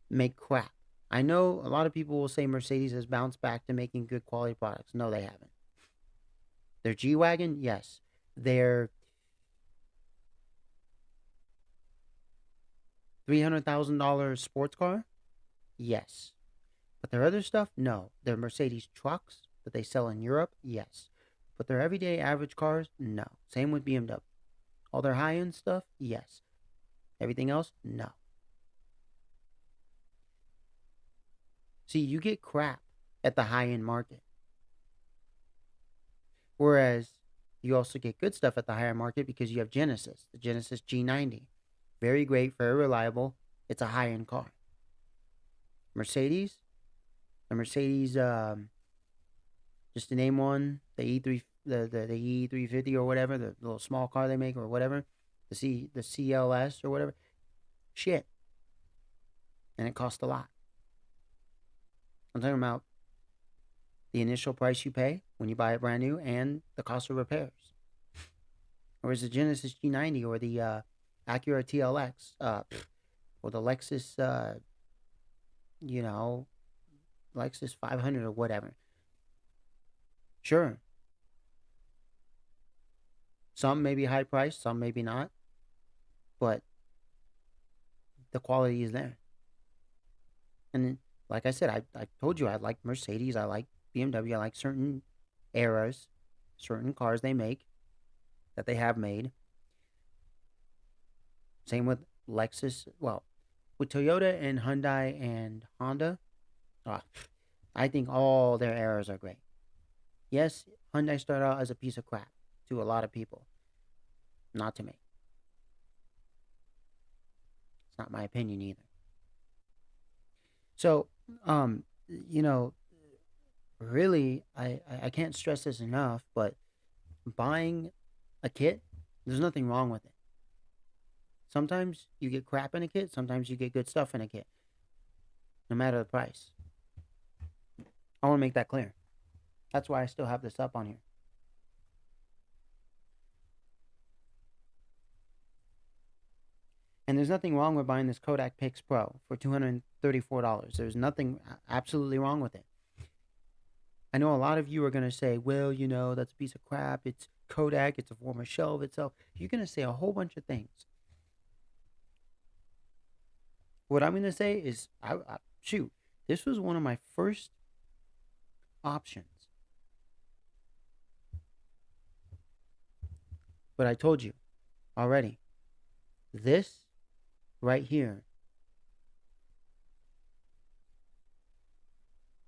make crap. I know a lot of people will say Mercedes has bounced back to making good quality products. No, they haven't. Their G Wagon, yes. Their $300,000 sports car, yes. But their other stuff, no. Their Mercedes trucks that they sell in Europe, yes. But their everyday average cars, no. Same with BMW. All their high end stuff, yes. Everything else, no. See, you get crap at the high end market. Whereas you also get good stuff at the higher market because you have Genesis, the Genesis G90. Very great, very reliable. It's a high end car. Mercedes, the Mercedes, just to name one, the E3, the E350 or whatever, the little small car they make or whatever, the CLS or whatever, shit, and it costs a lot. I'm talking about the initial price you pay when you buy it brand new and the cost of repairs. Whereas the Genesis G90 or the Acura TLX, or the Lexus, you know, Lexus 500 or whatever. Sure, some may be high priced, some maybe not, but the quality is there. And like I said, I told you I like Mercedes, I like BMW, I like certain eras, certain cars they make that they have made. Same with Lexus. Well, with Toyota and Hyundai and Honda, uh, I think all their eras are great. Yes, Hyundai started out as a piece of crap to a lot of people. Not to me. It's not my opinion either. So, you know, really, I can't stress this enough, but buying a kit, there's nothing wrong with it. Sometimes you get crap in a kit, sometimes you get good stuff in a kit, no matter the price. I want to make that clear. That's why I still have this up on here. And there's nothing wrong with buying this Kodak Pix Pro for $234. There's nothing absolutely wrong with it. I know a lot of you are going to say, well, that's a piece of crap. It's Kodak. It's a form of shell of itself. You're going to say a whole bunch of things. What I'm going to say is, shoot, this was one of my first options. But I told you already, this right here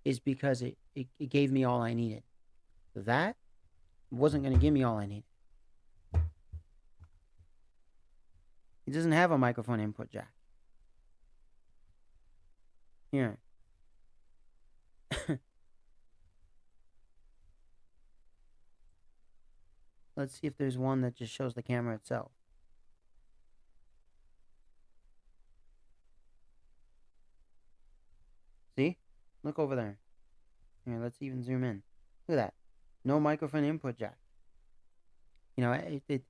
is because it gave me all I needed. That wasn't going to give me all I needed. It doesn't have a microphone input jack. Here. Let's see if there's one that just shows the camera itself. See? Look over there. Here, let's even zoom in. Look at that. No microphone input jack. It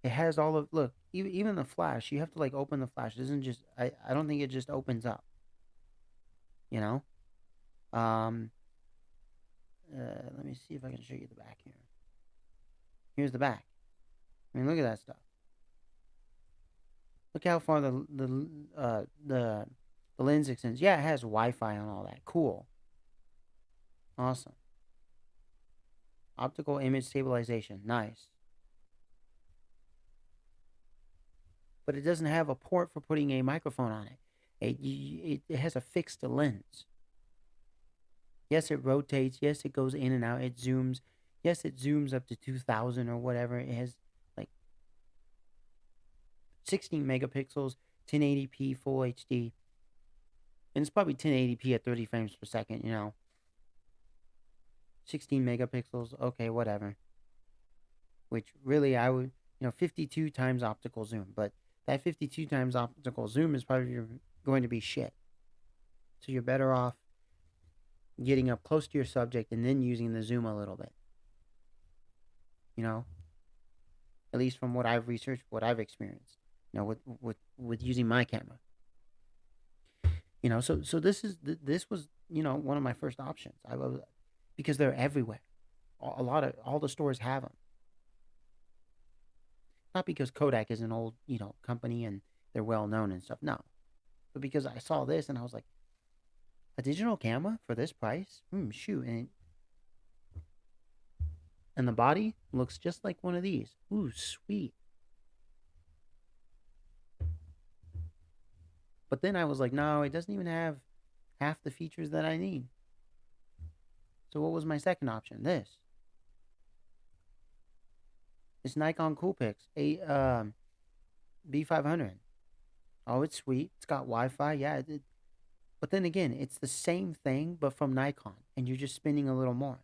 has all of, look, even the flash, you have to like open the flash. It doesn't just, I don't think it just opens up. You know? Let me see if I can show you the back here. Here's the back. I mean, look at that stuff. Look how far the lens extends. Yeah, it has Wi-Fi and all that. Cool. Awesome. Optical image stabilization. Nice. But it doesn't have a port for putting a microphone on it. It has a fixed lens. Yes, it rotates. Yes, it goes in and out. It zooms. Yes, it zooms up to 2000 or whatever. It has like 16 megapixels, 1080p full HD, and it's probably 1080p at 30 frames per second. 16 megapixels. Okay, whatever. Which really I would, 52 times optical zoom, but that 52 times optical zoom is probably going to be shit. So you're better off getting up close to your subject and then using the zoom a little bit. You know, at least from what I've researched, what I've experienced. With using my camera. So this was one of my first options. I love that because they're everywhere. A lot of all the stores have them. Not because Kodak is an old company and they're well known and stuff. No, but because I saw this and I was like, a digital camera for this price? Shoot, and the body looks just like one of these. Ooh, sweet. But then I was like, no, it doesn't even have half the features that I need. So what was my second option? This Nikon Coolpix B500. Oh, it's sweet. It's got Wi-Fi. Yeah, but then again, it's the same thing but from Nikon, and you're just spending a little more.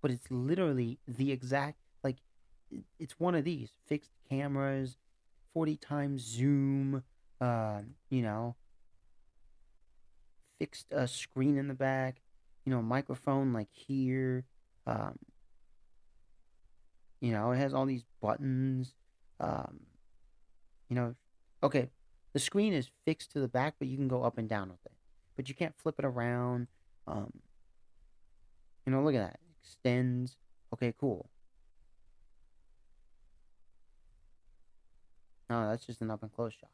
But it's literally the exact like it's one of these fixed cameras, 40 times zoom, uh, you know, fixed screen in the back, microphone like here. Um, it has all these buttons. Um, you know, okay, the screen is fixed to the back, but you can go up and down with it. But you can't flip it around. Um, look at that. Extends. Okay, cool. No, that's just an up and close shot.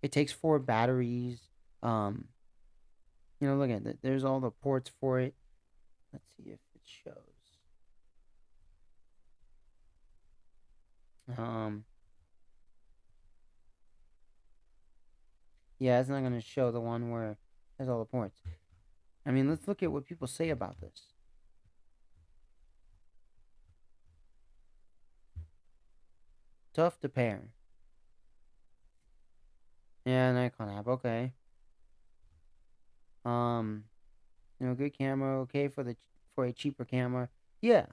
It takes four batteries. Um, look at it. There's all the ports for it. Let's see if it shows. Um, yeah, it's not gonna show the one where it has all the ports. I mean, let's look at what people say about this. Tough to pair. Yeah, Nikon app. Okay. Um, good camera. Okay for a cheaper camera. Yeah,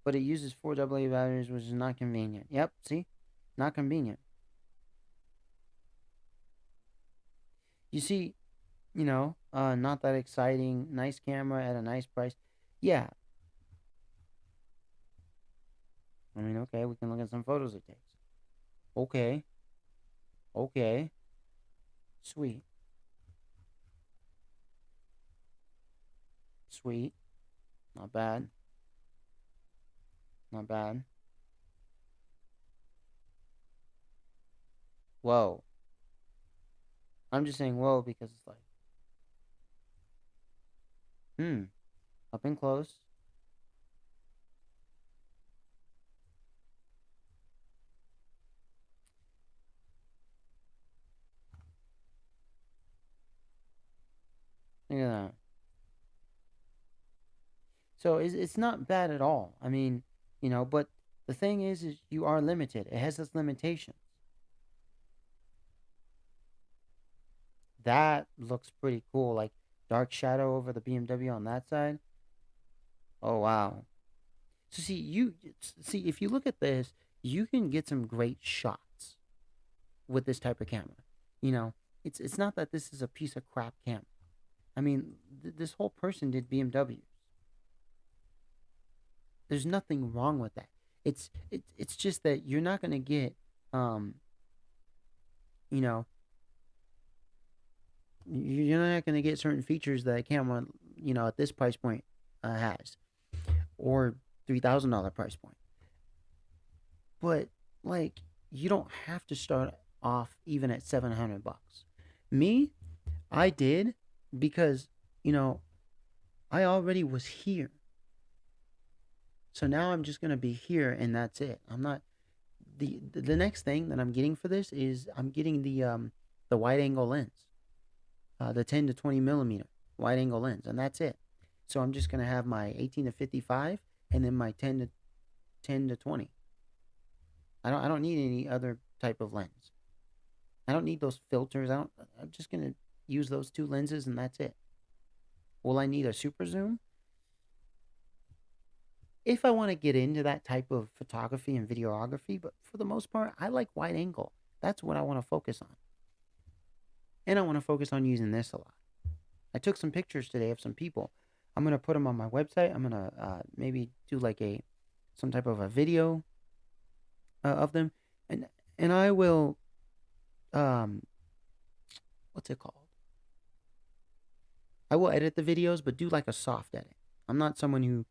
but it uses four AA batteries, which is not convenient. Yep. See, not convenient. You see, not that exciting. Nice camera at a nice price. Yeah. I mean, okay, we can look at some photos it takes. Okay. Okay. Sweet. Sweet. Not bad. Not bad. Whoa. I'm just saying whoa because it's like, hmm, up and close. Look at that. So it's not bad at all. I mean, but the thing is you are limited. It has its limitations. That looks pretty cool. Like dark shadow over the BMW on that side. Oh wow. So see if you look at this, you can get some great shots with this type of camera. You know, it's not that this is a piece of crap camera. I mean, this whole person did BMW. There's nothing wrong with that. It's just that you're not gonna get um you know you're not gonna get certain features that a camera at this price point has, or $3,000 price point. But like you don't have to start off even at $700. Me, I did because you know I already was here. So now I'm just gonna be here and that's it. I'm not the next thing that I'm getting for this is I'm getting the wide angle lens, the 10 to 20 millimeter wide angle lens, and that's it. So I'm just gonna have my 18 to 55 and then my 10 to 20. I don't need any other type of lens. I don't need those filters. I'm just gonna use those two lenses and that's it. Will I need a super zoom? If I want to get into that type of photography and videography, but for the most part, I like wide angle. That's what I want to focus on. And I want to focus on using this a lot. I took some pictures today of some people. I'm gonna put them on my website. I'm gonna maybe do like a some type of a video of them, and I will um what's it called? I will edit the videos, but do like a soft edit. I'm not someone who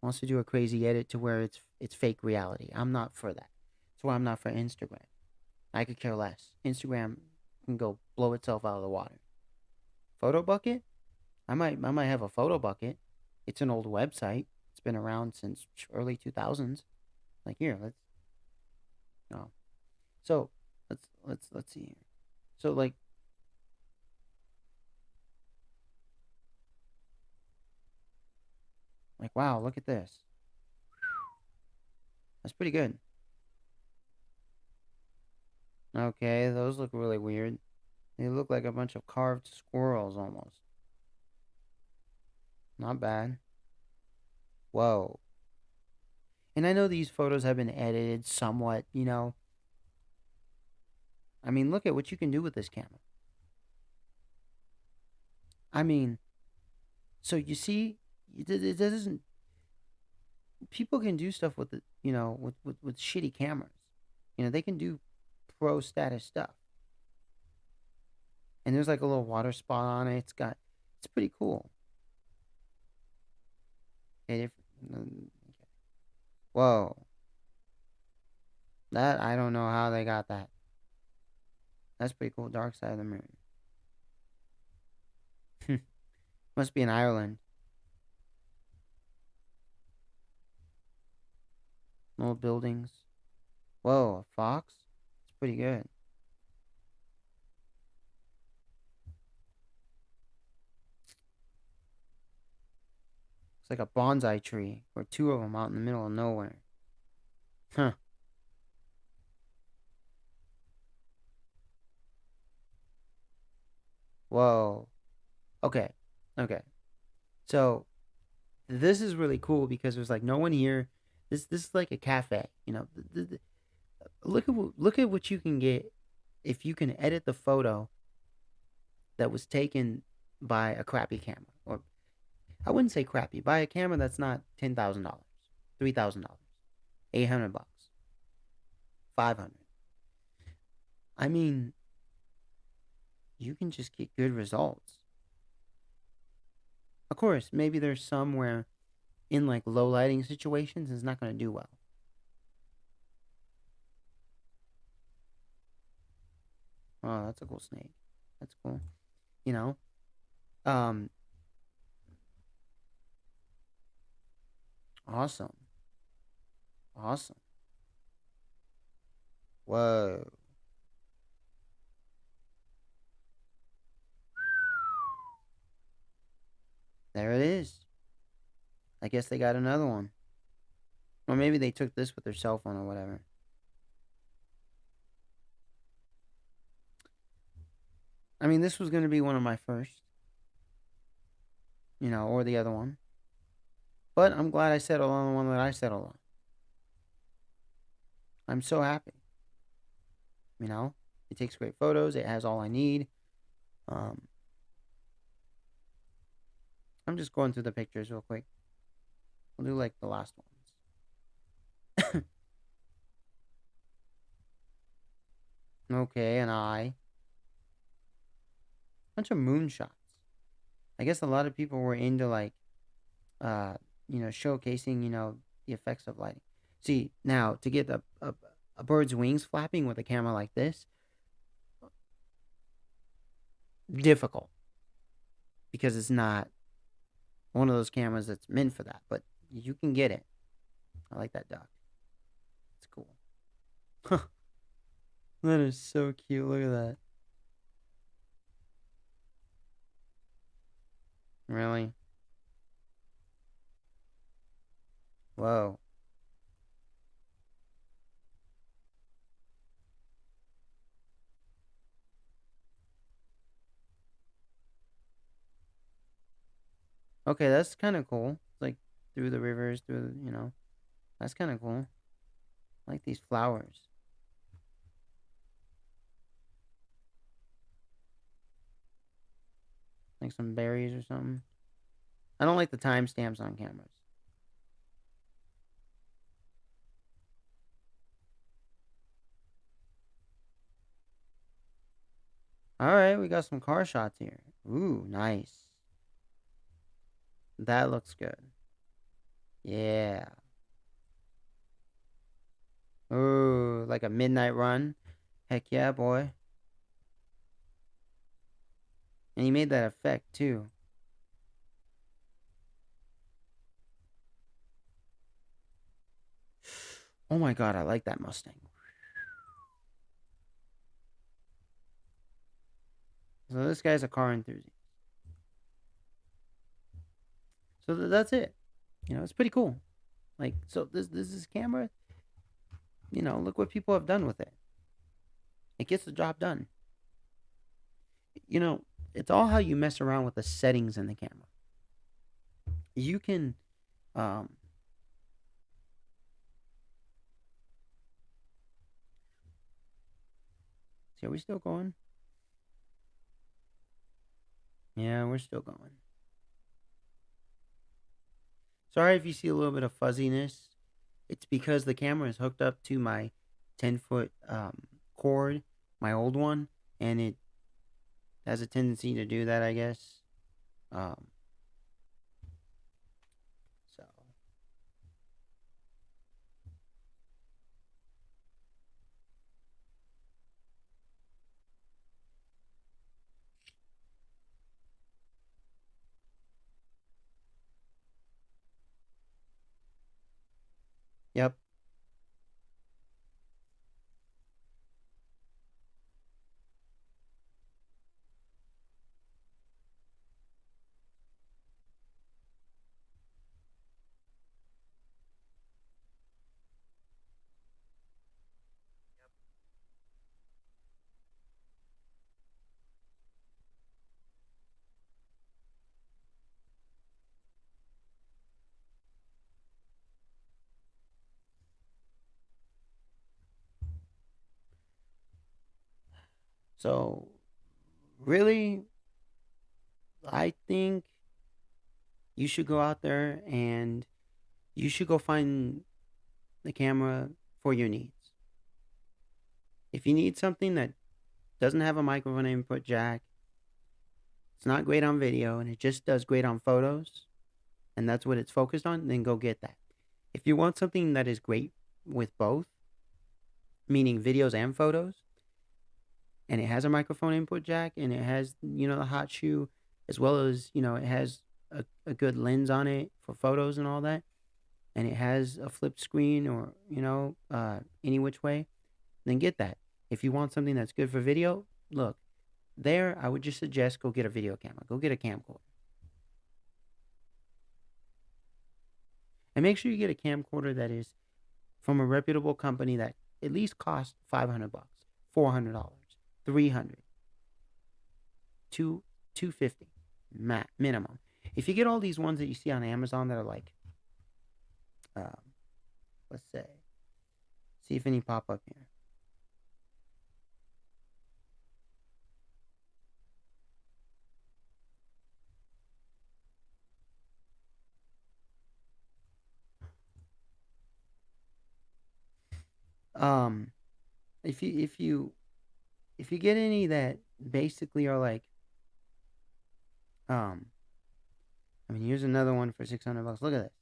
wants to do a crazy edit to where it's fake reality. I'm not for that. That's why I'm not for Instagram. I could care less. Instagram can go blow itself out of the water. Photo bucket? I might have a photo bucket. It's an old website. It's been around since early 2000s. Like here, let's no. So let's see here. So like wow, look at this. That's pretty good. Okay, those look really weird. They look like a bunch of carved squirrels almost. Not bad. Whoa. And I know these photos have been edited somewhat. I mean, look at what you can do with this camera. I mean, so you see, it doesn't. People can do stuff with with shitty cameras. They can do pro status stuff. And there's like a little water spot on it. It's pretty cool. Okay, whoa, that I don't know how they got that. That's pretty cool. Dark side of the moon. Must be in Ireland. Old buildings. Whoa, a fox? It's pretty good. It's like a bonsai tree, or two of them out in the middle of nowhere. Huh. Whoa. Okay. Okay. So this is really cool because there's like no one here. This is like a cafe. Look at what you can get if you can edit the photo that was taken by a crappy camera, or I wouldn't say crappy, by a camera that's not $10,000, $3,000, $800, 500. I mean, you can just get good results. Of course, maybe there's some where in like low lighting situations it's not going to do well. Oh, that's a cool snake. That's cool. You know. Um. Awesome. Awesome. Whoa. There it is. I guess they got another one. Or maybe they took this with their cell phone or whatever. I mean, this was going to be one of my first, or the other one. But I'm glad I settled on the one that I settled on. I'm so happy. You know, it takes great photos. It has all I need. Um, I'm just going through the pictures real quick. We'll do like the last ones. Okay, an eye. Bunch of moonshots. I guess a lot of people were into like, uh, showcasing, the effects of lighting. See, now to get a bird's wings flapping with a camera like this, difficult because it's not one of those cameras that's meant for that. But you can get it. I like that duck. It's cool. That is so cute. Look at that. Really? Whoa. Okay, that's kind of cool. It's like through the rivers, that's kind of cool. I like these flowers. Like some berries or something. I don't like the timestamps on cameras. All right, we got some car shots here. Ooh, nice. That looks good. Yeah. Ooh, like a midnight run. Heck yeah, boy. And he made that effect too. Oh my god, I like that Mustang. So this guy's a car enthusiast. So that's it. It's pretty cool. Like, so this is camera. Look what people have done with it. It gets the job done. You know, it's all how you mess around with the settings in the camera. You can, um, see, are we still going? Yeah, we're still going. Sorry if you see a little bit of fuzziness. It's because the camera is hooked up to my 10-foot cord, my old one, and it has a tendency to do that, I guess. Um, so, yep. So, really, I think you should go out there and you should go find the camera for your needs. If you need something that doesn't have a microphone input jack, it's not great on video, and it just does great on photos, and that's what it's focused on, then go get that. If you want something that is great with both, meaning videos and photos, and it has a microphone input jack, and it has, the hot shoe, as well as, it has a good lens on it for photos and all that, and it has a flip screen or, any which way, then get that. If you want something that's good for video, look, there, I would just suggest go get a video camera. Go get a camcorder. And make sure you get a camcorder that is from a reputable company that at least costs $500, $400, 300, 250 minimum. If you get all these ones that you see on Amazon that are like, um, let's say, see if any pop up here. Um, if you get any that basically are like, um, I mean, here's another one for $600. Look at this.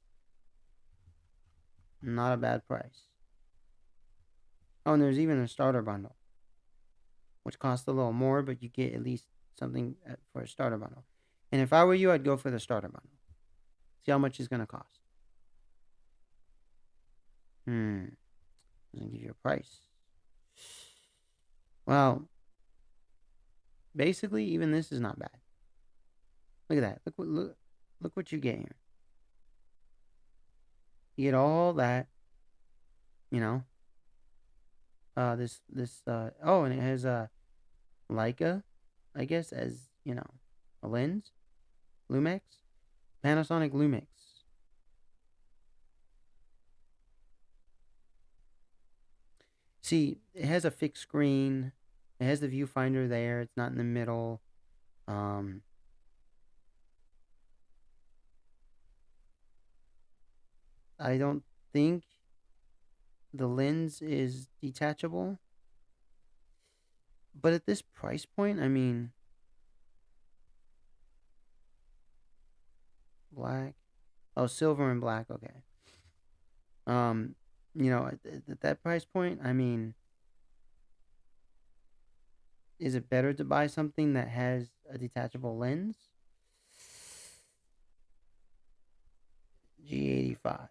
Not a bad price. Oh, and there's even a starter bundle, which costs a little more, but you get at least something for a starter bundle. And if I were you, I'd go for the starter bundle. See how much it's gonna cost. Doesn't give you a price. Well, basically, even this is not bad. Look at that. Look what you get here. You get all that, you know. Oh, and it has a Leica, I guess, as a lens. Lumix, Panasonic Lumix. See, it has a fixed screen. It has the viewfinder there. It's not in the middle. Um, I don't think the lens is detachable. But at this price point, I mean, black. Oh, silver and black. Okay. Um, at that price point, I mean, is it better to buy something that has a detachable lens? G85.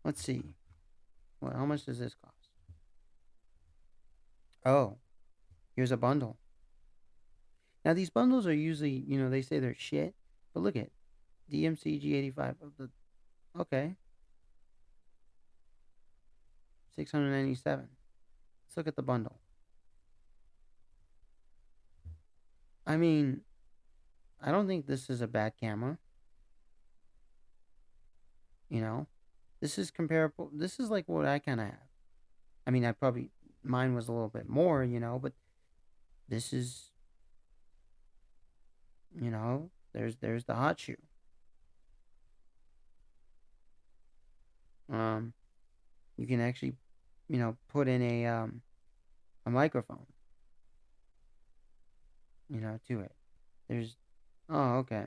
Let's see. Well, how much does this cost? Oh, here's a bundle. Now these bundles are usually, they say they're shit, but look at DMC G85 of the okay, 697. Let's look at the bundle. I mean, I don't think this is a bad camera. You know, this is comparable. This is like what I kind of have. I mean, I probably mine was a little bit more, but this is, there's the hot shoe. Um, you can actually, put in a microphone, to it. There's, oh, okay,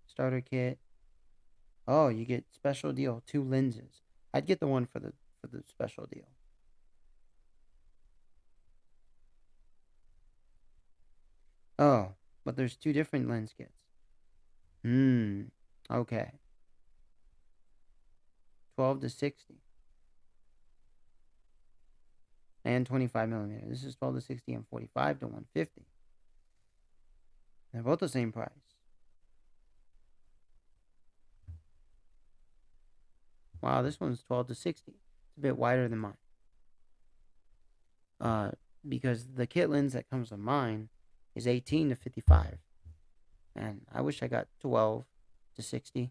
starter kit. Oh, you get special deal, two lenses. I'd get the one for the special deal. Oh, but there's two different lens kits. Hmm. Okay. 12 to 60 and 25 millimeter. This is 12 to 60 and 45 to 150. They're both the same price. Wow, this one's 12 to 60. It's a bit wider than mine. Uh, because the kit lens that comes with mine is 18 to 55. And I wish I got 12 to 60.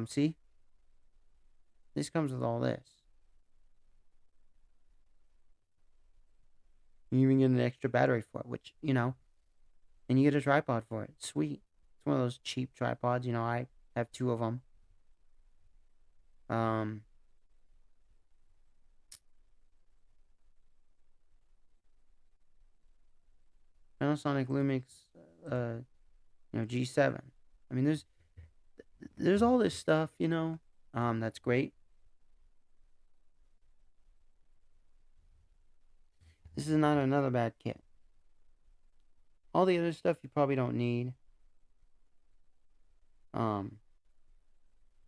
See? This comes with all this. You even get an extra battery for it, which, and you get a tripod for it. Sweet. It's one of those cheap tripods. I have two of them. Um, Panasonic Lumix, uh, G7. I mean, there's all this stuff, that's great. This is not another bad kit. All the other stuff you probably don't need. Um,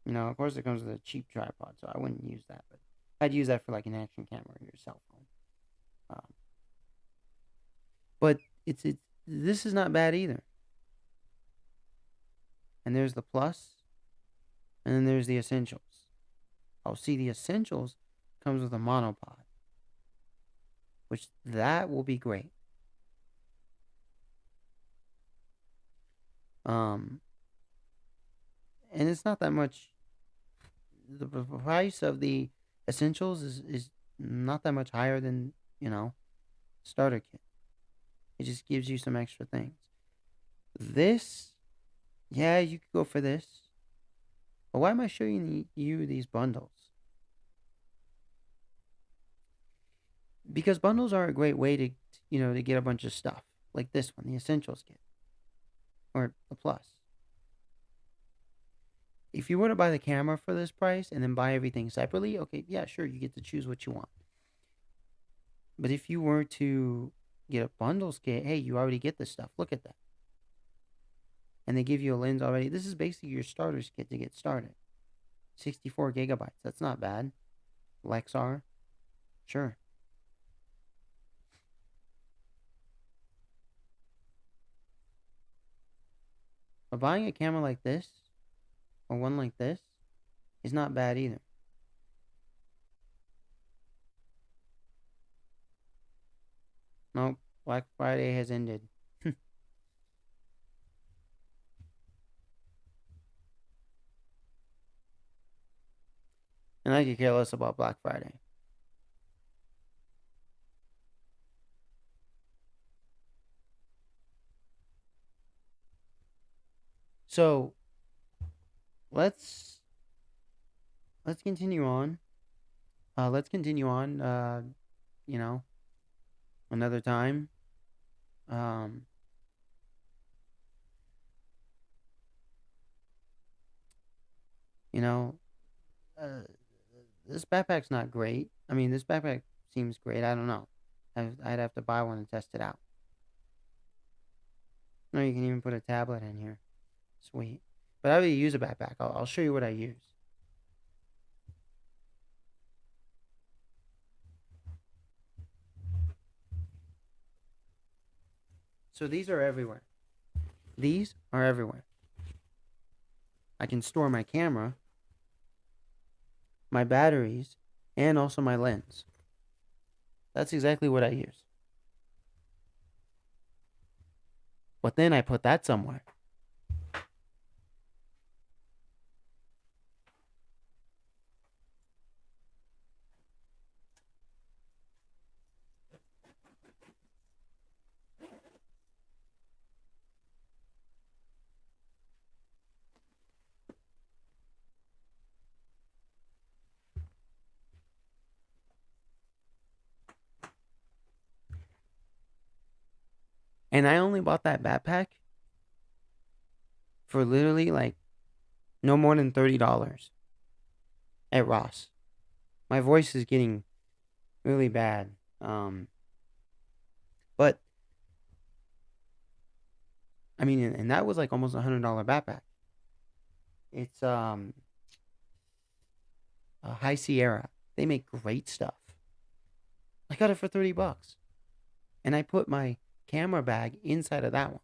of course it comes with a cheap tripod, so I wouldn't use that, but I'd use that for like an action camera or your cell phone. Um, but it's this is not bad either. And there's the plus, and then there's the essentials. Oh, see, the essentials comes with a monopod, which that will be great. Um, and it's not that much. The price of the essentials is not that much higher than starter kit. It just gives you some extra things. This, yeah, you could go for this. But why am I showing you these bundles? Because bundles are a great way to get a bunch of stuff like this one, the essentials kit or the plus. If you were to buy the camera for this price and then buy everything separately, okay, yeah, sure, you get to choose what you want. But if you were to get a bundles kit, hey, you already get this stuff. Look at that. And they give you a lens already. This is basically your starter's kit to get started. 64 gigabytes. That's not bad. Lexar. Sure. But buying a camera like this, or one like this, is not bad either. Nope, Black Friday has ended. And I could care less about Black Friday. So let's let's continue on. Let's continue on. You know, another time. Um, you know, uh, this backpack's not great. I mean, this backpack seems great. I don't know. I'd have to buy one and test it out. No, you can even put a tablet in here. Sweet. But I already use a backpack. I'll show you what I use. So these are everywhere. These are everywhere. I can store my camera, my batteries, and also my lens. That's exactly what I use. But then I put that somewhere. And I only bought that backpack for literally like no more than $30 at Ross. My voice is getting really bad. But I mean, and that was like almost $100 backpack. It's a High Sierra. They make great stuff. I got it for $30, and I put my camera bag inside of that one.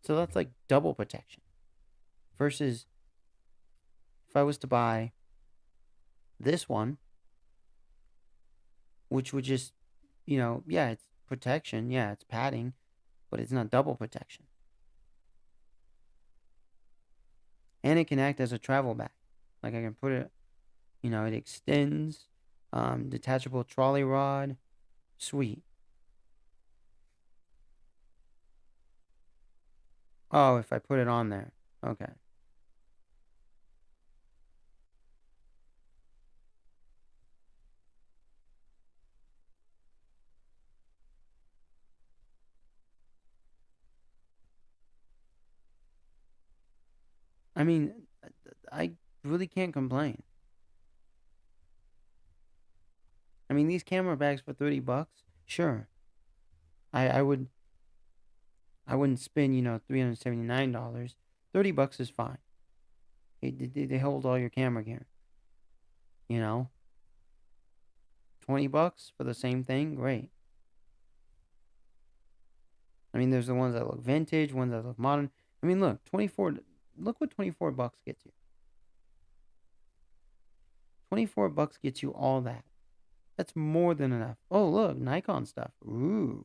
So that's like double protection. Versus if I was to buy this one, which would just, yeah, it's protection, yeah, it's padding, but it's not double protection. And it can act as a travel bag. Like I can put it, it extends, detachable trolley rod, sweet. Oh, if I put it on there, okay. I mean, I really can't complain. I mean, these camera bags for $30, sure. I would I wouldn't spend $379. $30 is fine. They hold all your camera gear. You know, $20 for the same thing, great. I mean, there's the ones that look vintage, ones that look modern. I mean, look, 24. Look what $24 gets you. $24 gets you all that. That's more than enough. Oh, look, Nikon stuff. Ooh,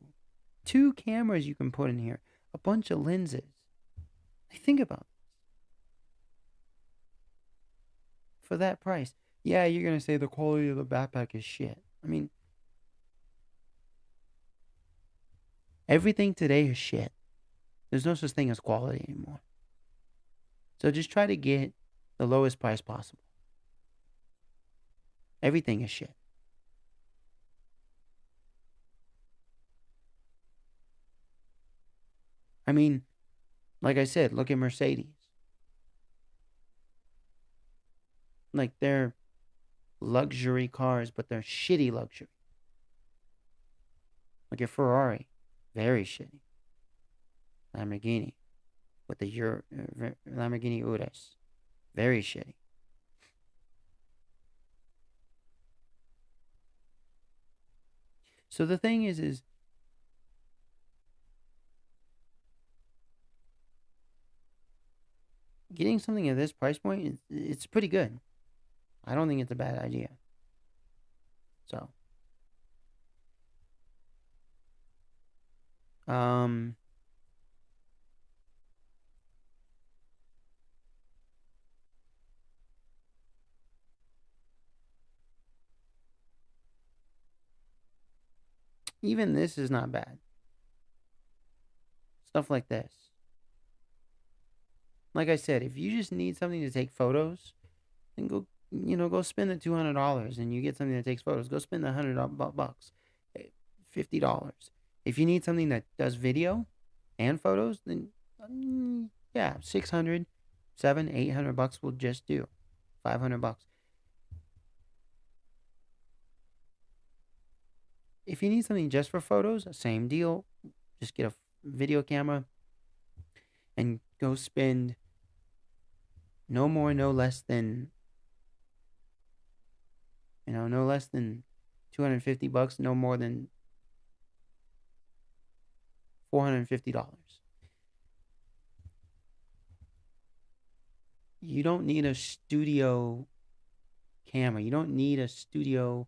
two cameras you can put in here, a bunch of lenses. Think about it. For that price. Yeah, you're gonna say the quality of the backpack is shit. I mean, everything today is shit. There's no such thing as quality anymore. So just try to get the lowest price possible. Everything is shit. I mean, like I said, look at Mercedes. Like they're luxury cars, but they're shitty luxury. Look at Ferrari. Very shitty. Lamborghini. With the Lamborghini Urus. Very shitty. So the thing is getting something at this price point, it's pretty good. I don't think it's a bad idea. So, um, even this is not bad. Stuff like this. Like I said, if you just need something to take photos, then go spend the $200 and you get something that takes photos. Go spend the $100 bucks, $50. If you need something that does video and photos, then yeah, 600, 800 bucks will just do. 500 bucks. If you need something just for photos, same deal. Just get a video camera and go spend no more, no less than no less than 250 bucks, no more than $450. You don't need a studio camera. You don't need a studio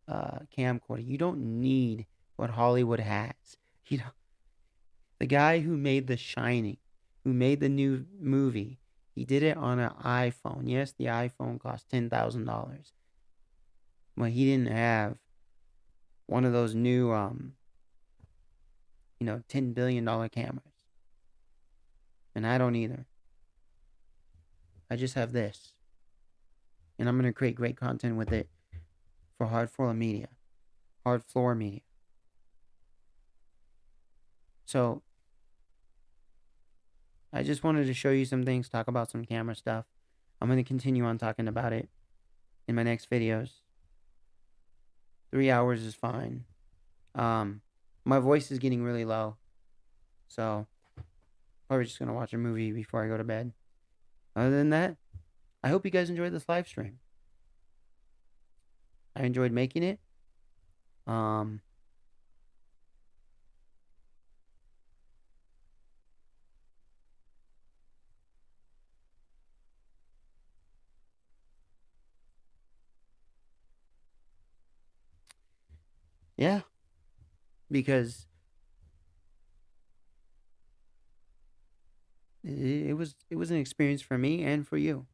camcorder. You don't need what Hollywood has. You know, the guy who made The Shining, who made the new movie, he did it on an iPhone. Yes, the iPhone cost $10,000. But he didn't have one of those new $10 billion cameras. And I don't either. I just have this. And I'm going to create great content with it for Hard Floor Media. Hard Floor Media. So, I just wanted to show you some things, talk about some camera stuff. I'm going to continue on talking about it in my next videos. 3 hours is fine. My voice is getting really low. So, probably just going to watch a movie before I go to bed. Other than that, I hope you guys enjoyed this live stream. I enjoyed making it. Yeah, because it was an experience for me and for you.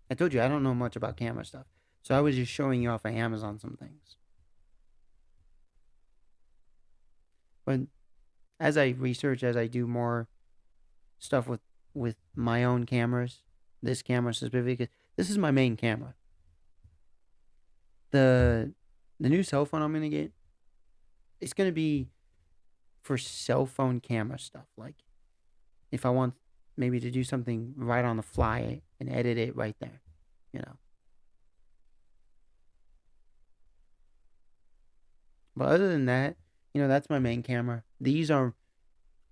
I told you I don't know much about camera stuff, so I was just showing you off of Amazon some things. But as I research, as I do more stuff with my own cameras, this camera specifically, this is my main camera. The new cell phone I'm gonna get, it's gonna be for cell phone camera stuff. Like if I want maybe to do something right on the fly and edit it right there, you know. But other than that, that's my main camera. These are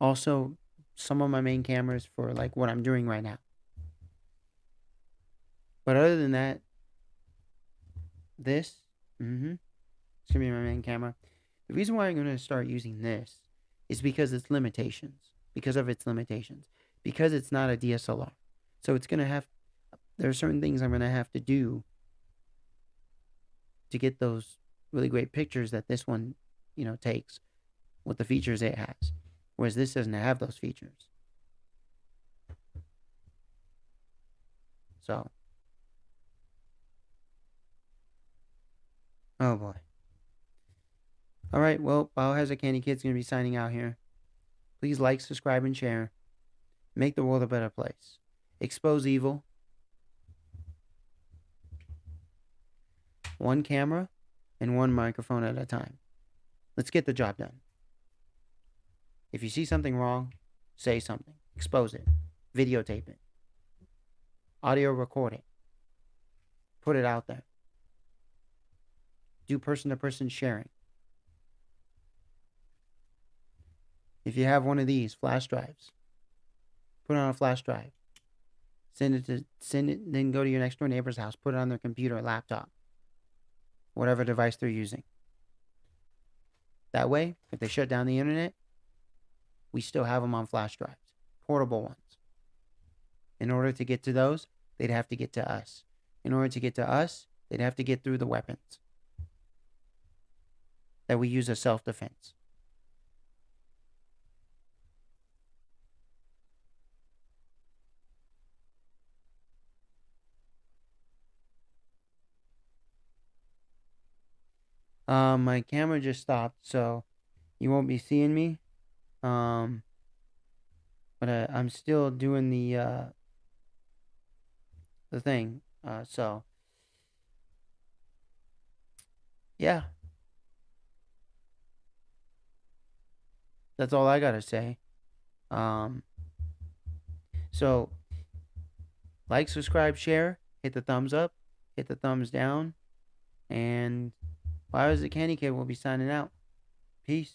also some of my main cameras for like what I'm doing right now. But other than that, this, it's gonna be my main camera. The reason why I'm gonna start using this is because its limitations. Because of its limitations. Because it's not a DSLR. So there are certain things I'm gonna have to do to get those really great pictures that this one, takes with the features it has. Whereas this doesn't have those features. So, oh boy. All right, well, Biohazard Candy Kid's going to be signing out here. Please like, subscribe, and share. Make the world a better place. Expose evil. One camera and one microphone at a time. Let's get the job done. If you see something wrong, say something. Expose it. Videotape it. Audio record it. Put it out there. Do person-to-person sharing. If you have one of these flash drives, put it on a flash drive. Send it, then go to your next door neighbor's house. Put it on their computer or laptop. Whatever device they're using. That way, if they shut down the internet, we still have them on flash drives. Portable ones. In order to get to those, they'd have to get to us. In order to get to us, they'd have to get through the weapons that we use as self defense. My camera just stopped, so you won't be seeing me. Um, but I'm still doing the thing. So yeah, that's all I gotta say. Um, so like, subscribe, share, hit the thumbs up, hit the thumbs down, and I was the Candy Kid. Will be signing out. Peace.